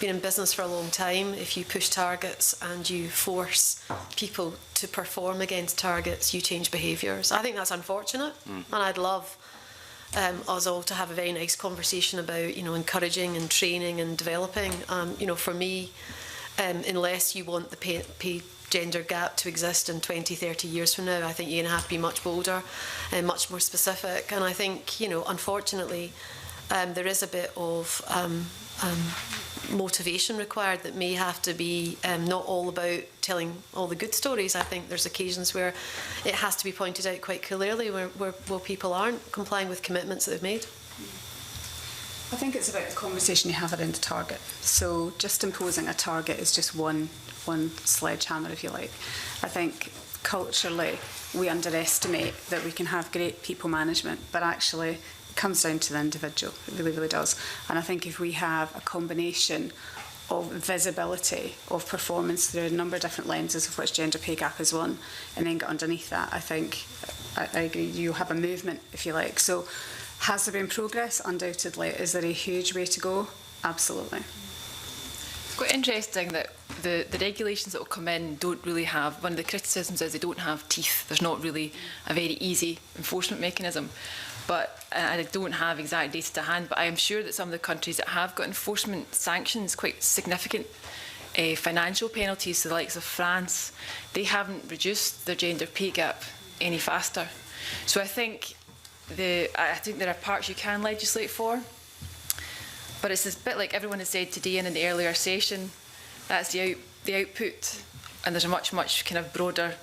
been in business for a long time, if you push targets and you force people to perform against targets, you change behaviours. I think that's unfortunate, and I'd love us all to have a very nice conversation about, encouraging and training and developing. For me, unless you want the pay gender gap to exist in 20, 30 years from now, I think you're going to have to be much bolder and much more specific. And I think, unfortunately, there is a bit of motivation required that may have to be not all about telling all the good stories. I think there's occasions where it has to be pointed out quite clearly where people aren't complying with commitments that they've made. I think it's about the conversation you have around the target. So just imposing a target is just one sledgehammer, if you like. I think culturally we underestimate that we can have great people management, but actually it comes down to the individual. It really, really does. And I think if we have a combination of visibility of performance through a number of different lenses, of which gender pay gap is one, and then get underneath that, I think I agree, you'll have a movement, if you like. So has there been progress? Undoubtedly. Is there a huge way to go? Absolutely. It's quite interesting that the regulations that will come in don't really have, one of the criticisms is they don't have teeth. There's not really a very easy enforcement mechanism. But I don't have exact data to hand, but I am sure that some of the countries that have got enforcement sanctions, quite significant financial penalties, to the likes of France, they haven't reduced their gender pay gap any faster. So I think there are parts you can legislate for, but it's a bit like everyone has said today and in the earlier session, that's the output, and there's a much kind of broader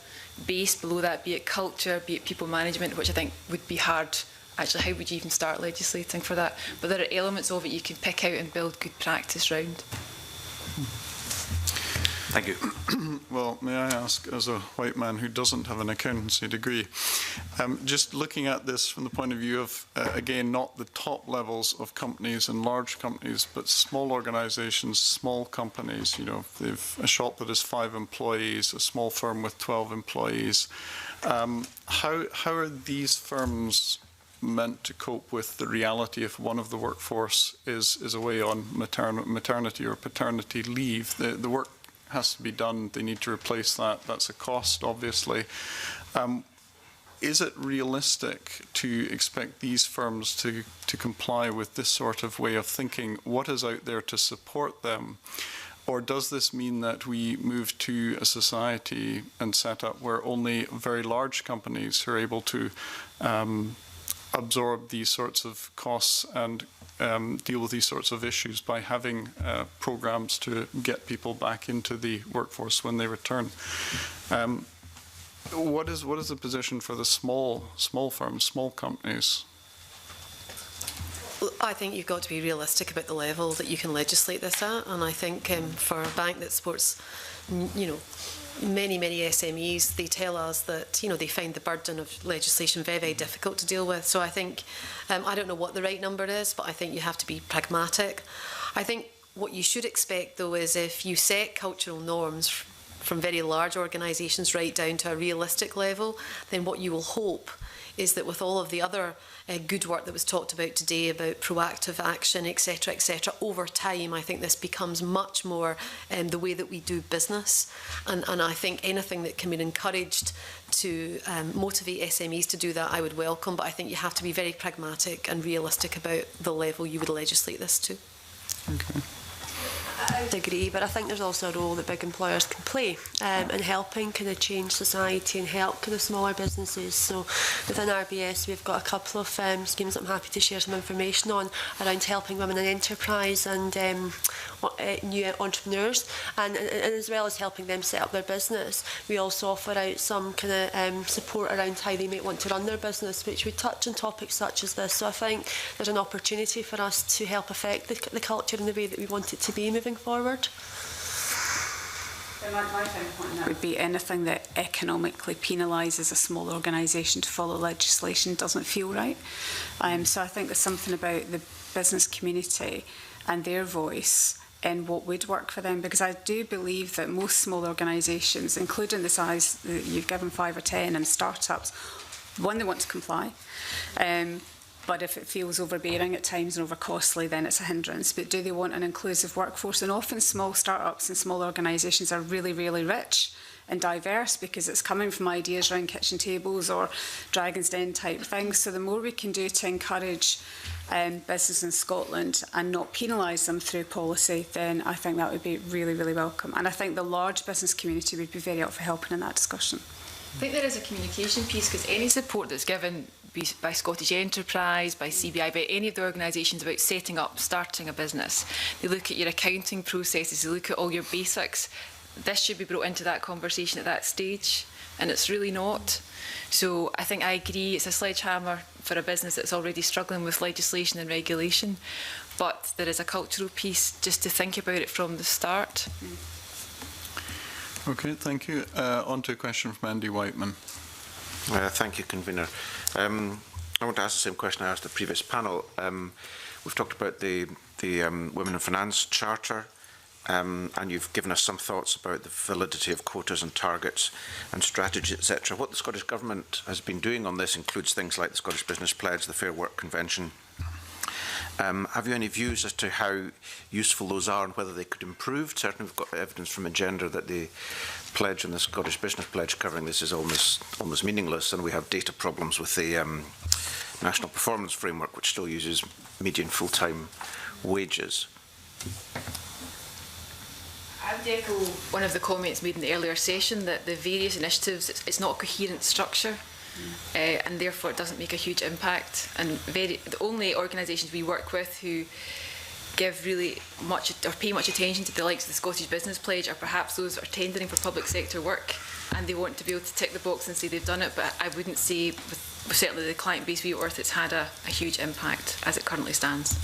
base below that, be it culture, be it people management, which I think would be hard. Actually, how would you even start legislating for that? But there are elements of it you can pick out and build good practice round. Thank you. Well, may I ask, as a white man who doesn't have an accountancy degree, just looking at this from the point of view of, again, not the top levels of companies and large companies, but small organisations, small companies, if they've a shop that has 5 employees, a small firm with 12 employees, how are these firms meant to cope with the reality if one of the workforce is away on maternity or paternity leave? The work has to be done. They need to replace that. That's a cost, obviously. Is it realistic to expect these firms to comply with this sort of way of thinking? What is out there to support them? Or does this mean that we move to a society and setup where only very large companies are able to absorb these sorts of costs and deal with these sorts of issues by having programs to get people back into the workforce when they return? What is the position for the small firms, small companies? I think you've got to be realistic about the level that you can legislate this at, and I think for a bank that supports, many SMEs, they tell us that they find the burden of legislation very, very difficult to deal with. So I think I don't know what the right number is, but I think you have to be pragmatic. I think what you should expect, though, is if you set cultural norms from very large organisations right down to a realistic level, then what you will hope is that with all of the other good work that was talked about today about proactive action, etc., over time, I think this becomes much more the way that we do business. And I think anything that can be encouraged to motivate SMEs to do that, I would welcome. But I think you have to be very pragmatic and realistic about the level you would legislate this to. Okay. I would agree, but I think there's also a role that big employers can play in helping kind of change society and help kind of smaller businesses. So within RBS, we've got a couple of schemes that I'm happy to share some information on around helping women in enterprise and new entrepreneurs, and as well as helping them set up their business. We also offer out some kind of support around how they might want to run their business, which would touch on topics such as this. So I think there's an opportunity for us to help affect the culture in the way that we want it to be moving forward. My final point on that would be anything that economically penalises a small organisation to follow legislation doesn't feel right. So I think there's something about the business community and their voice in what would work for them, because I do believe that most small organisations, including the size that you've given 5 or 10 and startups, one, they want to comply. But if it feels overbearing at times and over costly, then it's a hindrance. But do they want an inclusive workforce? And often small startups and small organisations are really, really rich and diverse because it's coming from ideas around kitchen tables or Dragon's Den type things. So the more we can do to encourage business in Scotland and not penalise them through policy, then I think that would be really, really welcome. And I think the large business community would be very up for helping in that discussion. I think there is a communication piece, because any support that's given by Scottish Enterprise, by CBI, by any of the organisations about setting up, starting a business, they look at your accounting processes, they look at all your basics. This should be brought into that conversation at that stage, and it's really not. So I think I agree, it's a sledgehammer for a business that's already struggling with legislation and regulation, but there is a cultural piece just to think about it from the start. Okay, thank you. On to a question from Andy Whiteman. Thank you, Convener. I want to ask the same question I asked the previous panel. We've talked about the Women in Finance Charter, and you've given us some thoughts about the validity of quotas and targets and strategy, etc. What the Scottish Government has been doing on this includes things like the Scottish Business Pledge, the Fair Work Convention. Have you any views as to how useful those are and whether they could improve? Certainly we've got evidence from Agenda that the pledge and the Scottish Business Pledge covering this is almost meaningless, and we have data problems with the National Performance Framework, which still uses median full-time wages. I would echo one of the comments made in the earlier session that the various initiatives, it's not a coherent structure. And therefore it doesn't make a huge impact, and the only organisations we work with who give really much or pay much attention to the likes of the Scottish Business Pledge are perhaps those that are tendering for public sector work, and they want to be able to tick the box and say they've done it, but I wouldn't say with certainly the client base we work with it's had a huge impact as it currently stands.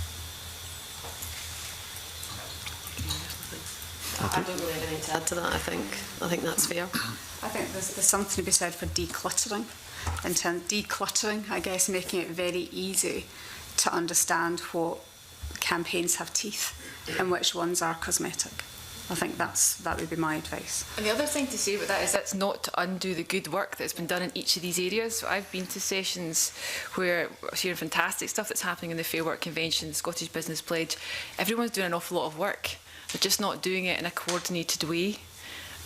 I don't really have anything to add to that. I think that's fair. I think there's something to be said for decluttering. In terms of decluttering, I guess, making it very easy to understand what campaigns have teeth and which ones are cosmetic. I think that would be my advice. And the other thing to say about that is that's not to undo the good work that's been done in each of these areas. So I've been to sessions where we're hearing fantastic stuff that's happening in the Fair Work Convention, the Scottish Business Pledge. Everyone's doing an awful lot of work. They're just not doing it in a coordinated way.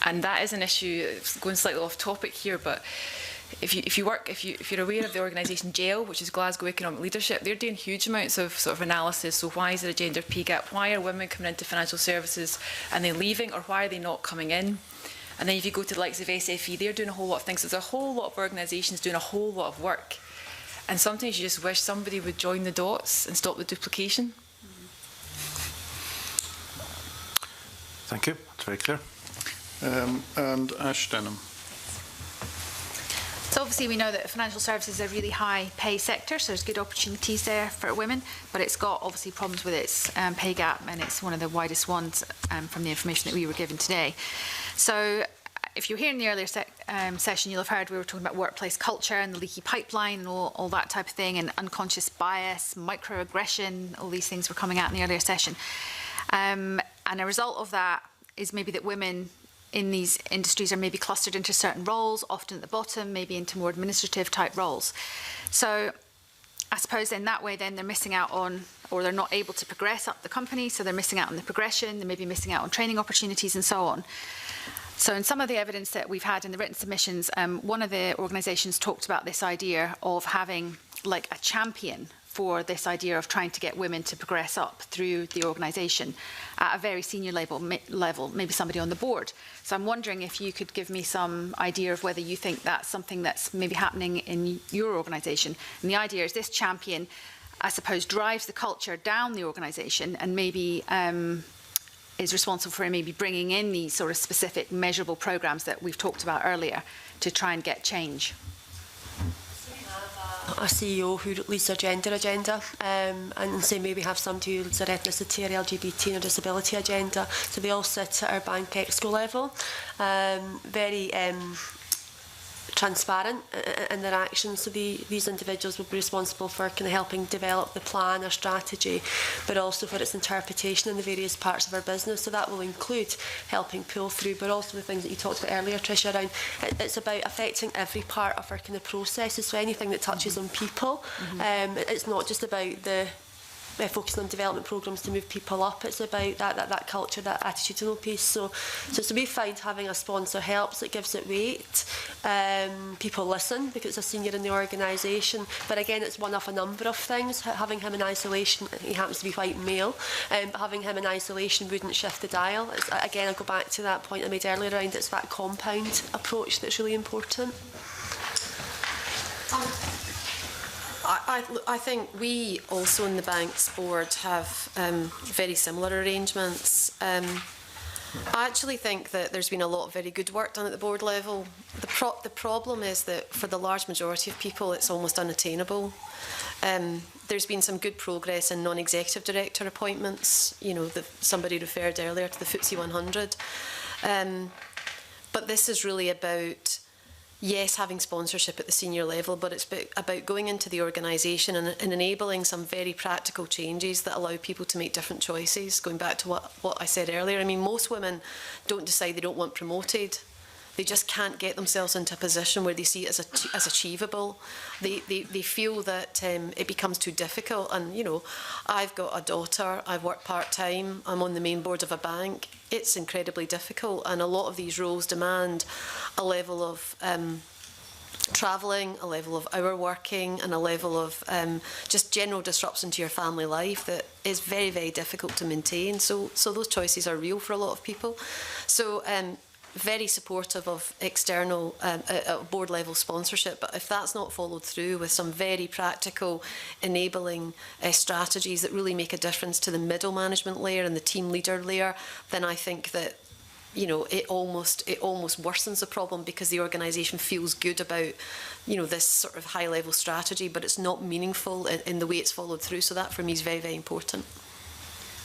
And that is an issue, it's going slightly off topic here, but if you're aware of the organisation GEL, which is Glasgow Economic Leadership, they're doing huge amounts of sort of analysis. So why is there a gender pay gap? Why are women coming into financial services and then leaving, or why are they not coming in? And then if you go to the likes of SFE, they're doing a whole lot of things. There's a whole lot of organisations doing a whole lot of work. And sometimes you just wish somebody would join the dots and stop the duplication. Thank you. That's very clear. And Ash Denham. So obviously we know that financial services is a really high pay sector, so there's good opportunities there for women, but it's got obviously problems with its pay gap, and it's one of the widest ones from the information that we were given today. So if you were here in the earlier session, you'll have heard we were talking about workplace culture and the leaky pipeline and all that type of thing, and unconscious bias, microaggression, all these things were coming out in the earlier session. And a result of that is maybe that women in these industries are maybe clustered into certain roles, often at the bottom, maybe into more administrative type roles. So I suppose in that way then they're missing out on, or they're not able to progress up the company, so they're missing out on the progression, they may be missing out on training opportunities and so on. So in some of the evidence that we've had in the written submissions, one of the organisations talked about this idea of having like a champion for this idea of trying to get women to progress up through the organisation at a very senior level, maybe somebody on the board. So I'm wondering if you could give me some idea of whether you think that's something that's maybe happening in your organisation. And the idea is this champion, I suppose, drives the culture down the organisation and maybe is responsible for maybe bringing in these sort of specific measurable programmes that we've talked about earlier to try and get change. A CEO who leads their gender agenda, and say maybe have somebody who leads their ethnicity or LGBT or disability agenda. So they all sit at our bank exco level, very transparent in their actions. So these individuals will be responsible for kind of helping develop the plan or strategy, but also for its interpretation in the various parts of our business. So that will include helping pull through, but also the things that you talked about earlier, Tricia, around it's about affecting every part of our kind of processes. So anything that touches on people, it's not just about the focusing on development programmes to move people up. It's about that culture, that attitudinal piece. So we find having a sponsor helps. It gives it weight. People listen because it's a senior in the organisation. But again, it's one of a number of things. Having him in isolation, he happens to be white and male, but having him in isolation wouldn't shift the dial. Again, I'll go back to that point I made earlier around it's that compound approach that's really important. I think we also in the bank's board have very similar arrangements. I actually think that there's been a lot of very good work done at the board level. The problem is that for the large majority of people it's almost unattainable. There's been some good progress in non-executive director appointments. You know, somebody referred earlier to the FTSE 100. But this is really about, yes, having sponsorship at the senior level, but it's about going into the organisation and enabling some very practical changes that allow people to make different choices. Going back to what I said earlier, I mean, most women don't decide they don't want promoted. They just can't get themselves into a position where they see it as achievable. They feel that it becomes too difficult. And, you know, I've got a daughter, I've worked part-time, I'm on the main board of a bank. It's incredibly difficult, and a lot of these roles demand a level of travelling, a level of hour working, and a level of just general disruption to your family life that is very, very difficult to maintain. So those choices are real for a lot of people. So very supportive of external board level sponsorship, but if that's not followed through with some very practical enabling strategies that really make a difference to the middle management layer and the team leader layer, then I think that, you know, it almost worsens the problem, because the organisation feels good about, you know, this sort of high level strategy, but it's not meaningful in the way it's followed through. So that for me is very, very important.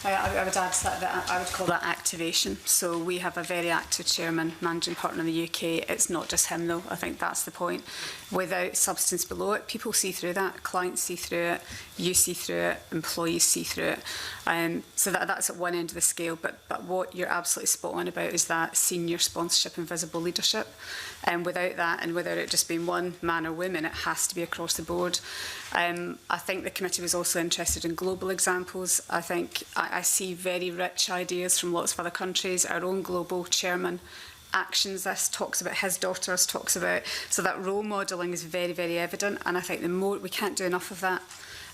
I would add to that I would call that activation. So we have a very active chairman, managing partner in the UK. It's not just him though, I think that's the point. Without substance below it, people see through that, clients see through it, you see through it, employees see through it. So that's at one end of the scale, but what you're absolutely spot on about is that senior sponsorship and visible leadership. And without that, and without it just being one man or women, it has to be across the board. I think the committee was also interested in global examples. I think I see very rich ideas from lots of other countries. Our own global chairman actions this, talks about his daughters, talks about, so that role modelling is very, very evident, and I think the more, we can't do enough of that.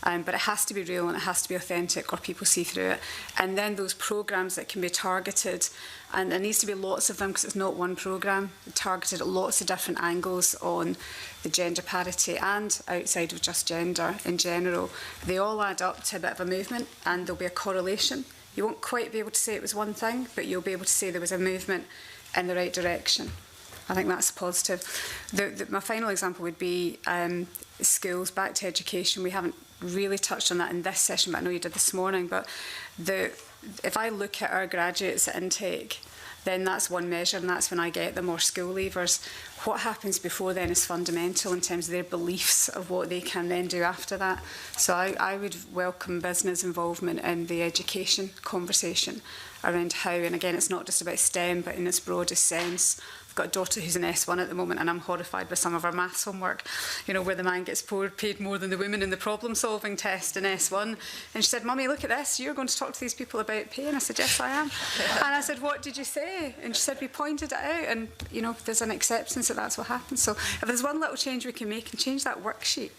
But it has to be real and it has to be authentic or people see through it. And then those programmes that can be targeted, and there needs to be lots of them because it's not one programme, targeted at lots of different angles on the gender parity and outside of just gender in general. They all add up to a bit of a movement and there'll be a correlation. You won't quite be able to say it was one thing, but you'll be able to say there was a movement in the right direction. I think that's positive. My final example would be schools, back to education. We haven't really touched on that in this session, but I know you did this morning. But if I look at our graduates at intake, then that's one measure, and that's when I get them, or school leavers. What happens before then is fundamental in terms of their beliefs of what they can then do after that. So I would welcome business involvement in the education conversation around how, and again, it's not just about STEM, but in its broadest sense. I've got a daughter who's in S1 at the moment, and I'm horrified by some of her maths homework, you know, where the man gets paid more than the women in the problem-solving test in S1. And she said, "Mummy, look at this, you're going to talk to these people about pay." And I said, "Yes, I am." And I said, "What did you say?" And she said, "We pointed it out, and, you know, there's an acceptance that that's what happens." So if there's one little change we can make, and change that worksheet.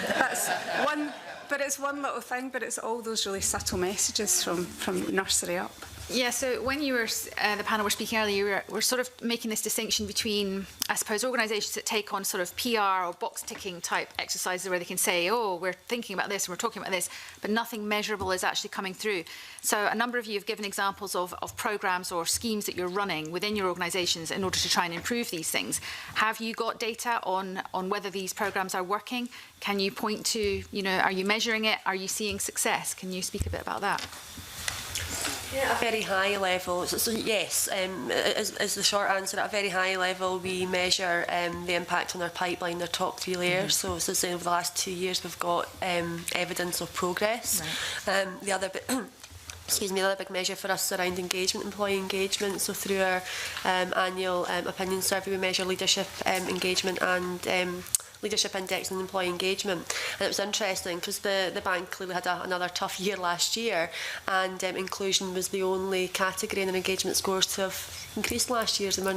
That's one, but it's one little thing, but it's all those really subtle messages from nursery up. Yeah, so when you were, the panel were speaking earlier, you were sort of making this distinction between, I suppose, organisations that take on sort of PR or box-ticking type exercises where they can say, "Oh, we're thinking about this and we're talking about this," but nothing measurable is actually coming through. So a number of you have given examples of programmes or schemes that you're running within your organisations in order to try and improve these things. Have you got data on whether these programmes are working? Can you point to, you know, are you measuring it? Are you seeing success? Can you speak a bit about that? Yeah, at a very high level, so yes, is the short answer. At a very high level, we measure the impact on our pipeline, their top 3 layers. So say over the last 2 years, we've got evidence of progress. Right. The other bit. Excuse me, another big measure for us is around engagement, employee engagement. So through our annual opinion survey, we measure leadership engagement and leadership index and employee engagement. And it was interesting because the bank clearly had another tough year last year, and inclusion was the only category in their engagement scores to have increased last year's, and we're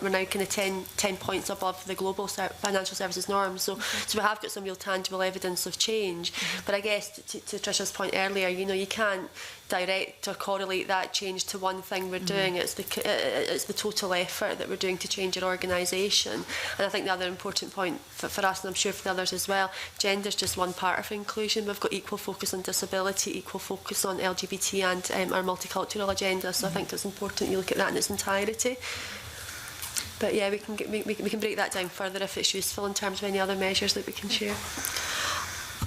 now kind of 10 points above the global financial services norms. So we have got some real tangible evidence of change. But I guess to Trisha's point earlier, you know, you can't direct or correlate that change to one thing we're doing. It's the total effort that we're doing to change our organisation. And I think the other important point for us, and I'm sure for the others as well, gender is just one part of inclusion. We've got equal focus on disability, equal focus on LGBT and our multicultural agenda. So I think it's important you look at that in its entirety. But yeah, we can break that down further if it's useful in terms of any other measures that we can share.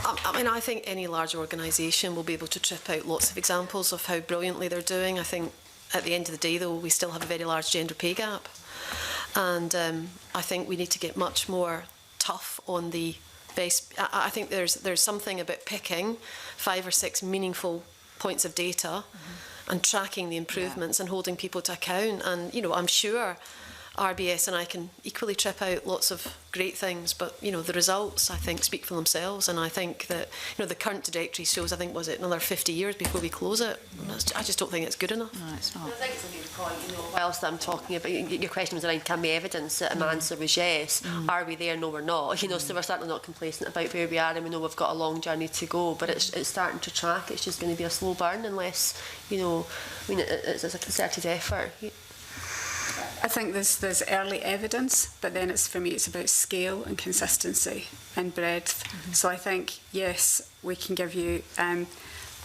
I mean, I think any large organisation will be able to trip out lots of examples of how brilliantly they're doing. I think at the end of the day, though, we still have a very large gender pay gap. And I think we need to get much more tough on the base. I think there's something about picking 5 or 6 meaningful points of data and tracking the improvements and holding people to account. And, you know, I'm sure RBS and I can equally trip out lots of great things, but, you know, the results, I think, speak for themselves. And I think that, you know, the current trajectory shows, I think, was it another 50 years before we close it? I just don't think it's good enough. No, it's not. I think it's a good point. You know, whilst I'm talking about, your question was around, can we evidence it? And my answer was yes. Are we there? No, we're not. You know, so we're certainly not complacent about where we are, and we know we've got a long journey to go, but it's starting to track. It's just going to be a slow burn unless, you know, I mean, it's a concerted effort. I think there's early evidence, but then for me it's about scale and consistency and breadth. So I think, yes, we can give you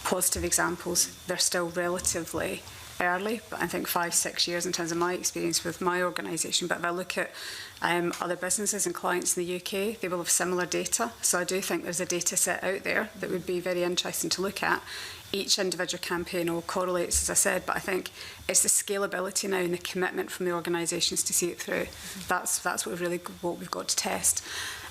positive examples. They're still relatively early, but I think 5-6 years in terms of my experience with my organisation. But if I look at other businesses and clients in the UK, they will have similar data. So I do think there's a data set out there that would be very interesting to look at. Each individual campaign all correlates, as I said, but I think it's the scalability now and the commitment from the organisations to see it through. That's what we've got to test.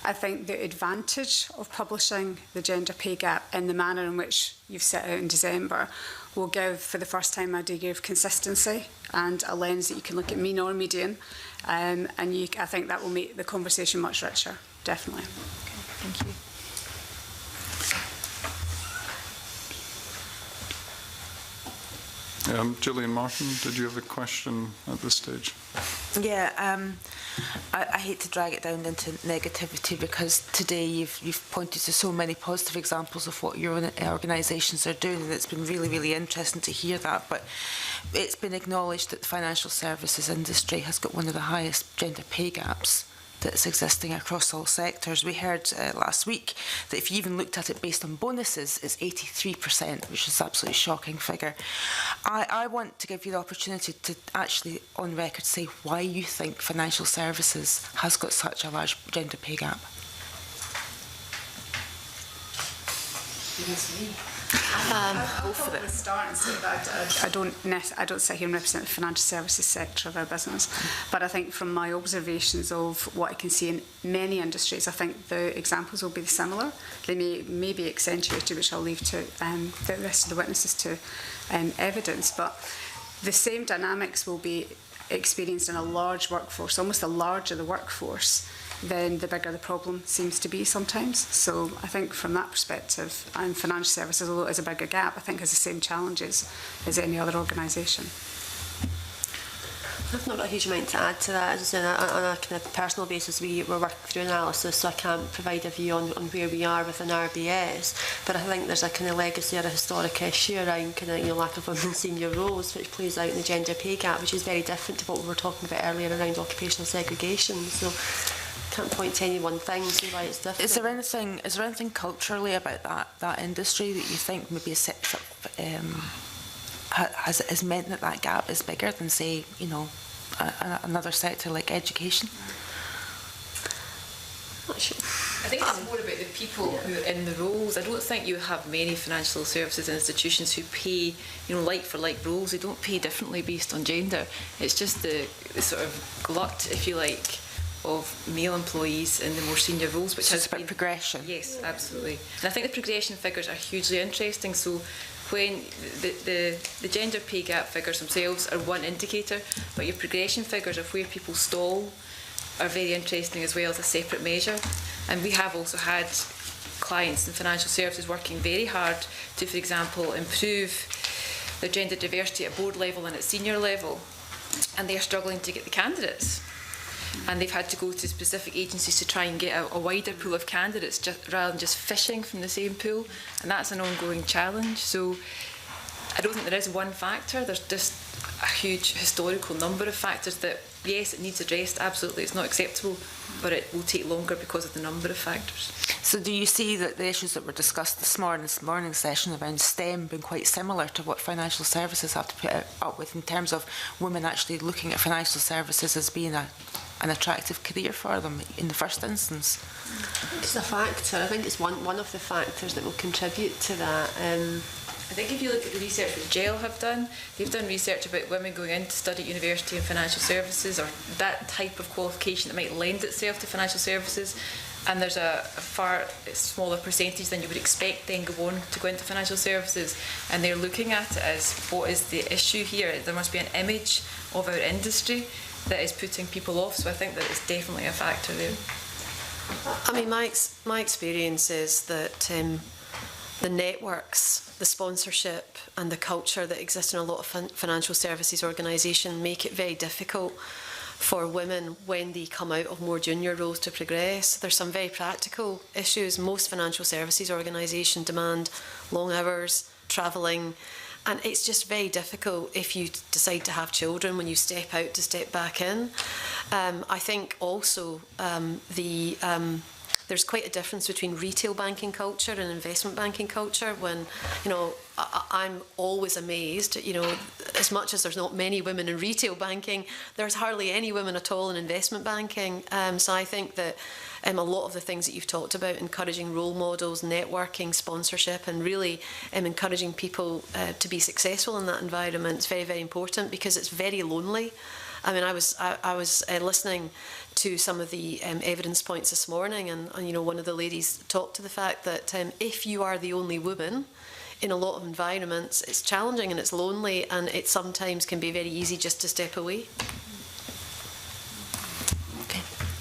I think the advantage of publishing the gender pay gap in the manner in which you've set out in December will give, for the first time, a degree of consistency and a lens that you can look at mean or median, and I think that will make the conversation much richer, definitely. Okay, thank you. Gillian Martin, did you have a question at this stage? Yeah, I hate to drag it down into negativity, because today you've pointed to so many positive examples of what your organisations are doing, and it's been really, really interesting to hear that. But it's been acknowledged that the financial services industry has got one of the highest gender pay gaps that's existing across all sectors. We heard last week that if you even looked at it based on bonuses, it's 83%, which is an absolutely shocking figure. I want to give you the opportunity to actually, on record, say why you think financial services has got such a large gender pay gap. I'll probably start and say that I don't sit here and represent the financial services sector of our business, but I think from my observations of what I can see in many industries, I think the examples will be similar. They may be accentuated, which I'll leave to the rest of the witnesses to evidence, but the same dynamics will be experienced in a large workforce. Almost the larger the workforce, then the bigger the problem seems to be sometimes. So I think from that perspective, and financial services, although it is a bigger gap, I think has the same challenges as any other organisation. I've not got a huge amount to add to that. As I said, on a kind of personal basis, we're working through analysis, so I can't provide a view on where we are within RBS. But I think there's a kind of legacy or a historic issue around kind of lack of women in senior roles, which plays out in the gender pay gap, which is very different to what we were talking about earlier around occupational segregation. So can't point to any one thing, see why it's different. Is there anything culturally about that industry that you think maybe has meant that gap is bigger than, say, another sector like education? Not sure. I think it's more about the people who are in the roles. I don't think you have many financial services institutions who pay, like for like roles. They don't pay differently based on gender. It's just the sort of glut, if you like, of male employees in the more senior roles, which has about progression. Yes, absolutely. And I think the progression figures are hugely interesting. So when the gender pay gap figures themselves are one indicator, but your progression figures of where people stall are very interesting as well as a separate measure. And we have also had clients in financial services working very hard to, for example, improve their gender diversity at board level and at senior level, and they're struggling to get the candidates. And they've had to go to specific agencies to try and get a wider pool of candidates rather than just fishing from the same pool, and that's an ongoing challenge. So I don't think there is one factor. There's just a huge historical number of factors that, yes, it needs addressed, absolutely, it's not acceptable, but it will take longer because of the number of factors. So do you see that the issues that were discussed this morning's session around STEM being quite similar to what financial services have to put up with in terms of women actually looking at financial services as being an attractive career for them in the first instance? It's a factor. I think it's one of the factors that will contribute to that. I think if you look at the research that GEL have done, they've done research about women going in to study at university in financial services, or that type of qualification that might lend itself to financial services, and there's a far smaller percentage than you would expect then go on to go into financial services, and they're looking at it as what is the issue here. There must be an image of our industry that is putting people off, so I think that it's definitely a factor there. I mean, my experience is that the networks, the sponsorship and the culture that exists in a lot of financial services organisations make it very difficult for women when they come out of more junior roles to progress. There's some very practical issues. Most financial services organisations demand long hours, travelling, and it's just very difficult if you decide to have children when you step out to step back in. I think also there's quite a difference between retail banking culture and investment banking culture. When, I'm always amazed, as much as there's not many women in retail banking, there's hardly any women at all in investment banking. So I think that a lot of the things that you've talked about, encouraging role models, networking, sponsorship, and really encouraging people to be successful in that environment is very, very important, because it's very lonely. I mean, I was listening to some of the evidence points this morning, and one of the ladies talked to the fact that if you are the only woman in a lot of environments, it's challenging and it's lonely, and it sometimes can be very easy just to step away.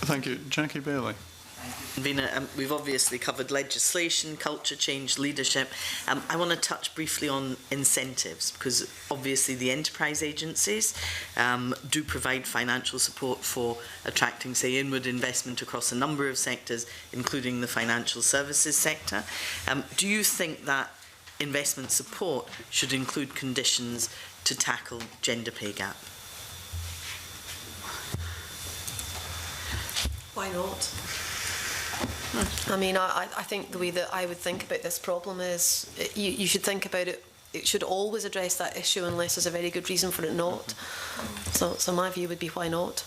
Thank you. Jackie Bailey. Convener, we've obviously covered legislation, culture change, leadership. I want to touch briefly on incentives, because obviously the enterprise agencies do provide financial support for attracting, say, inward investment across a number of sectors, including the financial services sector. Do you think that investment support should include conditions to tackle gender pay gap? Why not? I mean, I think the way that I would think about this problem is you should think about it. It should always address that issue unless there's a very good reason for it not. So my view would be why not.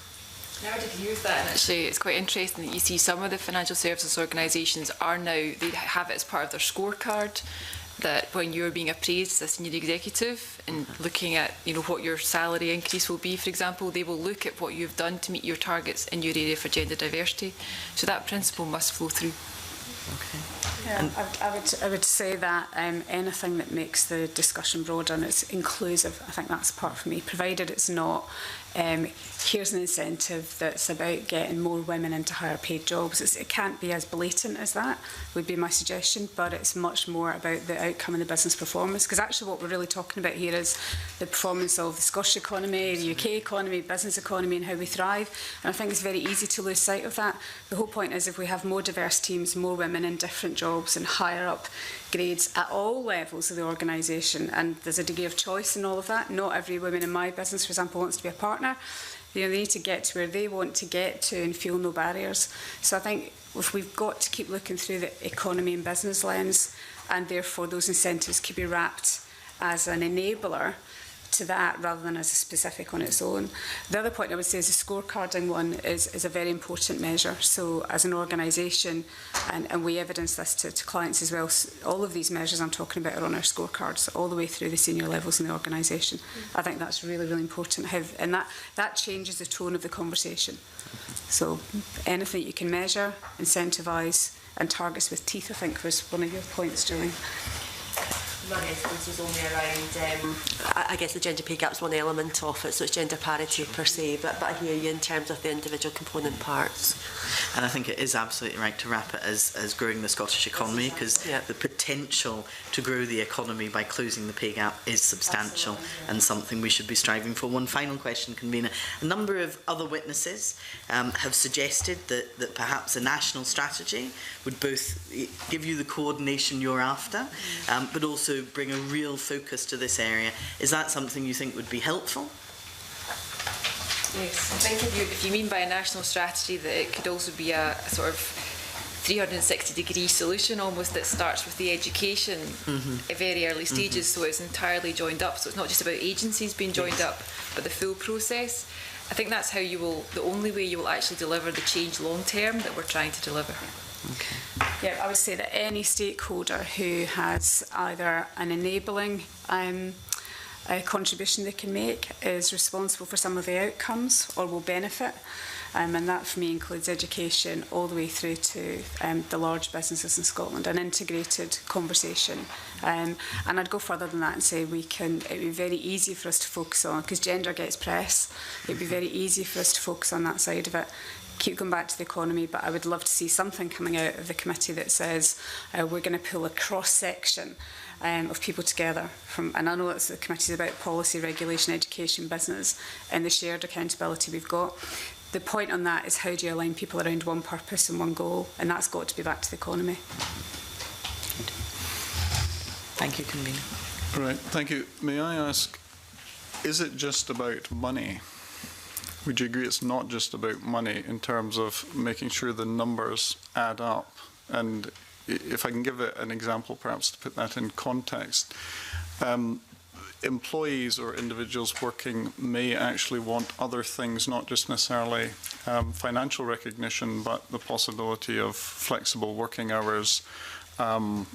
I would agree with that, and actually it's quite interesting that you see some of the financial services organisations are now, they have it as part of their scorecard, that when you're being appraised as a senior executive and looking at, you know, what your salary increase will be, for example, they will look at what you've done to meet your targets in your area for gender diversity. So that principle must flow through. Yeah, I would say that anything that makes the discussion broader and it's inclusive, I think that's part for me, provided it's not here's an incentive that's about getting more women into higher paid jobs. It can't be as blatant as that, would be my suggestion, but it's much more about the outcome and the business performance, because actually what we're really talking about here is the performance of the Scottish economy, the UK economy, business economy, and how we thrive. And I think it's very easy to lose sight of that. The whole point is if we have more diverse teams, more women in different jobs and higher up grades at all levels of the organisation, and there's a degree of choice in all of that. Not every woman in my business, for example, wants to be a partner. You know, they need to get to where they want to get to and feel no barriers. So I think if we've got to keep looking through the economy and business lens, and therefore those incentives could be wrapped as an enabler to that rather than as a specific on its own. The other point I would say is the scorecarding one is a very important measure. So as an organisation, and we evidence this to clients as well, all of these measures I'm talking about are on our scorecards all the way through the senior levels in the organisation. I think that's really, really important. And that changes the tone of the conversation. So anything you can measure, incentivise, and targets with teeth, I think was one of your points, Julie. My response was only around, I guess the gender pay gap is one element of it, so it's gender parity per se, but I hear you in terms of the individual component parts. And I think it is absolutely right to wrap it as growing the Scottish economy, because the potential to grow the economy by closing the pay gap is substantial. Absolutely. And something we should be striving for. One final question, Convener. A number of other witnesses have suggested that perhaps a national strategy would both give you the coordination you're after, but also bring a real focus to this area. Is that something you think would be helpful? Yes, I think if you mean by a national strategy that it could also be a sort of 360-degree solution almost that starts with the education at very early stages, so it's entirely joined up. So it's not just about agencies being joined up, but the full process. I think that's how you will, the only way you will actually deliver the change long term that we're trying to deliver. Okay. Yeah, I would say that any stakeholder who has either an enabling contribution they can make is responsible for some of the outcomes or will benefit. And that for me includes education all the way through to the large businesses in Scotland, an integrated conversation. And I'd go further than that and say it would be very easy for us to focus on, because gender gets press, it would be very easy for us to focus on that side of it. Keep going back to the economy, but I would love to see something coming out of the committee that says we're going to pull a cross-section of people together and I know it's the committee is about policy, regulation, education, business, and the shared accountability we've got. The point on that is how do you align people around one purpose and one goal, and that's got to be back to the economy. Thank you, Convener. Right, thank you. May I ask, is it just about money? Would you agree it's not just about money in terms of making sure the numbers add up? And if I can give it an example, perhaps to put that in context, employees or individuals working may actually want other things, not just necessarily financial recognition, but the possibility of flexible working hours,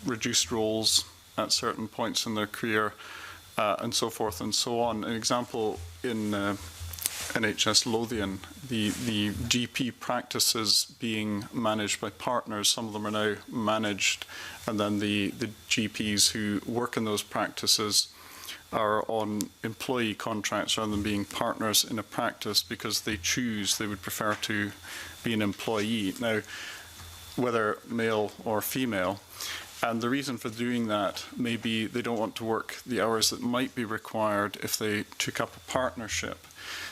reduced roles at certain points in their career, and so forth and so on. An example in NHS Lothian, the GP practices being managed by partners, some of them are now managed, and then the GPs who work in those practices are on employee contracts rather than being partners in a practice because they would prefer to be an employee. Now, whether male or female. And the reason for doing that may be they don't want to work the hours that might be required if they took up a partnership.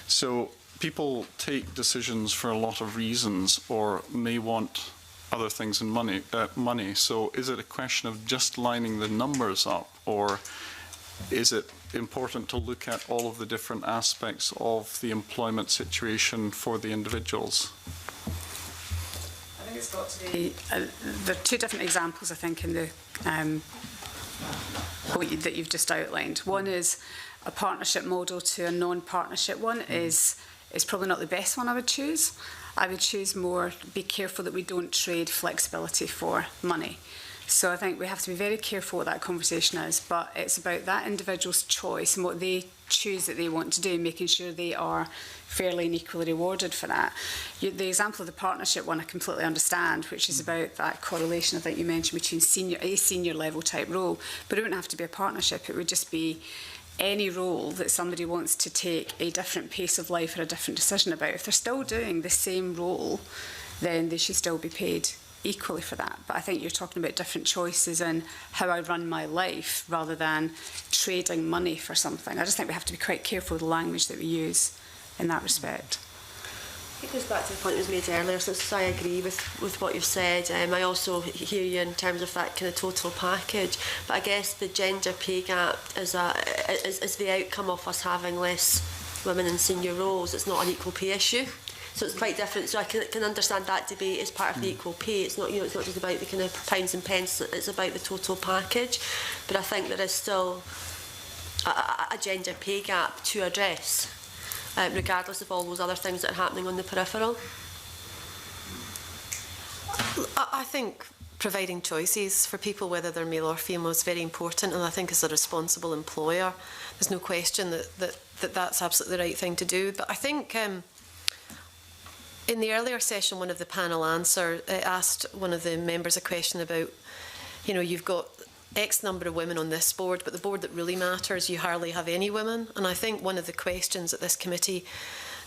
So people take decisions for a lot of reasons, or may want other things in money. So is it a question of just lining the numbers up, or is it important to look at all of the different aspects of the employment situation for the individuals? I think it's got to be, there are two different examples, I think, in the that you've just outlined. One is a partnership model to a non-partnership one is probably not the best one I would choose. I would choose more, be careful that we don't trade flexibility for money. So I think we have to be very careful what that conversation is, but it's about that individual's choice and what they choose that they want to do, making sure they are fairly and equally rewarded for that. The example of the partnership one I completely understand, which is about that correlation I think you mentioned between senior level type role, but it wouldn't have to be a partnership, it would just be any role that somebody wants to take a different pace of life or a different decision about. If they're still doing the same role, then they should still be paid equally for that. But I think you're talking about different choices in how I run my life rather than trading money for something. I just think we have to be quite careful with the language that we use in that respect. It goes back to the point that was made earlier, so I agree with what you've said. I also hear you in terms of that kind of total package, but I guess the gender pay gap is the outcome of us having less women in senior roles. It's not an equal pay issue. So it's quite different. So I can understand that debate as part of the equal pay. It's not, it's not just about the kind of pounds and pence. It's about the total package. But I think there is still a gender pay gap to address, regardless of all those other things that are happening on the peripheral. I think providing choices for people, whether they're male or female, is very important. And I think as a responsible employer, there's no question that's absolutely the right thing to do. But I think in the earlier session, one of the panel asked one of the members a question about, you've got X number of women on this board, but the board that really matters, you hardly have any women. And I think one of the questions that this committee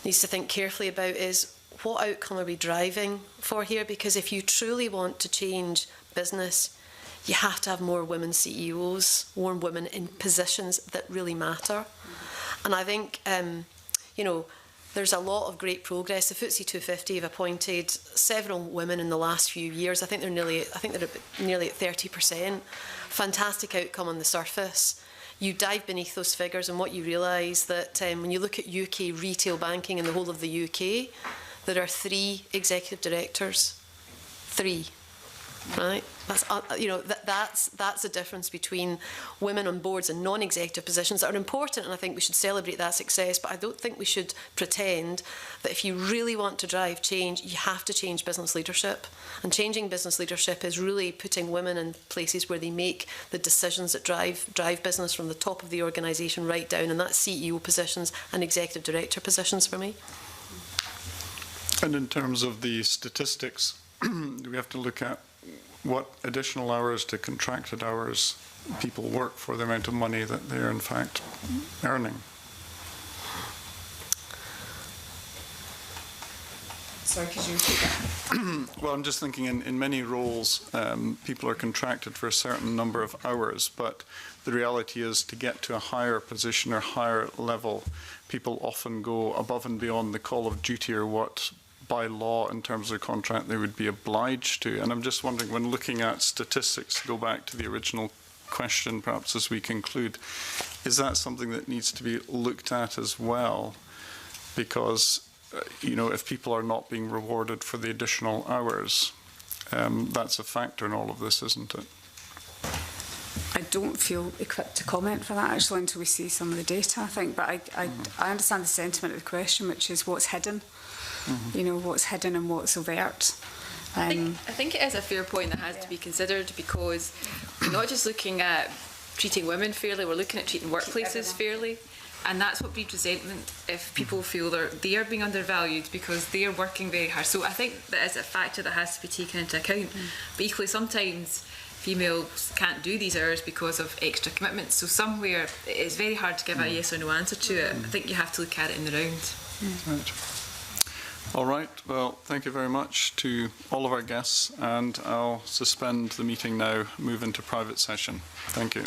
needs to think carefully about is, what outcome are we driving for here? Because if you truly want to change business, you have to have more women CEOs, more women in positions that really matter. And I think, there's a lot of great progress. The FTSE 250 have appointed several women in the last few years. I think they're nearly at 30%. Fantastic outcome on the surface. You dive beneath those figures and what you realise that when you look at UK retail banking in the whole of the UK, there are 3 executive directors. 3. Right? That's the difference between women on boards and non-executive positions that are important, and I think we should celebrate that success, but I don't think we should pretend that if you really want to drive change, you have to change business leadership. And changing business leadership is really putting women in places where they make the decisions that drive business from the top of the organisation right down, and that's CEO positions and executive director positions for me. And in terms of the statistics, we have to look at what additional hours to contracted hours people work for the amount of money that they're in fact earning. Sorry, could you repeat that? Well, I'm just thinking in many roles, people are contracted for a certain number of hours, but the reality is to get to a higher position or higher level, people often go above and beyond the call of duty or what by law in terms of the contract they would be obliged to. And I'm just wondering, when looking at statistics, to go back to the original question perhaps as we conclude, is that something that needs to be looked at as well? Because if people are not being rewarded for the additional hours, that's a factor in all of this, isn't it? I don't feel equipped to comment for that actually until we see some of the data, I think, but I understand the sentiment of the question, which is what's hidden. What's hidden and what's overt. I think it is a fair point that has to be considered, because we're not just looking at treating women fairly, we're looking at treating workplaces fairly, and that's what breeds resentment if people feel they are being undervalued because they are working very hard. So I think that is a factor that has to be taken into account. But equally, sometimes females can't do these hours because of extra commitments. So somewhere it's very hard to give a yes or no answer to it. I think you have to look at it in the round. Right. All right. Well, thank you very much to all of our guests, and I'll suspend the meeting now, move into private session. Thank you.